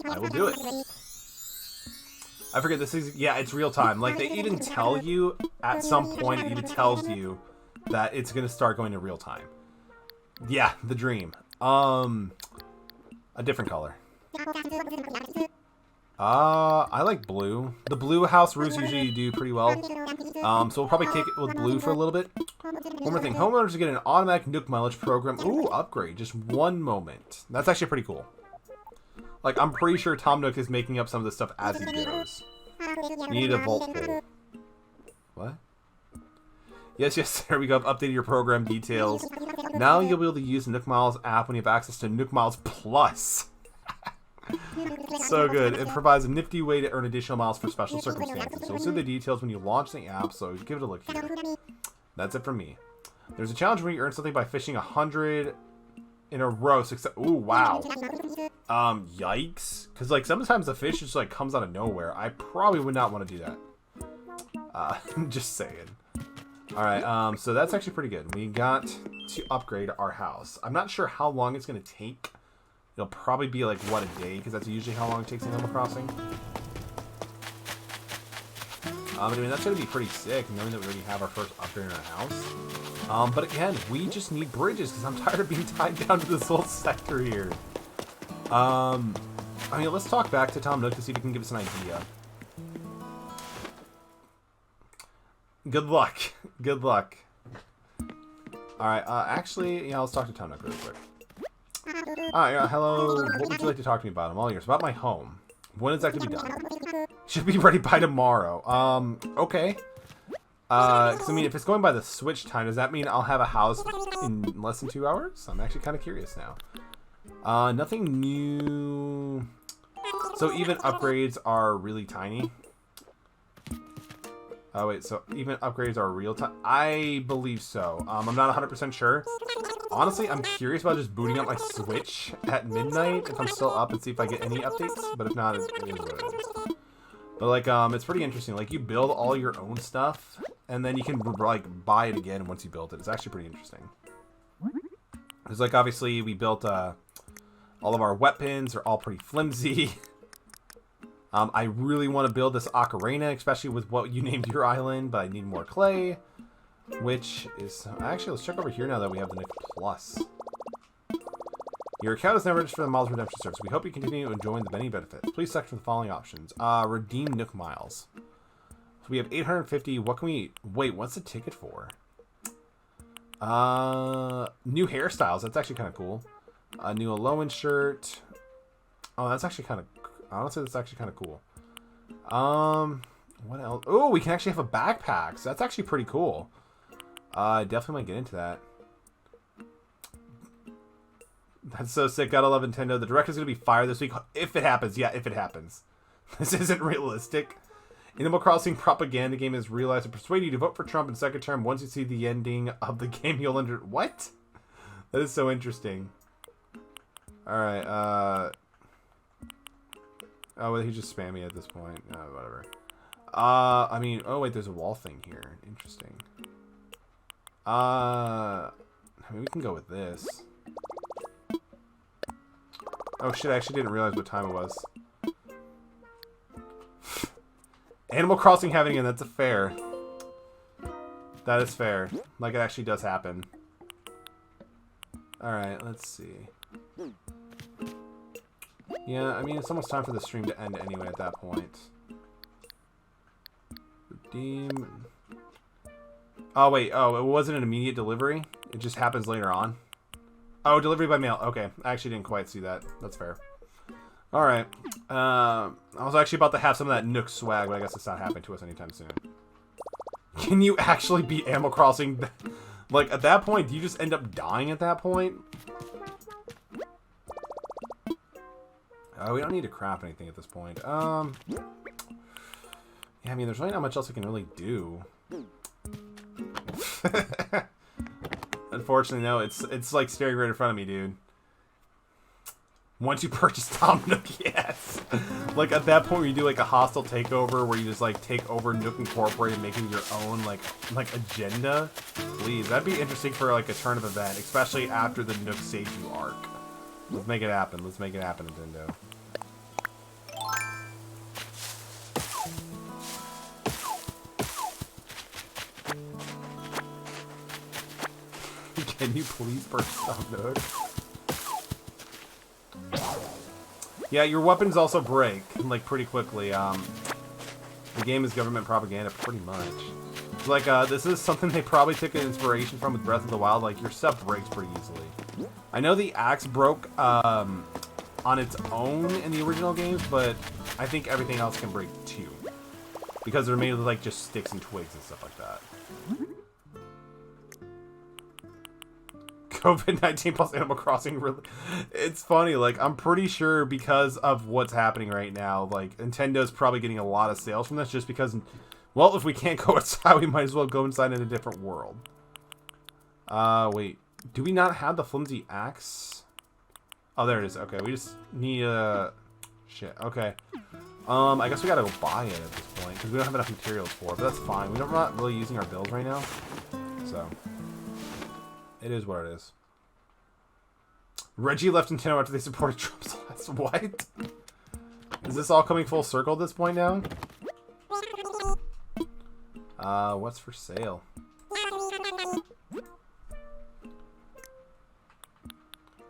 A: I will do it. I forget, this is, yeah, it's real time. Like, they even tell you, at some point, it even tells you that it's going to start going to real time. Yeah, the dream. A different color. I like blue. The blue house roofs usually do pretty well. So we'll probably kick it with blue for a little bit. One more thing. Homeowners get an automatic Nook mileage program. Ooh, upgrade. Just one moment. That's actually pretty cool. Like, I'm pretty sure Tom Nook is making up some of this stuff as he goes. You need a vault pool. What? Yes, there we go. I've updated your program details. Now you'll be able to use the Nook Miles app when you have access to Nook Miles Plus. So good. It provides a nifty way to earn additional miles for special circumstances. You'll see the details when you launch the app, so give it a look here. That's it from me. There's a challenge where you earn something by fishing 100 in a row. Ooh, wow. Yikes. Because, like, sometimes the fish just, like, comes out of nowhere. I probably would not want to do that. Just saying. Alright, so that's actually pretty good. We got to upgrade our house. I'm not sure how long it's going to take. It'll probably be like, what, a day? Because that's usually how long it takes in Animal Crossing. I mean, that's going to be pretty sick, knowing that we already have our first upgrade in our house. But again, we just need bridges, because I'm tired of being tied down to this whole sector here. I mean, let's talk back to Tom Nook to see if he can give us an idea. Good luck. Good luck. Alright, actually, yeah, let's talk to Tom Nook really quick. Hello. What would you like to talk to me about? I'm all ears. About my home. When is that going to be done? Should be ready by tomorrow. Okay. Because, I mean, if it's going by the Switch time, does that mean I'll have a house in less than 2 hours? I'm actually kind of curious now. Nothing new. So even upgrades are really tiny. Oh, wait, so even upgrades are real time? I believe so. I'm not 100% sure. Honestly, I'm curious about just booting up my Switch at midnight if I'm still up and see if I get any updates. But if not, it is what it is. But, like, it's pretty interesting. Like, you build all your own stuff, and then you can, like, buy it again once you build it. It's actually pretty interesting. Because, like, obviously, we built, all of our weapons are all pretty flimsy. I really want to build this ocarina, especially with what you named your island, but I need more clay. Which is... Actually, let's check over here now that we have the Nook Plus. Your account is now registered for the Miles Redemption Service. We hope you continue enjoying the many benefits. Please select from the following options. Redeem Nook Miles. So we have 850. What can we... Wait, what's the ticket for? New hairstyles. That's actually kind of cool. A new Alolan shirt. Oh, that's actually kind of... Honestly, that's actually kind of cool. What else? Oh, we can actually have a backpack. So that's actually pretty cool. Definitely might get into that. That's so sick. Gotta love Nintendo. The director's gonna be fired this week. If it happens. Yeah, if it happens. This isn't realistic. Animal Crossing propaganda game has realized to persuade you to vote for Trump in second term. Once you see the ending of the game, you'll under... What? That is so interesting. Alright, oh, well, he just spammed me at this point. Whatever. I mean... Oh, wait, there's a wall thing here. Interesting. I mean, we can go with this. Oh, shit, I actually didn't realize what time it was. Animal Crossing having it, that's a fair. That is fair. Like, it actually does happen. Alright, let's see. Yeah, I mean, it's almost time for the stream to end anyway at that point. Redeem. Oh, wait. Oh, it wasn't an immediate delivery? It just happens later on? Oh, delivery by mail. Okay. I actually didn't quite see that. That's fair. Alright. I was actually about to have some of that Nook swag, but I guess it's not happening to us anytime soon. Can you actually beat Animal Crossing? Like, at that point, do you just end up dying at that point? Oh, we don't need to craft anything at this point. Yeah, I mean, there's really not much else we can really do. Unfortunately, no. It's like staring right in front of me, dude. Once you purchase Tom Nook, yes. Like, at that point, where you do, like, a hostile takeover, where you just, like, take over Nook Incorporated, making your own, like agenda. Please. That'd be interesting for, like, a turn of event, especially after the Nook Seiju arc. Let's make it happen. Let's make it happen, Nintendo. Can you please purchase Tom Nook? Yeah, your weapons also break, like, pretty quickly. The game is government propaganda, pretty much. Like, this is something they probably took an inspiration from with Breath of the Wild. Like, your stuff breaks pretty easily. I know the axe broke, on its own in the original games, but I think everything else can break too. Because they're made of, like, just sticks and twigs and stuff like that. COVID-19 plus Animal Crossing, really, it's funny. Like, I'm pretty sure because of what's happening right now, like, Nintendo's probably getting a lot of sales from this just because, well, if we can't go outside, we might as well go inside in a different world. Wait, do we not have the flimsy axe? Oh, there it is. Okay, we just need shit. Okay, I guess we gotta go buy it at this point because we don't have enough materials for it, but that's fine. We're not really using our builds right now, so it is what it is. Reggie left Nintendo after they supported Trump's last... What? Is this all coming full circle at this point now? What's for sale?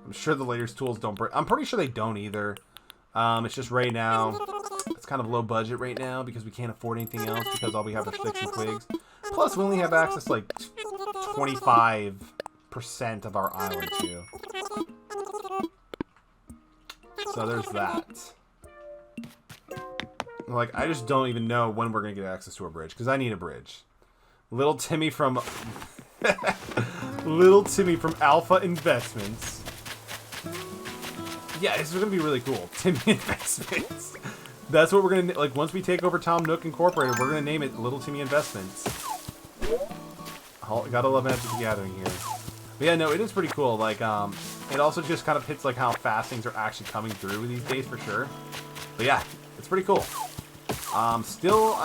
A: I'm sure the latest tools don't break. I'm pretty sure they don't either. It's just right now, it's kind of low budget right now because we can't afford anything else because all we have are sticks and twigs. Plus, we only have access to, like, 25% of our island too. So there's that. Like, I just don't even know when we're gonna get access to a bridge because I need a bridge. Little Timmy from Little Timmy from Alpha Investments. Yeah, this is gonna be really cool. Timmy Investments. That's what we're gonna, like, once we take over Tom Nook Incorporated, we're gonna name it Little Timmy Investments. Gotta love Magic the Gathering here. But yeah, no, it is pretty cool. Like, it also just kind of hits, like, how fast things are actually coming through these days, for sure. But yeah, it's pretty cool. I'm still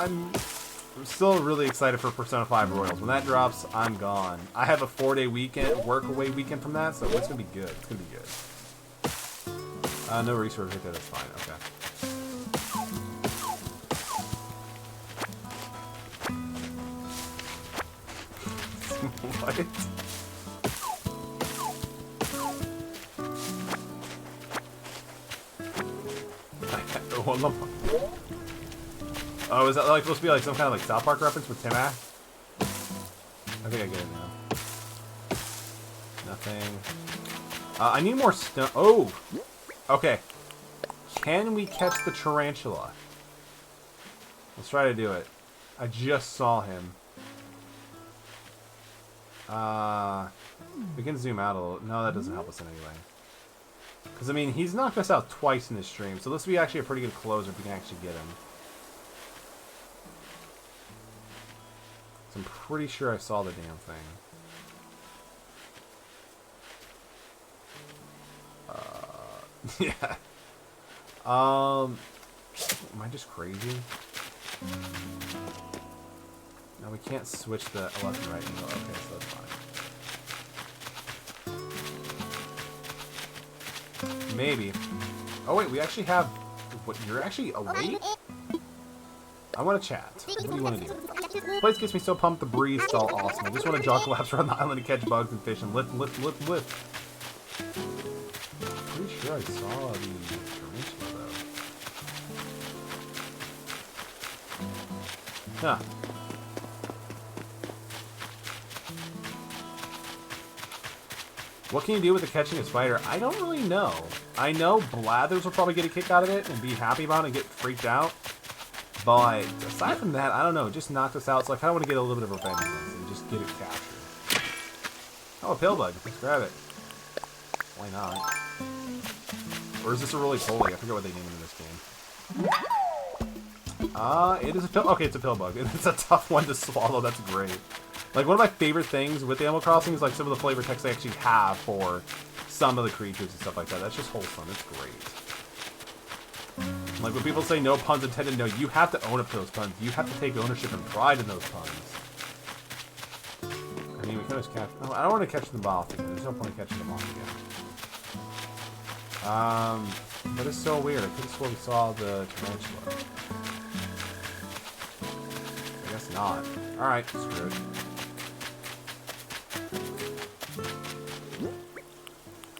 A: really excited for Persona 5 Royals. When that drops, I'm gone. I have a 4-day weekend, work-away weekend from that, so it's gonna be good. It's gonna be good. No resource right there, that's fine, okay. What? Oh, is that like supposed to be like some kind of like South Park reference with Tim Ash? I think I get it now. Nothing. I need more stone. Oh! Okay. Can we catch the tarantula? Let's try to do it. I just saw him. We can zoom out a little. No, that doesn't help us in any way. Because, I mean, he's knocked us out twice in this stream, so this would be actually a pretty good closer if we can actually get him. So I'm pretty sure I saw the damn thing. Yeah. Am I just crazy? No, we can't switch the left and right angle. Okay, so that's fine. Maybe. Oh wait, we actually have. What? You're actually awake? I want to chat. What do you want to do? This place gets me so pumped. The breeze is all awesome. I just want to jog laps around the island and catch bugs and fish and lift. Pretty sure I saw the tarantula though. Huh. What can you do with the catching a spider? I don't really know. I know Blathers will probably get a kick out of it and be happy about it and get freaked out. But aside from that, I don't know. It just knocked us out, so I kind of want to get a little bit of revenge on this and just get it captured. Oh, a pillbug. Let's grab it. Why not? Or is this a roly-poly? I forget what they name it in this game. It is a pill. Okay, it's a pillbug. It's a tough one to swallow. That's great. Like, one of my favorite things with Animal Crossing is, like, some of the flavor text they actually have for some of the creatures and stuff like that. That's just wholesome. It's great. Like, when people say no puns intended, no, you have to own up to those puns. You have to take ownership and pride in those puns. I mean, we can just catch... No, I don't want to catch them off again. There's no point in catching them off again. But it's so weird. I could have sworn we saw the tarantula. I guess not. Alright, screwed.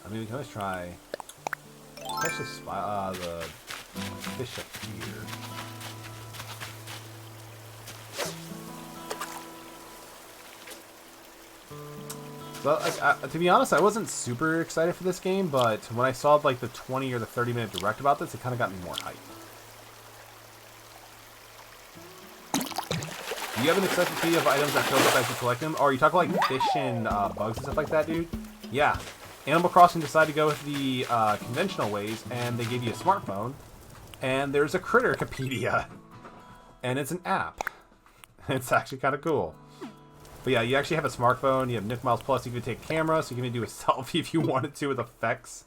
A: I mean, we can always try... Catch the fish up here. So, to be honest, I wasn't super excited for this game, but when I saw like the 20 or the 30-minute direct about this, it kind of got me more hyped. Do you have an accessibility of items that fills up as you collect them? Or are you talking like fish and bugs and stuff like that, dude? Yeah. Animal Crossing decided to go with the conventional ways, and they gave you a smartphone, and there's a Critterpedia, and it's an app. It's actually kind of cool. But yeah, you actually have a smartphone, you have Nook Miles Plus, you can take camera, so you can even do a selfie if you wanted to with effects.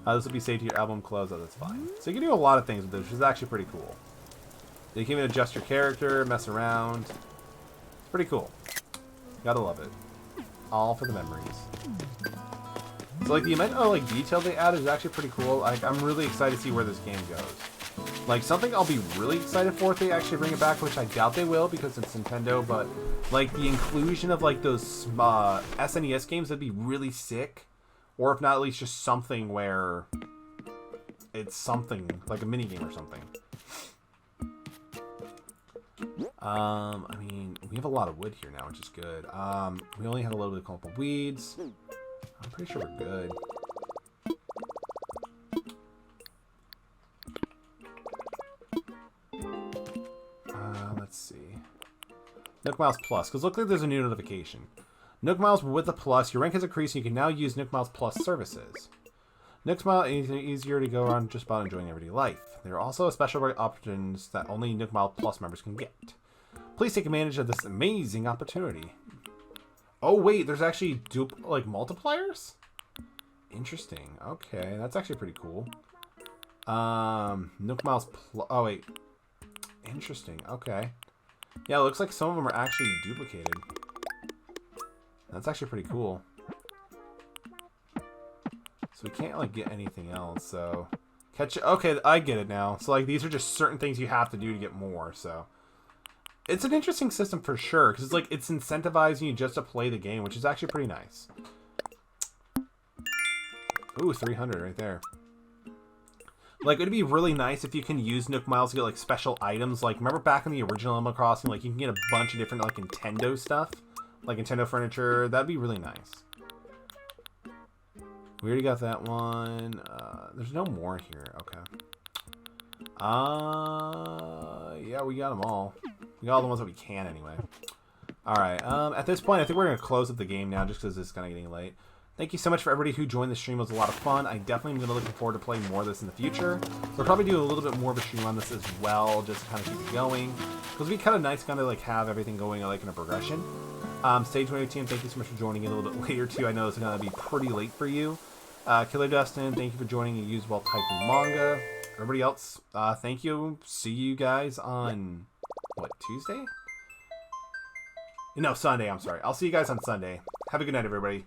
A: This will be saved to your album close, oh, that's fine. So you can do a lot of things with this, which is actually pretty cool. You can even adjust your character, mess around. It's pretty cool. Gotta love it. All for the memories. So like the amount of like detail they add is actually pretty cool. Like I'm really excited to see where this game goes. Like something I'll be really excited for if they actually bring it back, which I doubt they will because it's Nintendo, but like the inclusion of like those SNES games would be really sick. Or if not, at least just something where it's something like a mini game or something. I mean, we have a lot of wood here now, which is good. We only had a little bit of clump of weeds. I'm pretty sure we're good. Let's see. Nook Miles Plus, because look like there's a new notification. Nook Miles with a plus, your rank has increased and you can now use Nook Miles Plus services. Nook Miles is easier to go around just about enjoying everyday life. There are also special options that only Nook Miles Plus members can get. Please take advantage of this amazing opportunity. Oh wait, there's actually like multipliers? Interesting. Okay, that's actually pretty cool. Nook Miles Plus. Oh wait. Interesting. Okay. Yeah, it looks like some of them are actually duplicated. That's actually pretty cool. So we can't like get anything else. So catch. Okay, I get it now. So like these are just certain things you have to do to get more. So. It's an interesting system for sure, because it's like it's incentivizing you just to play the game, which is actually pretty nice. Ooh, 300 right there. Like, it'd be really nice if you can use Nook Miles to get like special items. Like, remember back in the original Animal Crossing, like you can get a bunch of different like Nintendo stuff, like Nintendo furniture. That'd be really nice. We already got that one. There's no more here. Okay. Yeah, we got them all. We got all the ones that we can anyway. Alright, at this point, I think we're going to close up the game now just because it's kind of getting late. Thank you so much for everybody who joined the stream. It was a lot of fun. I definitely am going to looking forward to playing more of this in the future. We'll probably do a little bit more of a stream on this as well, just to kind of keep it going. Because it'd be kind of nice kind of like have everything going like in a progression. Stage 20 team, thank you so much for joining in a little bit later too. I know it's going to be pretty late for you. Killer Dustin, thank you for joining and use while typing manga. Everybody else, thank you. See you guys on, what, Tuesday? No, Sunday, I'm sorry. I'll see you guys on Sunday. Have a good night, everybody.